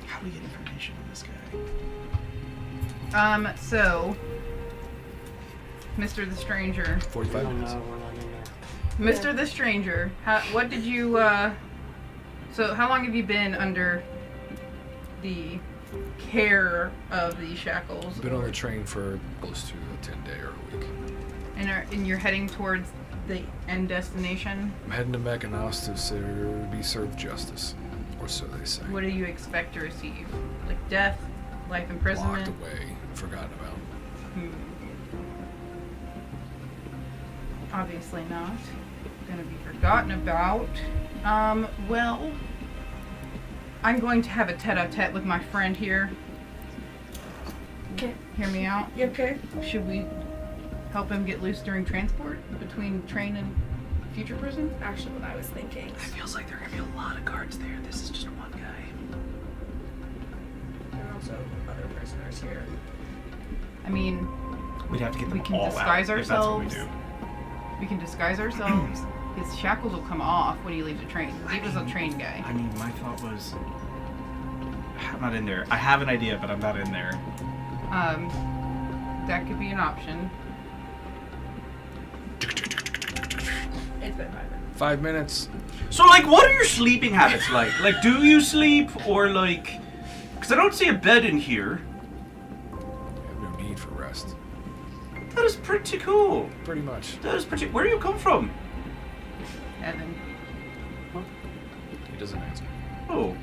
How do we get information on this guy? So Mr. the Stranger. 45 No, minutes. no, we're not in there. Mr. the Stranger, what did you, so how long have you been under the care of the shackles? Been on the train for close to a 10-day or a week. And you're heading towards the end destination? I'm heading to Mechanos to be served justice, or so they say. What do you expect to receive? Like death? Life imprisonment? Locked away, forgotten about. Obviously not. Gonna be forgotten about. Well, I'm going to have a tete-a-tete with my friend here. Okay. Hear me out? You okay? Should we help him get loose during transport between train and future prison? Actually, what I was thinking. It feels like there are going to be a lot of guards there. This is just one guy. There are also other prisoners here. I mean, We'd have to get them we can all disguise out if that's what we ourselves. do. We can disguise ourselves. His shackles will come off when he leaves the train. He was a train guy. I mean, my thought was... I'm not in there. I have an idea, but I'm not in there. That could be an option. It's been 5 minutes. 5 minutes. So, like, what are your sleeping habits like? Like, do you sleep, or, like... Because I don't see a bed in here. I have no need for rest. That is pretty cool. Pretty much. That is pretty... Where do you come from? Evan. He doesn't answer. Oh.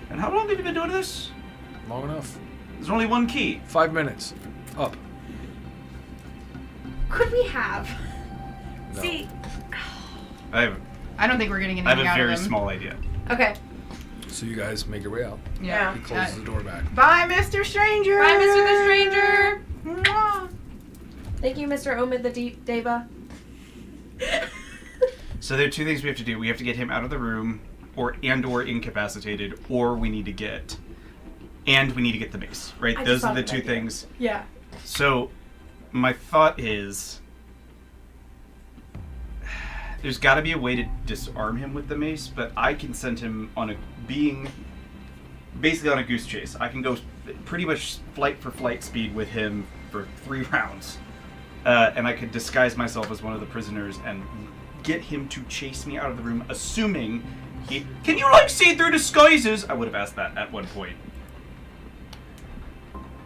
And how long have you been doing this? Long enough. There's only one key. 5 minutes. Up. Could we have? No. See. I don't think we're getting I have anything a out very of him. small idea. Okay. So you guys make your way out. Yeah. He closes the door back. Bye, Mr. Stranger. Bye, Mr. the Stranger. Mwah. Thank you, Mr. Omid the Deva. So there are two things we have to do. We have to get him out of the room, or incapacitated, or we need to get the mace, right? I just Those are thought the of an two idea. things. Yeah. So my thought is there's got to be a way to disarm him with the mace, but I can send him on basically on a goose chase. I can go pretty much flight for flight speed with him for 3 rounds. And I could disguise myself as one of the prisoners and get him to chase me out of the room, assuming can you, like, see through disguises? I would have asked that at one point.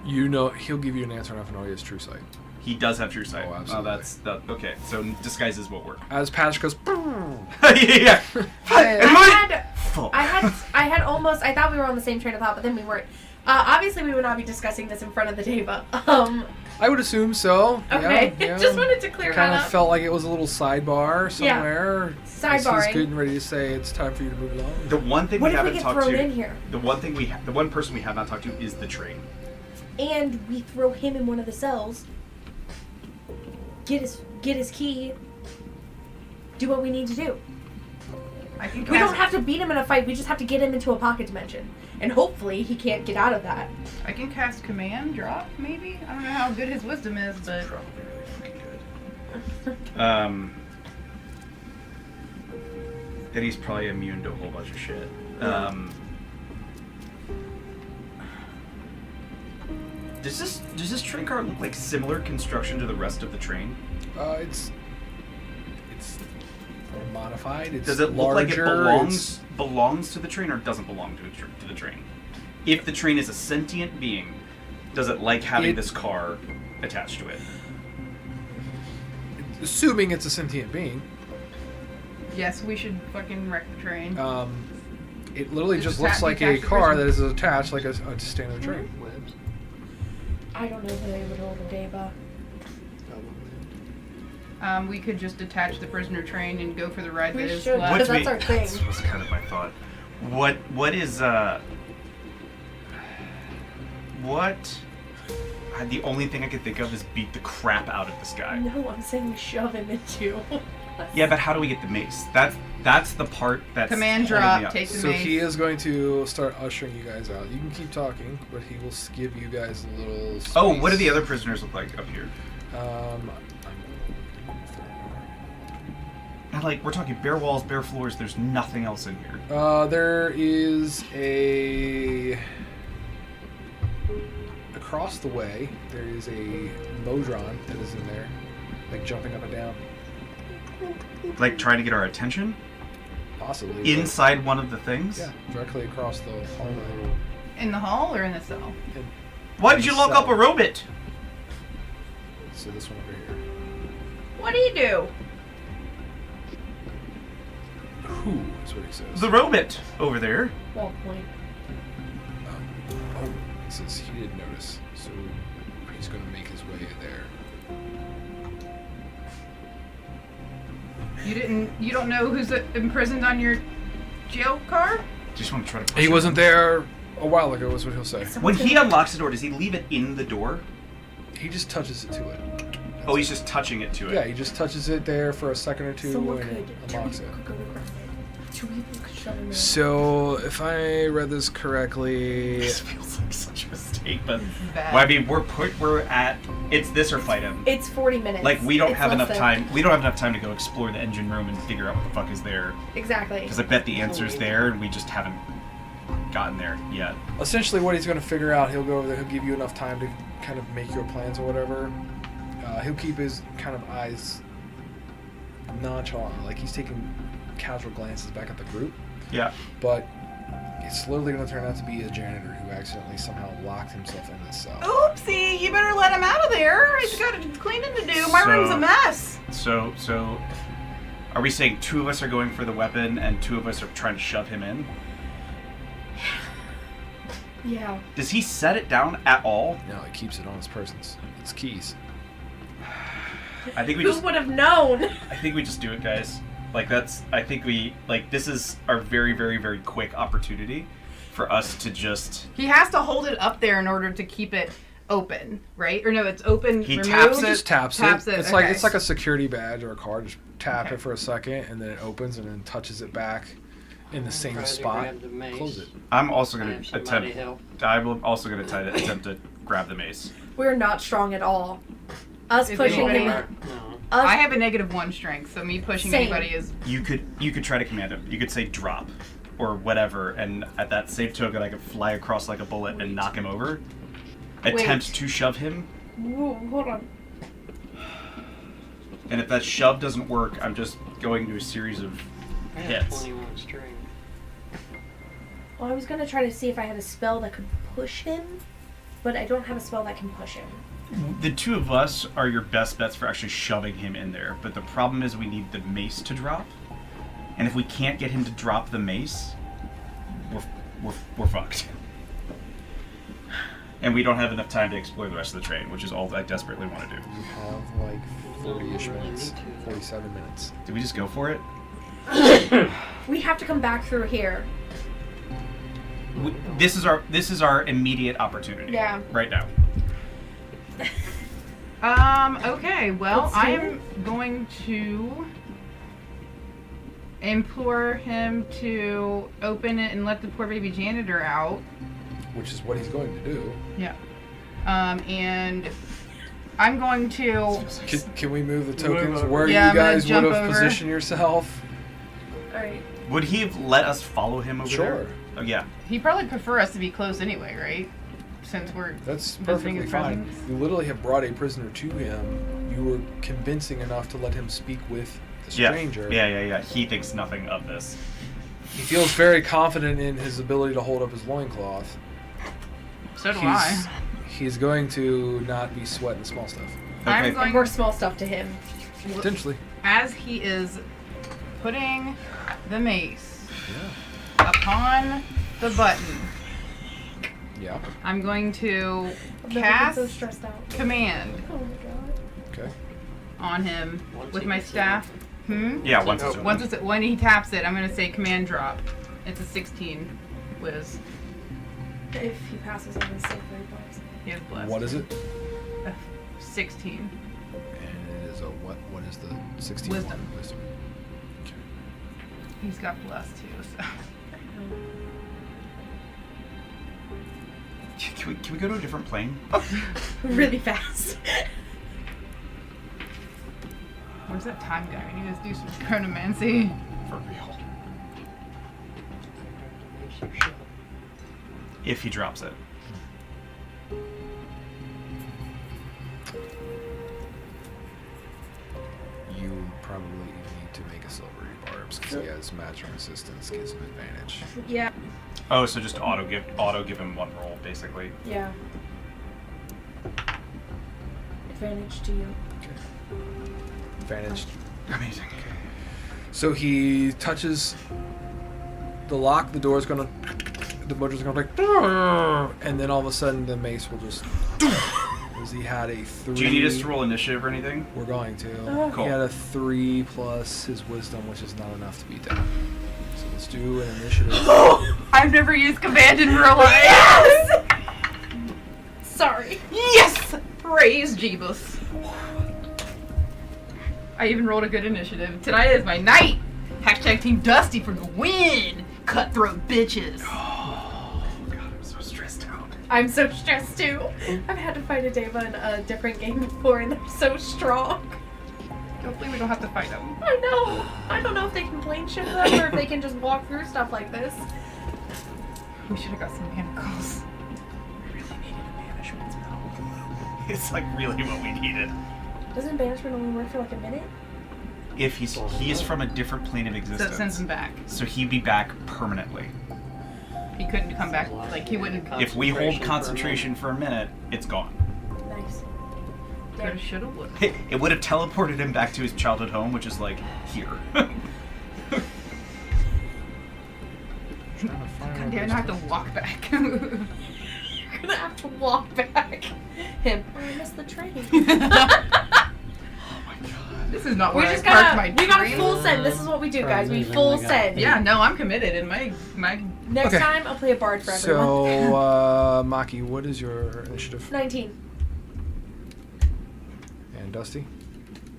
You know, he'll give you an answer enough to know he has true sight. He does have true sight. Oh, absolutely. Okay, so disguises won't work. As Patch goes, Yeah. I thought we were on the same train of thought, but then we weren't. Obviously, we would not be discussing this in front of the Deva. I would assume so. Okay. Yeah. Just wanted to clear Kind that of up. felt like it was a little sidebar somewhere. Sidebarring. He's getting ready to say it's time for you to move along. The one thing What we if we haven't get talked thrown to. in here? The one person we have not talked to is the train. And we throw him in one of the cells. Get his key. Do what we need to do. We don't have to beat him in a fight. We just have to get him into a pocket dimension, and hopefully he can't get out of that. I can cast command drop, maybe. I don't know how good his wisdom is, but Probably really freaking good. And he's probably immune to a whole bunch of shit. Does this train car look like similar construction to the rest of the train? It's modified. It's Does it look larger, like it belongs to the train, or doesn't belong to the train? If the train is a sentient being, does it like having this car attached to it? Assuming it's a sentient being. yes, we should fucking wreck the train. It literally Just just looks like a attach the car prison. that is attached like a standard train. Webs. I don't know the name of the Deva. We could just detach the prisoner train and go for the ride We that is should. left. Because that's our thing. That was kind of my thought. What is the only thing I could think of is beat the crap out of this guy. No, I'm saying we shove him into. Yeah, but how do we get the mace? That's the part that's Command holding me drop, up. take the So mace. he is going to start ushering you guys out. You can keep talking, but he will give you guys a little space. Oh, what do the other prisoners look like up here? And like, we're talking bare walls, bare floors. There's nothing else in here. There is a across the way, there is a Modron that is in there, like jumping up and down. Like trying to get our attention? Possibly. Inside one of the things? Yeah, directly across the hallway. In the hall or in the cell? Why did you lock up a robot? So this one over here. What do you do? Who is what he says. The robot over there. Wall point. Oh, he says he didn't notice, so he's going to make his way there. You don't know who's imprisoned on your jail car? Just want to try to push He it. wasn't there a while ago, is what he'll say. When he unlocks the door, does he leave it in the door? He just touches it to it. Oh, he's just touching it to it. Yeah, he just touches it there for a second or two Someone and could. it unlocks it. Could go to grab it. Two people could shove him in. So, if I read this correctly, This feels like such a mistake, but Bad. well, I mean, we're at it's this or fight him. It's 40 minutes. Like we don't It's have less enough than- time. We don't have enough time to go explore the engine room and figure out what the fuck is there. Exactly. Because I bet the answer's there, and we just haven't gotten there yet. essentially what he's going to figure out, he'll go over there, he'll give you enough time to kind of make your plans or whatever. He'll keep his kind of eyes nonchalant, like he's taking casual glances back at the group. Yeah. But it's literally going to turn out to be a janitor who accidentally somehow locked himself in this cell. Oopsie, you better let him out of there. He's got cleaning to do. My room's a mess. So, are we saying two of us are going for the weapon and two of us are trying to shove him in? Yeah. Does he set it down at all? No, he keeps it on his persons. It's keys. I think we Who just. would have known? I think we just do it, guys. Like that's. I think we like this is our very, very, very quick opportunity for us to just. He has to hold it up there in order to keep it open, right? Or no, it's open. He removed. taps He it. just taps it. It's okay. like a security badge or a card. Just tap Okay. it for a second, and then it opens, and then touches it back in the same Try to spot. grab the mace. Close it. I'm also going Have to somebody attempt. help. I'm also going to attempt to grab the mace. We're not strong at all. Us Is pushing anybody- him. No. Us, I have a -1 strength, so me pushing Same. anybody is. You could try to command him. You could say drop, or whatever, and at that same token, I could fly across like a bullet and knock him over. Attempt to shove him, Whoa, hold on. and if that shove doesn't work, I'm just going to a series of I have hits. 21 strength. Well, I was gonna try to see if I had a spell that could push him, but I don't have a spell that can push him. The two of us are your best bets for actually shoving him in there, but the problem is we need the mace to drop, and if we can't get him to drop the mace, we're fucked. And we don't have enough time to explore the rest of the train, which is all I desperately want to do. You have like 40-ish really minutes, need to. 47 minutes. Did we just go for it? We have to come back through here. This is our immediate opportunity. Yeah. Right now. Okay. Well, Let's do I am going to implore him to open it and let the poor baby janitor out. Which is what he's going to do. Yeah. And I'm going to. Can we move the tokens over. where Yeah, you I'm gonna guys would jump have over. positioned yourself? Alright. Would he have let us follow him over Sure. there? Oh yeah. He'd probably prefer us to be close anyway, right? Since we're. That's Visiting perfectly his fine. presence? You literally have brought a prisoner to him. You were convincing enough to let him speak with the stranger. Yeah. He thinks nothing of this. He feels very confident in his ability to hold up his loincloth. So do I. He's going to not be sweating small stuff. I'm Okay. going. And we're small stuff to him. Potentially. As he is putting the mace Yeah. upon the button, Yeah. I'm going to I've never been cast so stressed out. command Oh my god. Okay. on him Once with he my gets staff. Yeah, once it's Once it's, when he taps it, I'm going to say command drop. It's a 16 whiz. If he passes on his safe points. He is blessed. What is it? 16. And it is a what? What is the 16? Wisdom. Wisdom. Okay. He's got blessed too, so. Can we go to a different plane? Really fast. Where's that time guy? I need to do some chronomancy. For real. Makes you shove. If he drops it. probably need to make a silvery barbs because he has magic resistance, gives him advantage. Yeah. Oh, so just auto give him one roll, basically. Yeah. Advantage to you. Okay. Advantage. Amazing. So he touches the lock. The door's gonna. The motor's gonna like. And then all of a sudden the mace will just. Because he had a 3. Do you need us to roll initiative or anything? We're going to. Cool. He had a 3 plus his wisdom, which is not enough to beat down. So let's do an initiative. I've never used command in real life. Yes! Sorry. Yes! Praise Jeebus. I even rolled a good initiative. Tonight is my night. Hashtag Team Dusty for the win. Cutthroat bitches. Oh, God, I'm so stressed out. I'm so stressed too. I've had to fight a Deva in a different game before, and they're so strong. Hopefully we don't have to fight them. I know. I don't know if they can plane shift them or if they can just walk through stuff like this. We should have got some manacles. We really needed a banishment spell. It's like really what we needed. Doesn't banishment only work for like a minute? If he is from a different plane of So it existence, sends him back. so he'd be back permanently. He couldn't come back. Like he wouldn't. If we hold concentration for a minute, it's gone. Nice. Coulda, shoulda, woulda. It would have teleported him back to his childhood home, which is like here. God damn, I have to walk back. You're gonna have to walk back. Him. Oh, I missed the train. This is not We where I just parked my we got a train. full send. This is what we do, guys. We Moving, full we got- send. Yeah, no, I'm committed, and my Next Okay. time, I'll play a bard for everyone. So, Maki, what is your initiative? 19. And Dusty?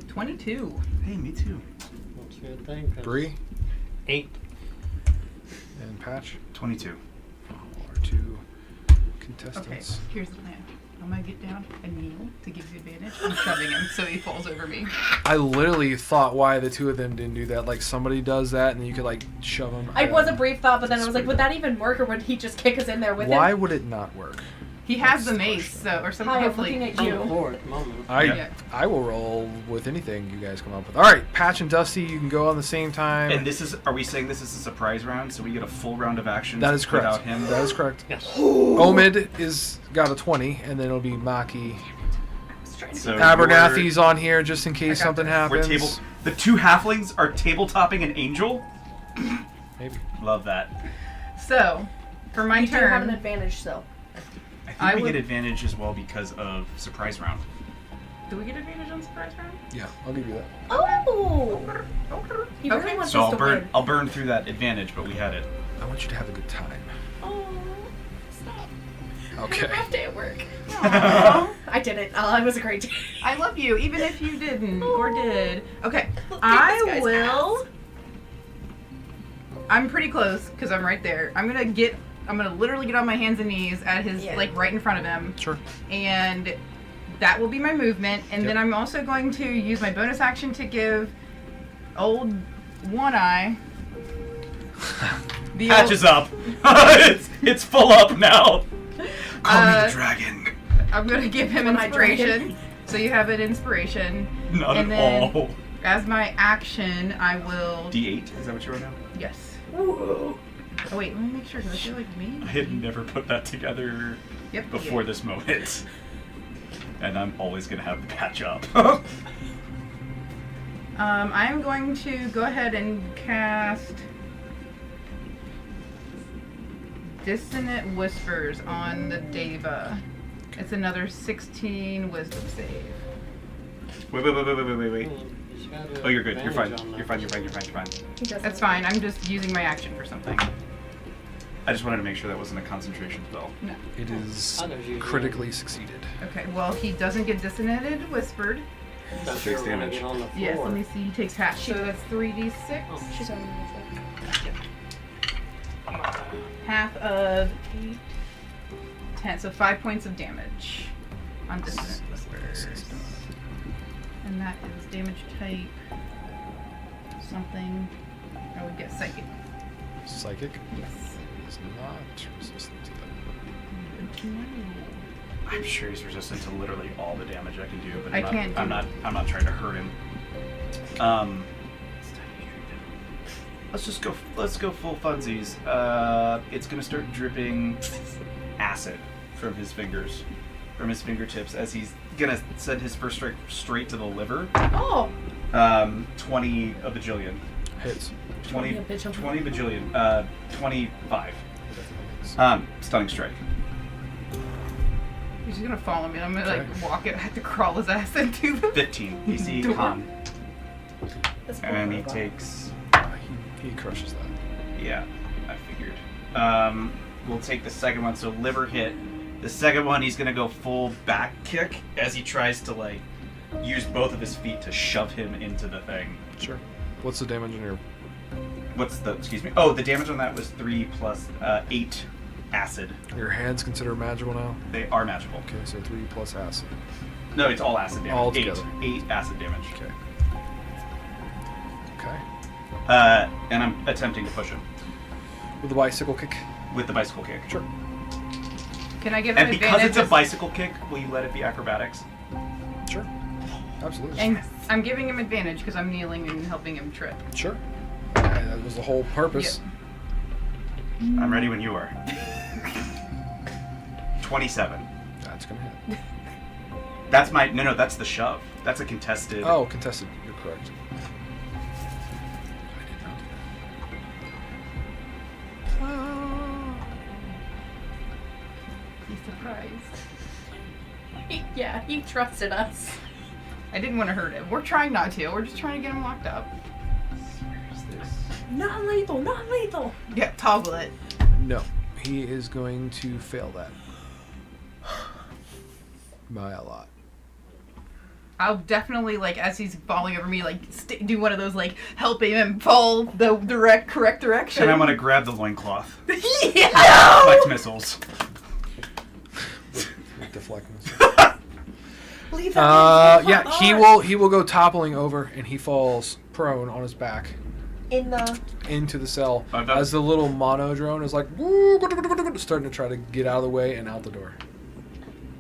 22. Hey, me too. That's a good thing. 'cause Bree? 8. And Patch? 22. Our 2 contestants. Okay, here's the plan. I'm gonna get down and kneel to give you advantage. I'm shoving him so he falls over me. I literally thought why the 2 of them didn't do that. Like, somebody does that and you could, like, shove them. I was a brief thought, but then I was like, would that even work, or would he just kick us in there with Why him? would it not work? He has That's the the mace, question. so or something. Hi, I'm Hopefully, looking at On you. the floor at the moment. Yeah. I will roll with anything you guys come up with. All right, Patch and Dusty, you can go on the same time. And are we saying this is a surprise round, so we get a full round of action That is correct. without him? That is correct. Yes. Omid is got a 20, and then it'll be Maki. So Abernathy's on here just in case got something this. happens. the 2 halflings are tabletopping an angel? Maybe. Love that. So, for my You do have an turn, advantage still. I think I we would- get advantage as well because of surprise round. do we get advantage on surprise round? Yeah, I'll give you that. Oh! He really Okay. wants So us to win. I'll burn through that advantage, but we had it. I want you to have a good time. Oh, stop. Okay. I had a rough day at work. I didn't. It was a great day. I love you, even if you didn't or did. Okay, Let's kick this I guy's will. ass. I'm pretty close because I'm right there. I'm gonna literally get on my hands and knees at his Yeah. like right in front of him, Sure. and that will be my movement. And then Yep. I'm also going to use my bonus action to give old One Eye. The Patches up. it's full up now. Call me Uh, the dragon. I'm gonna give him One-eyed inspiration. dragon. So you have an inspiration. Not and at then- all. As my action, I will. D8, is that what you wrote down? Yes. Ooh. Oh wait, let me make sure. Does it feel like me? I had never put that together Yep. before yeah. this moment. And I'm always gonna have the patch up. I am going to go ahead and cast Dissonant Whispers on the Deva. It's another 16 Wisdom save. Wait. He's got Oh, you're good. You're fine. advantage on You're that. fine. You're fine. You're fine. You're fine. He doesn't. That's fine. I'm just using my action for something. I just wanted to make sure that wasn't a concentration spell. No. It is Others usually- critically succeeded. Okay. Well, he doesn't get Dissonanted Whispered. Don't Takes you wanna damage. get on the floor. Yes. Let me see. He takes half. So that's 3d6. Oh. She's on the Half of 8, 10. So 5 points of damage on Dissonant Whispers. And that is damage type something. I would get psychic. Psychic Yes. is not resistant to that. Good to know. I'm sure he's resistant to literally all the damage I can do, but I can't I'm do- not trying to hurt him. Let's go full funsies. It's gonna start dripping acid from his fingers, from his fingertips, as he's gonna send his first strike straight to the liver. Oh. 20 a bajillion. Hits. 20 bajillion. 25. Stunning strike. He's just gonna follow me. I'm gonna Okay. walk it. I have to crawl his ass into the 15. DC door. con. That's And he cool. takes. He crushes that. Yeah, I figured. We'll take the second one. So liver hit. The second one, he's gonna go full back kick as he tries to like use both of his feet to shove him into the thing. Sure. What's the damage on your... What's the? Excuse me. Oh, the damage on that was 3 plus 8 acid. Your hands considered magical now? They are magical. Okay, so 3 plus acid. No, it's all acid damage. All together. 8 acid damage. Okay. Okay. And I'm attempting to push him With the bicycle kick? with the bicycle kick. Sure. Can I give him And because advantage? it's a bicycle kick, will you let it be acrobatics? Sure. Absolutely. And I'm giving him advantage because I'm kneeling and helping him trip. Sure. That was the whole purpose. I'm ready when you are. 27. That's gonna hit. That's my no. That's the shove. That's a contested. Oh, contested. You're correct. He's surprised. Yeah, he trusted us. I didn't want to hurt him. We're trying not to. We're just trying to get him locked up. Where's this? Non-lethal, non-lethal. Yeah, toggle it. No. He is going to fail that. By a lot. I'll definitely, like, as he's falling over me, like, do one of those, like, helping him fall the correct direction. And I'm gonna grab the loincloth. Yeah! Deflect missiles. Deflect missiles. Leave that Yeah, he will go toppling over and he falls prone on his back in the. into the cell I've got- as the little mono drone is like woo, starting to try to get out of the way and out the door.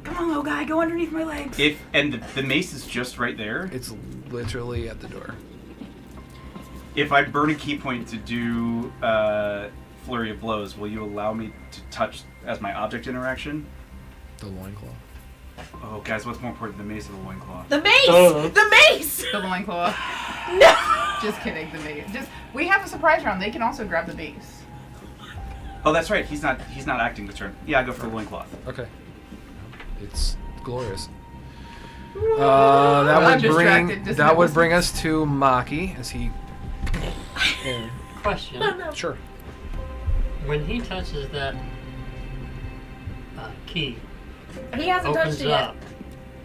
Come on, little guy, go underneath my legs. And the mace is just right there. It's literally at the door. If I burn a key point to do flurry of blows, will you allow me to touch as my object interaction? The loincloth. Oh, guys, what's more important, the mace or the loincloth? The mace! Oh. The mace! The loincloth. No! Just kidding, the mace. We have a surprise round. They can also grab the base. Oh, that's right. He's not acting this turn. Yeah, I go for the loincloth. Okay. It's glorious. I'm That would bring us to Maki as he. And, Question. Oh, no. sure. When he touches that key, He hasn't touched opens it yet. up.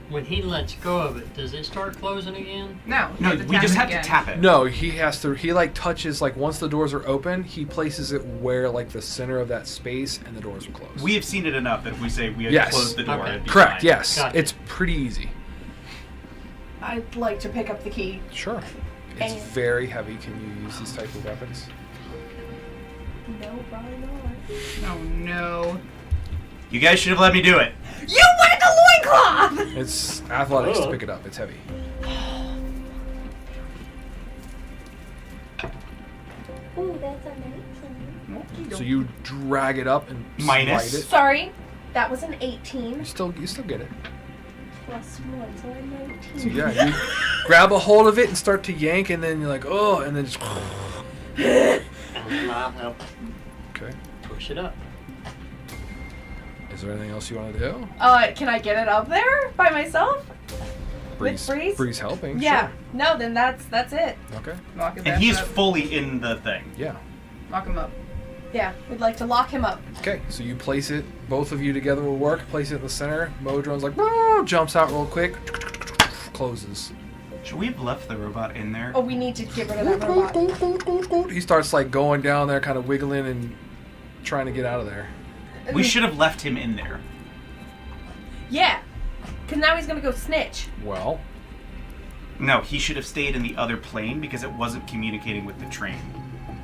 When he lets go of it, does it start closing again? No. No, we just have to tap it. No, he has to. He like touches like once the doors are open, he places it where like the center of that space, and the doors will close. We have seen it enough that if we say we had Yes. closed the door. Okay. it'd be Correct. fine. Yes, Gotcha. it's pretty easy. I'd like to pick up the key. Sure. It's And- very heavy. Can you use these type of weapons? No, probably not. Oh, no. You guys should have let me do it. You wanted the loincloth! It's athletics to Oh. pick it up. It's heavy. Ooh, that's amazing. So you drag it up and Minus. slide it. Sorry, that was an 18 You still get it. plus 1, so I'm 19. So yeah, you grab a hold of it and start to yank, and then you're like, oh, and then just. I'll help Okay. push it up. Is there anything else you want to do? Can I get it up there by myself? With Breeze? Breeze helping. Yeah. No, then that's it. Sure. Okay. Lock his And ass he's up. fully in the thing. Yeah. Lock him up. Yeah, we'd like to lock him up. Okay. So you place it. Both of you together will work. Place it in the center. Modron's like, "Woo," jumps out real quick. Closes. Should we have left the robot in there? Oh, we need to get rid of that robot. He starts like going down there, kind of wiggling and trying to get out of there. We should have left him in there. Yeah. Because now he's going to go snitch. Well, No, he should have stayed in the other plane because it wasn't communicating with the train.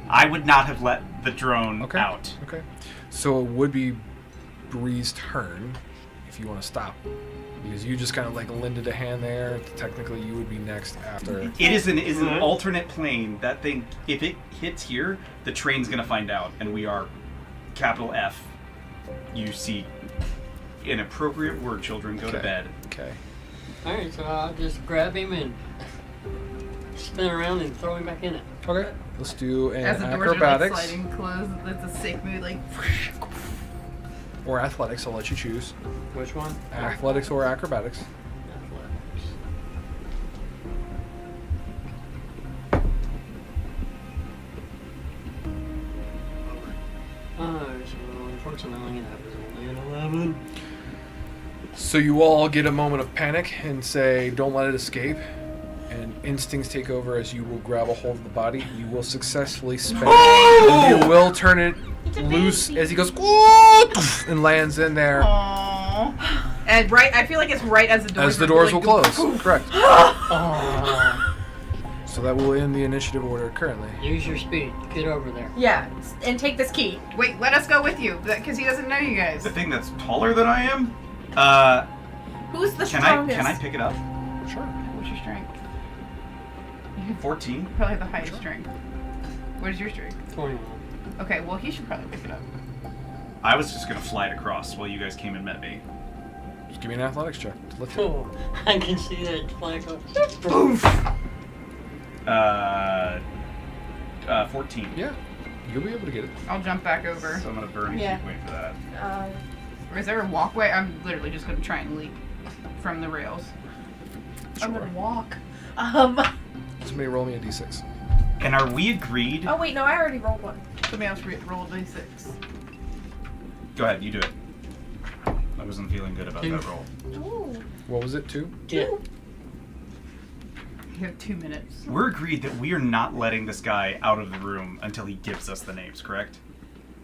I would not have let the drone okay. out. Okay. So it would be Breeze's turn if you want to stop Because you just kind of like lended a hand there. Technically, you would be next after. It is an alternate plane. That thing, if it hits here, the train's gonna find out, and we are capital F. You see, inappropriate word, children. Go to bed. Okay. Alright, so I'll just grab him and spin around and throw him back in it. Okay. Let's do an As the doors acrobatics are like sliding closed, it's a sick mood, like. or athletics. I'll let you choose. Which one? Athletics or acrobatics. Athletics. Alright, so unfortunately that was only an 11. So you all get a moment of panic and say, "Don't let it escape." And instincts take over as you will grab a hold of the body. You will successfully spin it. You will turn it loose as he goes and lands in there. Aww. And I feel like it's right as the doors. As the doors will close. Correct. Oh, So that will end the initiative order currently. use your speed. Get over there. Yeah, and take this key. Wait, let us go with you, because he doesn't know you guys. The thing that's taller than I am. Who's the Can strongest? I pick it up? Sure. What's your strength? 14. You probably have the highest strength. What is your strength? 21. Okay, well he should probably pick it up. I was just gonna fly it across while you guys came and met me. Just give me an athletics check to lift it. Oh, I can see that flag up. 14. Yeah. You'll be able to get it. I'll jump back over. So I'm gonna burn a Yeah. heat point for that. Or is there a walkway? I'm literally just gonna try and leap from the rails. I'm Sure. gonna walk. Somebody roll me a d6. And are we agreed? Oh wait, no, I already rolled one. Somebody else roll a d6. Go ahead, you do it. I wasn't feeling good about that roll. Ooh. What was it, 2? Yeah. You have 2 minutes. We're agreed that we are not letting this guy out of the room until he gives us the names, correct?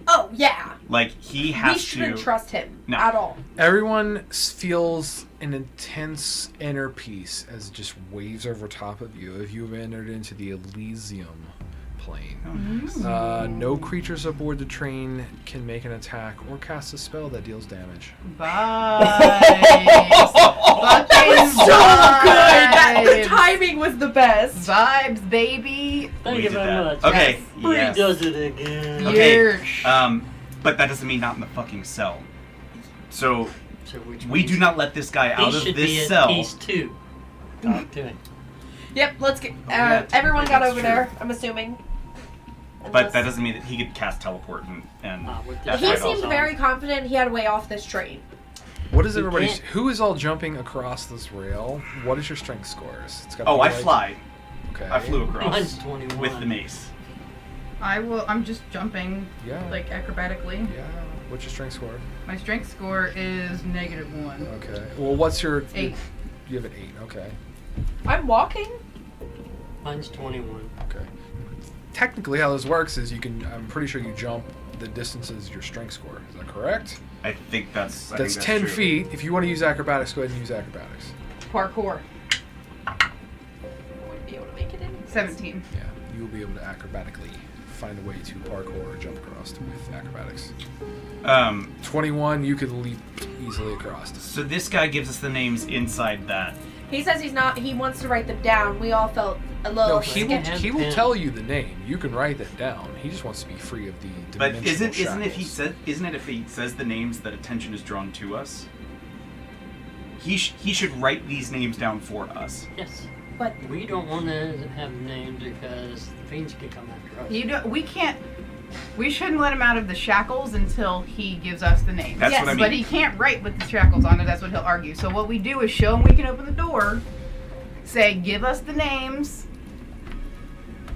Oh yeah. Like, he has We shouldn't to... trust him No. at all. Everyone feels an intense inner peace as it just waves over top of you if you have entered into the Elysium plane. No creatures aboard the train can make an attack or cast a spell that deals damage. Vibes. Fucking So good. The vibes. timing was the best. Vibes, baby. Thank We you did very that. much. Okay, Bree yes. does it again. Okay, Yeesh. but that doesn't mean not in the fucking cell. So, So which we do not let this guy he out of should be this at cell. piece 2. Talk to him. Yep, let's get. yeah, Everyone got that's over true. there. I'm assuming. But that doesn't mean that he could cast teleport and With that's He right seemed also. very confident he had a way off this train. What is You everybody's... can't- Who is all jumping across this rail? What is your strength scores? It's got Oh, to be I like- fly. Okay. I flew Mine's across 21. with the mace. I'm just jumping, Yeah. like, acrobatically. Yeah. What's your strength score? My strength score is -1. Okay. Well, what's your... 8. You have an 8. Okay. I'm walking. Mine's 21. Okay. Technically, how this works is you can... I'm pretty sure you jump the distance is your strength score. Is that correct? I think that's. That's 10 true. feet. If you want to use acrobatics, go ahead and use acrobatics. Parkour. Wouldn't be able to make it in. 17. Yeah. You will be able to acrobatically find a way to parkour or jump across with acrobatics. 21, you could leap easily across. So this guy gives us the names inside that. He says he's not. He wants to write them down. We all felt a little. No, he will, sketchy. he will tell you the name. You can write that down. He just wants to be free of the But dimensional isn't shackles. if he says the names that attention is drawn to us? He should write these names down for us. Yes. But We don't want to have names because the fiends could come after us. We can't. We shouldn't let him out of the shackles until he gives us the names. That's Yes, what I mean. But he can't write with the shackles on it. That's what he'll argue. So what we do is show him we can open the door, say, "Give us the names,"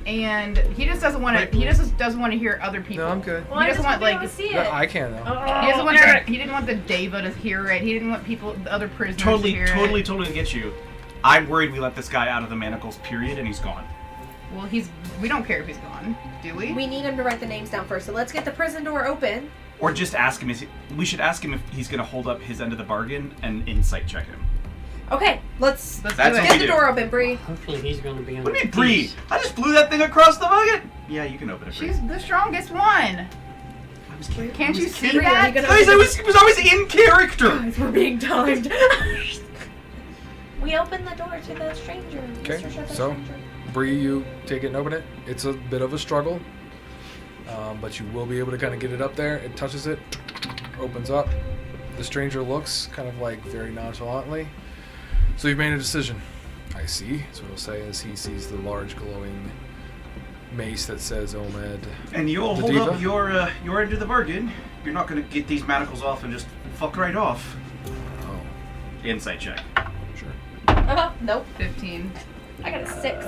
and he just doesn't want to. He just doesn't want to hear other people. No, I'm good. well, He I doesn't just want, want to like, see No, it. I can though. He doesn't want. He didn't want the Deva to hear it. He didn't want the other prisoners to hear it. Totally get you. I'm worried we let this guy out of the manacles, period, and he's gone. Well, we don't care if he's gone, do we? We need him to write the names down first. So let's get the prison door open. Or just ask him. We should ask him if he's going to hold up his end of the bargain and insight check him. Okay, let's Let's That's do what it. get we the do. door open, Bree. Hopefully he's going to be on What do you mean, the Bree? piece. I just blew that thing across the bucket. Yeah, you can open it, Bree. She's the strongest one. I was kidding. Can't you see Bree, are you that? gonna Guys, I was always in character. Guys, we're being timed. me open the door to the stranger. Okay, Mr. Shut the so- stranger. Bree, you take it and open it. It's a bit of a struggle, but you will be able to kind of get it up there. It touches it, opens up. The stranger looks kind of like very nonchalantly. So you've made a decision. I see. So he'll say as he sees the large glowing mace that says Omed. And you'll The hold diva? up your end of the bargain. You're not going to get these manacles off and just fuck right off. Oh, Insight check. sure. Nope. 15. I got a 6.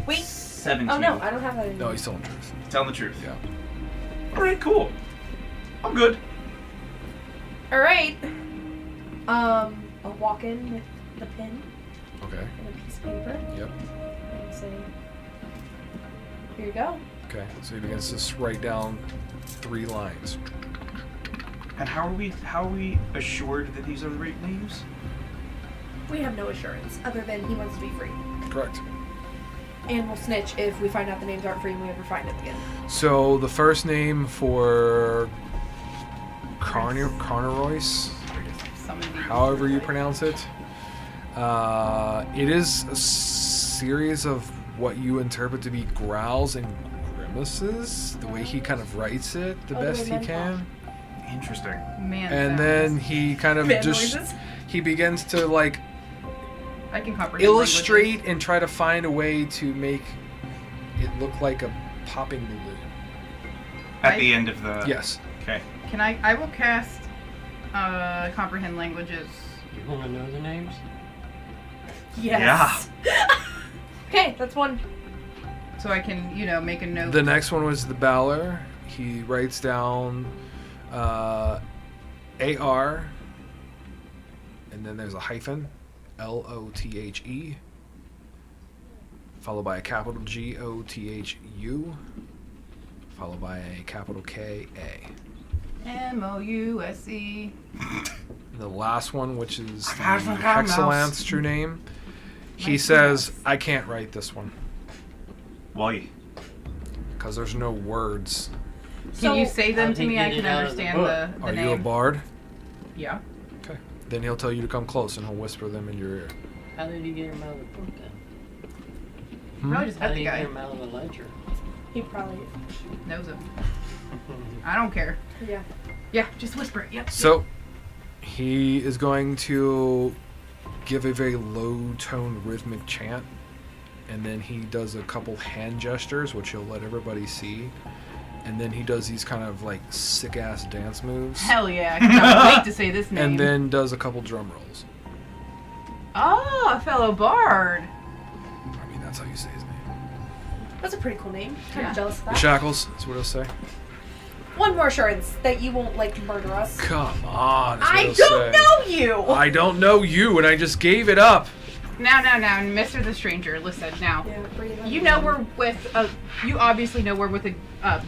Wait. 17. Oh no, I don't have that No, anymore. he's telling the truth. Telling the truth. Yeah. Alright, cool. I'm good. Alright. I'll walk in with the pen Okay. and a piece of paper Yep. and say, here you go. Okay. So he begins to write down 3 lines. And how are we assured that these are the right names? We have no assurance other than he wants to be free. Correct. And we'll snitch if we find out the names aren't free and we ever find them again. So the first name for Carnerois, however you pronounce it, it is a series of what you interpret to be growls and grimaces. The way he kind of writes it, the Oh, the best way he men can. Interesting. Man. And sounds. then he kind of Man just noises. he begins to like I can comprehend illustrate languages. and try to find a way to make it look like a popping balloon. At the end of the... Yes. Okay. Can I will cast comprehend languages. You want to know the names? Yes. Okay, that's one. So I can, make a note. The next one was the Balor. He writes down AR, and then there's a hyphen, LOTHE, followed by a capital GOTHU, followed by a capital KA. MOUSE. The last one, which is the I've had a mouse. Hexalanth's true name, he Nice says, mouse. I can't write this one, Why? because there's no words. Can you So- say them How to did me? he I get can it out of the understand the Are name. you a bard? Yeah. Okay. Then he'll tell you to come close, and he'll whisper them in your ear. How did he get him out of the book then? Probably just How had did the he guy. get him out of the ledger? He probably. Knows him. I don't care. Yeah. Yeah, just whisper it. Yep. So, he is going to give a very low-toned rhythmic chant, and then he does a couple hand gestures, which he'll let everybody see, and then he does these kind of like sick-ass dance moves, Hell yeah. I cannot wait to say this name. and then does a couple drum rolls. Oh, a fellow bard. I mean, that's how you say his name. That's a pretty cool name. Kind Yeah. of jealous of The that. Shackles, that's what he'll say. One more assurance that you won't murder us. Come on, that's what I he'll don't say. know you. I don't know you, and I just gave it up. Now, Mr. the Stranger, listen, now. Yeah, breathe You in. know we're with you obviously know we're with a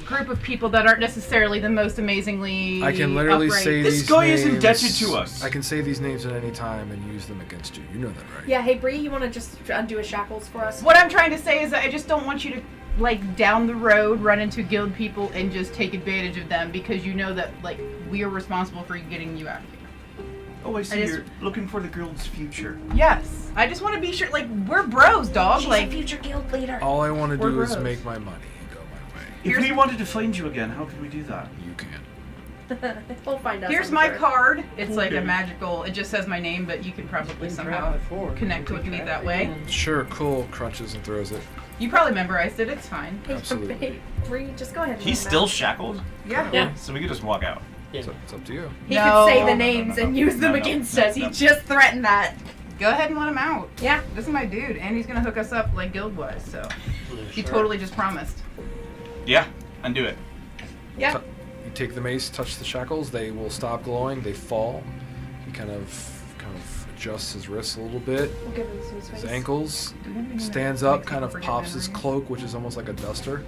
group of people that aren't necessarily the most amazingly I can literally upright. say This these guy is names. indebted to us. I can say these names at any time and use them against you. You know that, right? Yeah, hey Bree, you want to just undo his shackles for us? What I'm trying to say is that I just don't want you to down the road run into guild people and just take advantage of them because you know that we are responsible for getting you out of here. Oh, I see. I just- You're looking for the guild's future. Yes. I just want to be sure we're bros, dog. She's a future guild leader. All I want to We're do is bros. make my money and go my way. If Here's- we wanted to find you again, how could we do that? You can. We'll find out. Here's my card. It's like a magical. It just says my name, but you can probably Been somehow tried before. connect with me that way. Sure, cool. Crunches and throws it. You probably memorized it. It's fine. Hey, Absolutely. Hey, Bree, just go ahead. And He's let him still out. shackled? Yeah. Yeah. So we could just walk out. Yeah. It's up to you. He No. could say the No, names no, and use them no, against no, us. He no. just threatened that. Go ahead and let him out. Yeah. This is my dude, and he's gonna hook us up guild wise. So he Sure. totally just promised. Yeah, undo it. Yeah. Tu- You take the mace, touch the shackles, they will stop glowing, they fall. He kind of adjusts his wrists a little bit, We'll give him some space. his ankles, Do we have anything stands that up, makes kind people of forget pops his memories? cloak, which is almost like a duster.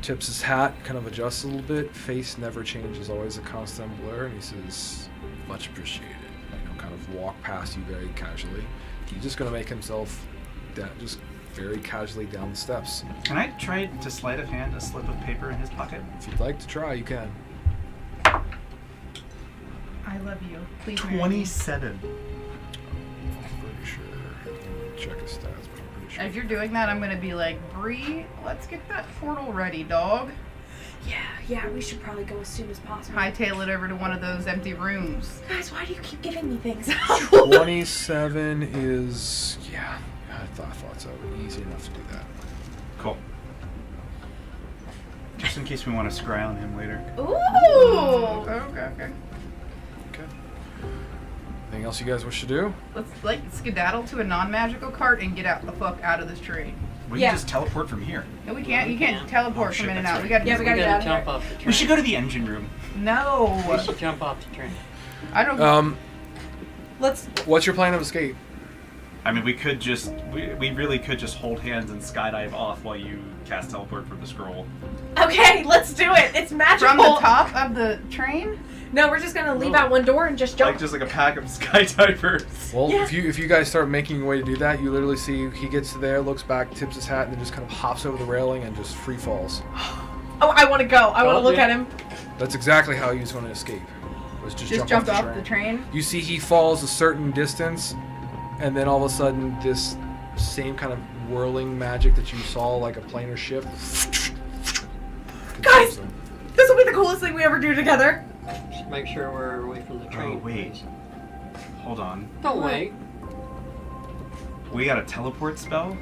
Tips his hat, kind of adjusts a little bit. Face never changes, always a constant blur. And he says, "Much appreciated." Kind of walk past you very casually. He's just gonna make himself just very casually down the steps. Can I try to sleight of hand a slip of paper in his pocket? If you'd like to try, you can. I love you. Please marry me. 27. check his stats, but I'm pretty sure. And if you're doing that, I'm gonna be like, Bree, let's get that portal ready, dog. Yeah, we should probably go as soon as possible. Hightail it over to one of those empty rooms. Guys, why do you keep giving me things? 27 is, yeah, I thought so. Easy enough to do that. Cool. Just in case we want to scry on him later. Ooh! Okay. Okay. Anything else you guys wish to do? Let's like skedaddle to a non-magical cart and get out the fuck out of this train. We can just teleport from here. No, we can't. You can't teleport from in and out. that's We gotta. Yeah, we gotta We get out gotta of jump here. off the train. We should go to the engine room. No. We should jump off the train. I don't. Let's. What's your plan of escape? I mean, we could just, we really could just hold hands and skydive off while you cast teleport from the scroll. Okay, let's do it. It's magical. From the top of the train. No, we're just gonna leave out one door and just jump. Like a pack of skydivers. Well, Yeah. if you guys start making your way to do that, you literally see he gets there, looks back, tips his hat, and then just kind of hops over the railing and just free falls. Oh, I want to go. I want to look yeah. at him. That's exactly how he was going to escape. Was just Jumped off off the train. You see he falls a certain distance, and then all of a sudden this same kind of whirling magic that you saw like a planar shift. Guys! This will be the coolest thing we ever do together. Just make sure we're away from the train. Oh, wait. please. Hold on. Don't wait. We got a teleport spell?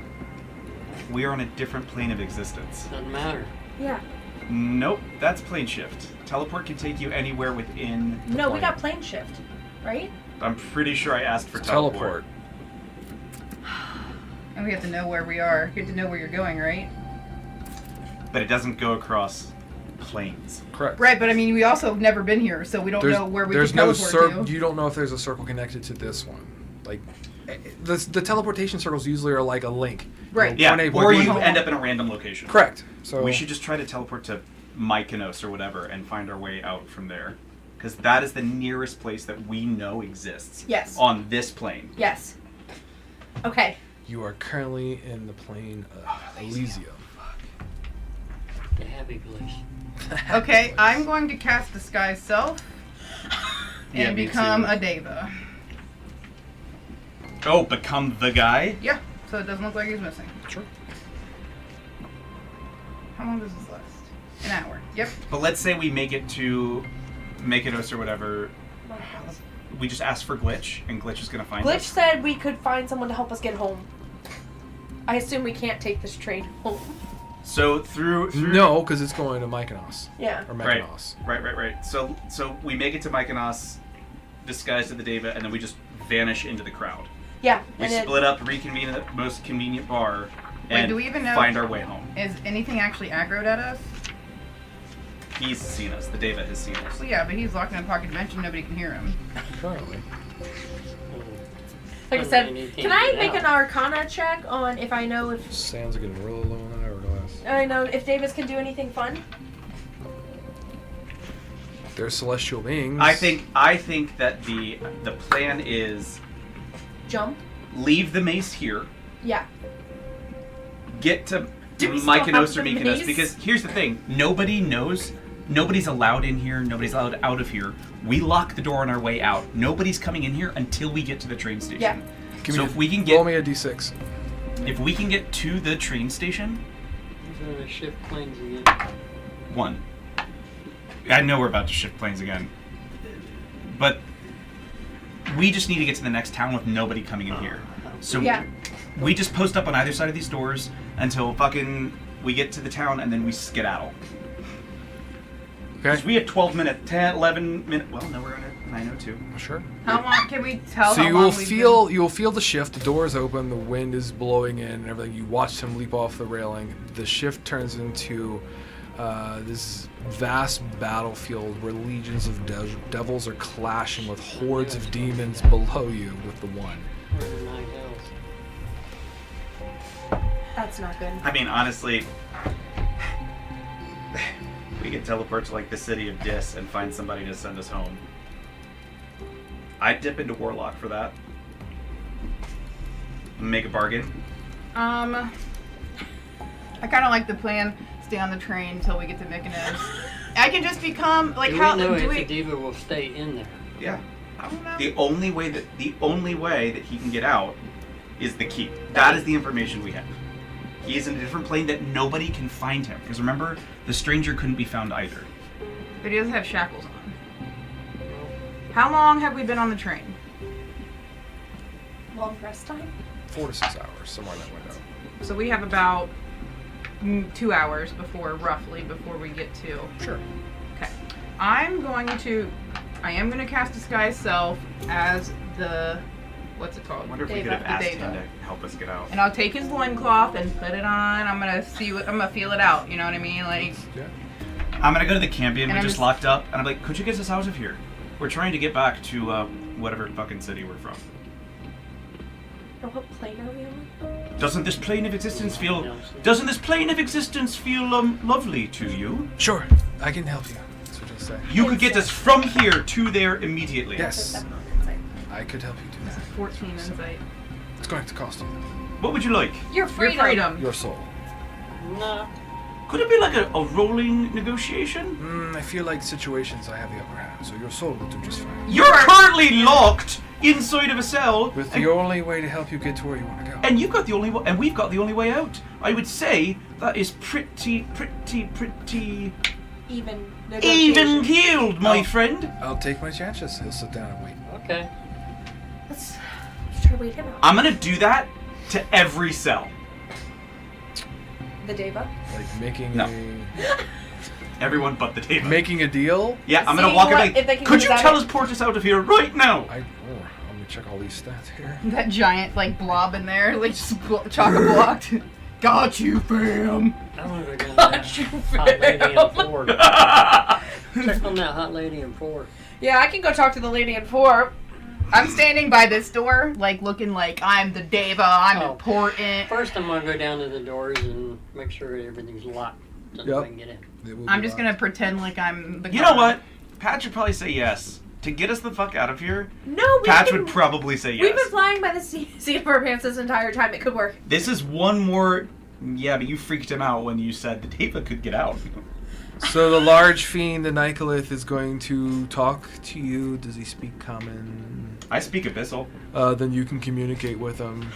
We are on a different plane of existence. Doesn't matter. Yeah. Nope, that's plane shift. Teleport can take you anywhere within. No, we plane. got plane shift, right? I'm pretty sure I asked for Teleport. And we have to know where we are. You have to know where you're going, right? But it doesn't go across planes. Correct. Right, but I mean, we also have never been here, so we don't know where we there's can no teleport circle. to. You don't know if there's a circle connected to this one. Like, the teleportation circles usually are like a link. Right. Yeah, Point A, point or B. you end up in a random location. Correct. So We should just try to teleport to Mykonos or whatever and find our way out from there. Because that is the nearest place that we know exists. Yes. On this plane. Yes. Okay. You are currently in the plane of Elysium. The happy place. Okay, I'm going to cast Disguise Self Yeah, and me become too. a Deva. Oh, become the guy? Yeah, so it doesn't look like he's missing. Sure. How long does this last? An hour. Yep. But let's say we make it to Mykonos or whatever. We just ask for Glitch, and Glitch is going to find Glitch us. said we could find someone to help us get home. I assume we can't take this train home. So through No, because it's going to Mykonos. Yeah. Or Right. Mykonos. Right. So we make it to Mykonos, disguised as the Deva, and then we just vanish into the crowd. Yeah. We And split up, reconvene at the most convenient bar, and do we even know- find our way home. Is anything actually aggroed at us? He's seen us. The Deva has seen us. Well, yeah, but he's locked in a pocket dimension. Nobody can hear him. Currently. like I Doesn't said, mean you can can't I get make out. an Arcana check on if I know if Sands are getting really low on that hourglass. Davis can do anything fun? They're celestial beings. I think that the plan is Jump. leave the mace here, Yeah. get to Do we still have Mykonos or the Mykonos, mace? because here's the thing: nobody knows. Nobody's allowed in here. Nobody's allowed out of here. We lock the door on our way out. Nobody's coming in here until we get to the train station. Yeah. So if we can roll get me a d6. to the train station, He's going to shift planes again. 1. I know we're about to shift planes again, but we just need to get to the next town with nobody coming in here. So Yeah. we just post up on either side of these doors until fucking we get to the town, and then we skedaddle. Because Okay. we have 12 minutes, 10, 11 minutes. Well, no, we're at 9:02. Sure. How long can we tell? So how you long will we've feel the shift. The door is open. The wind is blowing in, and everything. You watch him leap off the railing. The shift turns into this vast battlefield where legions of devils are clashing with hordes of demons below you. With the one. Where the night owls. That's not good. I mean, honestly, we could teleport to like the city of Dis and find somebody to send us home. I'd dip into Warlock for that. Make a bargain. I kind of like the plan. Stay on the train until we get to Mykonos. I can just become like Do how we know do if we? the diva will stay in there? Yeah. I don't know. The only way that he can get out is the key. That is the information we have. He is in a different plane that nobody can find him. Because remember, the stranger couldn't be found either. But he doesn't have shackles on. How long have we been on the train? Long rest time? 4 to 6 hours, somewhere in that window. So we have about 2 hours roughly before we get to. Sure. Okay. I am going to cast Disguise Self as the, what's it I called? wonder if we Deva. could have asked Deva. him to help us get out. And I'll take his loincloth and put it on. I'm gonna feel it out, you know what I mean? Like, Yeah. I'm gonna go to the Cambion And we I'm just just- locked up, and I'm like, could you get us out of here? We're trying to get back to whatever fucking city we're from. And what plane are we on? Doesn't this plane of existence feel lovely to you? Sure, I can help you. That's what you'll say. You could get us from here to there immediately. Yes. That's 7 on insight. I could help you do that. 14 insight. It's going to cost you What would you like? Your freedom. Freedom. your soul. No. Could it be like a rolling negotiation? I feel like situations I have the upper hand, so your soul will do just fine. You're currently locked inside of a cell, With the only way to help you get to where you want to go. and you've got the only and we've got the only way out. I would say that is pretty Even even negotiation. keeled, my Oh. friend. I'll take my chances. He'll sit down and wait. Okay. Let's try to wait him out. I'm gonna do that to every cell. The Deva. Like making No. a Everyone but the table. making a deal. Yeah, I'm gonna Seeing walk what- away. if they can Could get you us out of- teleport us out of here right now? I'm gonna check all these stats here. That giant like blob in there, like just chock-a-blocked. Got you, fam. I want to go down Got that you, hot lady in fam. Ford. Check on that hot lady in Ford. Yeah, I can go talk to the lady in 4. I'm standing by this door, like looking like I'm the Deva. I'm Oh. important. First, I'm going to go down to the doors and make sure everything's locked so Yep. we can get in. It will I'm be just locked. gonna pretend like I'm the. You know what? Patch would probably say yes. To get us the fuck out of here, No, Patch would probably say yes. We've been flying by the seat of our pants this entire time. It could work. This is one more. Yeah, but you freaked him out when you said the Deva could get out. So the large fiend, the Nicolith, is going to talk to you. Does he speak common? I speak Abyssal. Then you can communicate with him.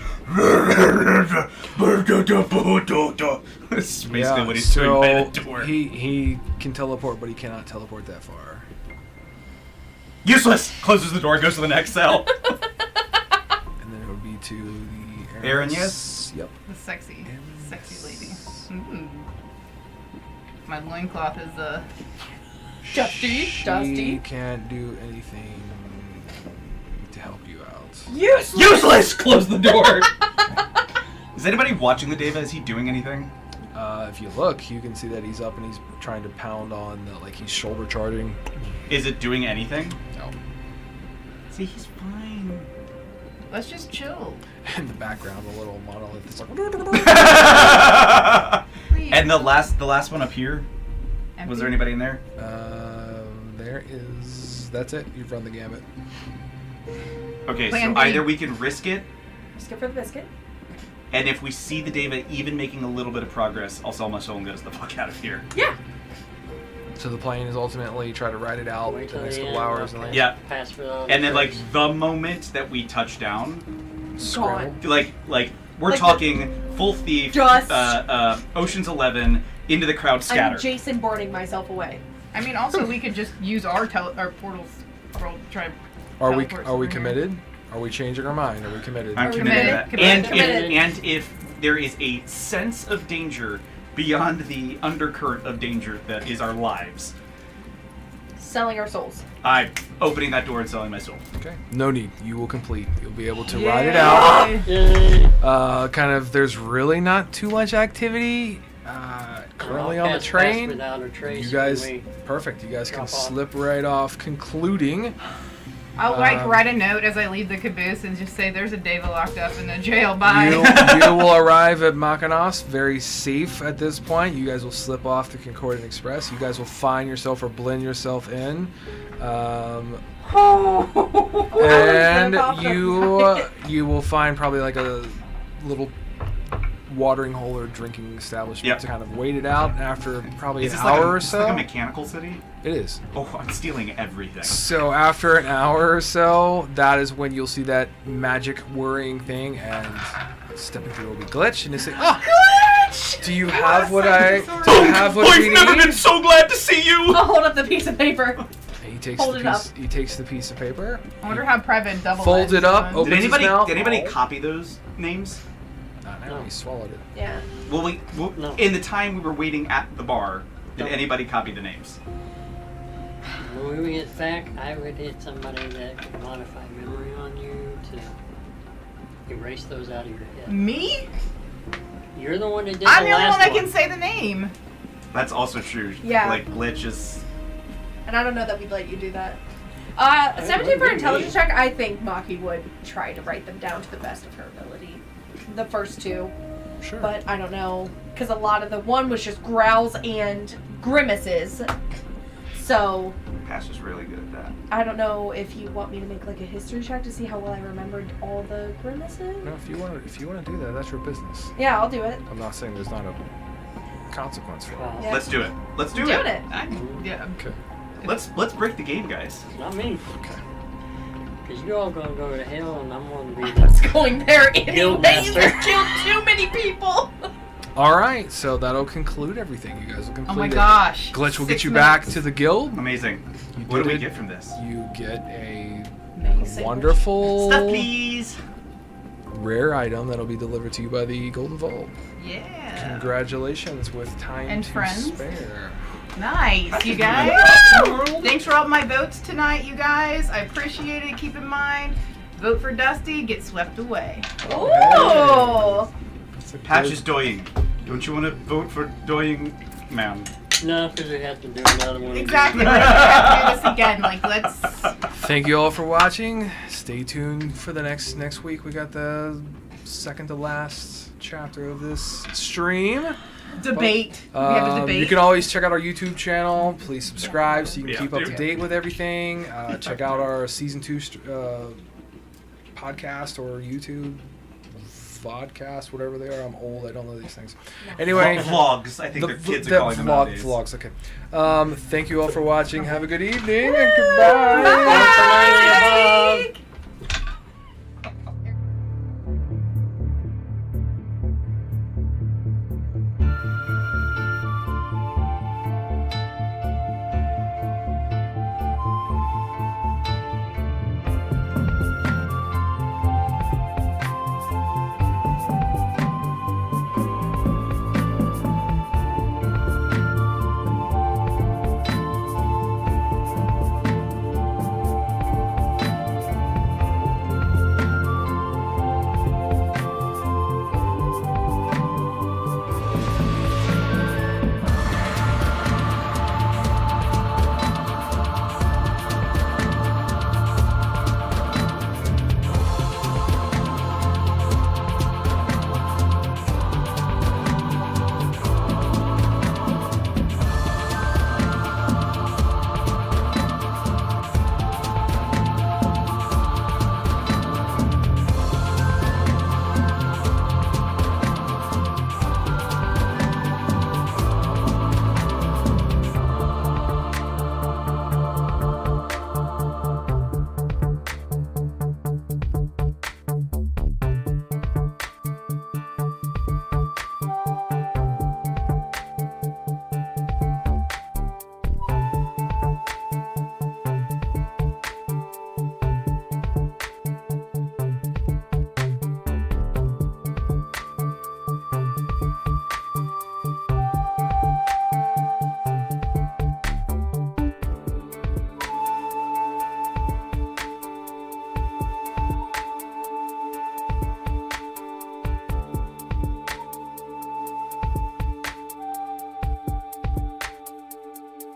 This is basically what he's doing by the door. He can teleport, but he cannot teleport that far. Useless! Closes the door, goes to the next cell. And then it would be to the Aaron, yes? Yep. The sexy lady. Mm. My loincloth is Dusty. She can't do anything to help you out. Useless. Useless! Close the door! Is anybody watching the Deva? Is he doing anything? If you look, you can see that he's up and he's trying to pound on the, like he's shoulder charging. Is it doing anything? No. See, he's fine. Let's just chill. In the background, the little monolith is like. Please. And the last one up here, Empty. was there anybody in there? There is. That's it. You've run the gamut. Okay, Plan so B. either we can risk it, Risk it for the biscuit. and if we see the Deva even making a little bit of progress, I'll sell my soul and get us the fuck out of here. Yeah. So the plan is ultimately try to ride it out Wait the till next the couple end, hours and okay. then Yeah. Pass for the And then, like, others. the moment that we touch down, scramble. like we're Like talking full thief, Just- Ocean's 11, into the crowd, scatter. I'm Jason boarding myself away. I mean, also we could just use our portals. Try. to Are we teleport are we somewhere. committed? Are we changing our mind? Are we committed? I'm Are we committed to that. committed? Committed. And if there is a sense of danger beyond the undercurrent of danger that is our lives, Selling our souls. I'm opening that door and selling my soul. Okay. No need. You will complete. You'll be able to ride it out. Yay. Kind of. There's really not too much activity currently I'll on the pass train. without a trace You guys, when we- perfect. You guys can drop off. slip right off. Concluding. I'll like Um, write a note as I leave the caboose and just say, "There's a Deva locked up in the jail." Bye. You will arrive at Makanos very safe at this point. You guys will slip off the Concordant Express. You guys will find yourself or blend yourself in. And you will find probably like a little watering hole or drinking establishment Yep. to kind of wait it out. And after probably Is an this hour like or is this so, like a mechanical city? it is. Oh, I'm stealing everything. So after an hour or so, that is when you'll see that magic whirring thing, and stepping through will be Glitch, and they say, "Oh, Glitch! do you have what I? Do you Oh, have what we I've never need?" been so glad to see you. I'll hold up the piece of paper. And he takes Hold the it piece. He takes the piece of paper. I wonder how Private Double Folds it up, Did opens his anybody mouth. did anybody copy those names? Not now. He swallowed it. Yeah. Well, No. in the time we were waiting at the bar, did No. anybody copy the names? When we get back, I would hit somebody that could modify memory on you to erase those out of your head. Me? You're the one that did I'm the the only last one that can say the name. That's also true. Yeah. Like Glitch is. And I don't know that we'd let you do that. It 17 wouldn't for be intelligence me. check, I think Maki would try to write them down to the best of her ability. The first two. Sure. But I don't know. Because a lot of the one was just growls and grimaces. So, Patch is really good at that. I don't know if you want me to make like a history check to see how well I remembered all the grimaces. No, if you want to do that, that's your business. Yeah, I'll do it. I'm not saying there's not a consequence for it. Well, Yeah. Let's do it. Let's do Doing it. it. Yeah. Okay. Let's break the game, guys. it's not me. Okay. Because you're all going to go to hell and I'm going to be I was going there anyways. Guildmaster. I killed too many people. All right. So that'll conclude everything. You guys will complete Oh my it. gosh. Glitch will get 6 you back minutes. to the guild. Amazing. You What do we did it. get from this? You get a Amazing. wonderful, Stuff, please. rare item that'll be delivered to you by the Golden Vault. Yeah. Congratulations with time And to friends. spare. Nice, you guys. Thanks for all my votes tonight, you guys. I appreciate it. Keep in mind, vote for Dusty, get swept away. Ooh. That's a Patch good- is dying. Don't you want to vote for dying man? No, because we have to do another one. Exactly. Like, we have to do this again. Like, let's. Thank you all for watching. Stay tuned for the next week. We got the second to last chapter of this stream. Debate. We have a debate. You can always check out our YouTube channel. Please subscribe so you can Yeah, keep up to dude. date with everything. Check out our season 2 podcast or YouTube vodcast, whatever they are. I'm old. I don't know these things. Anyway, Vlogs. I think their kids are calling them nowadays. vlogs. Okay. Thank you all for watching. Have a good evening and goodbye. Bye. Bye.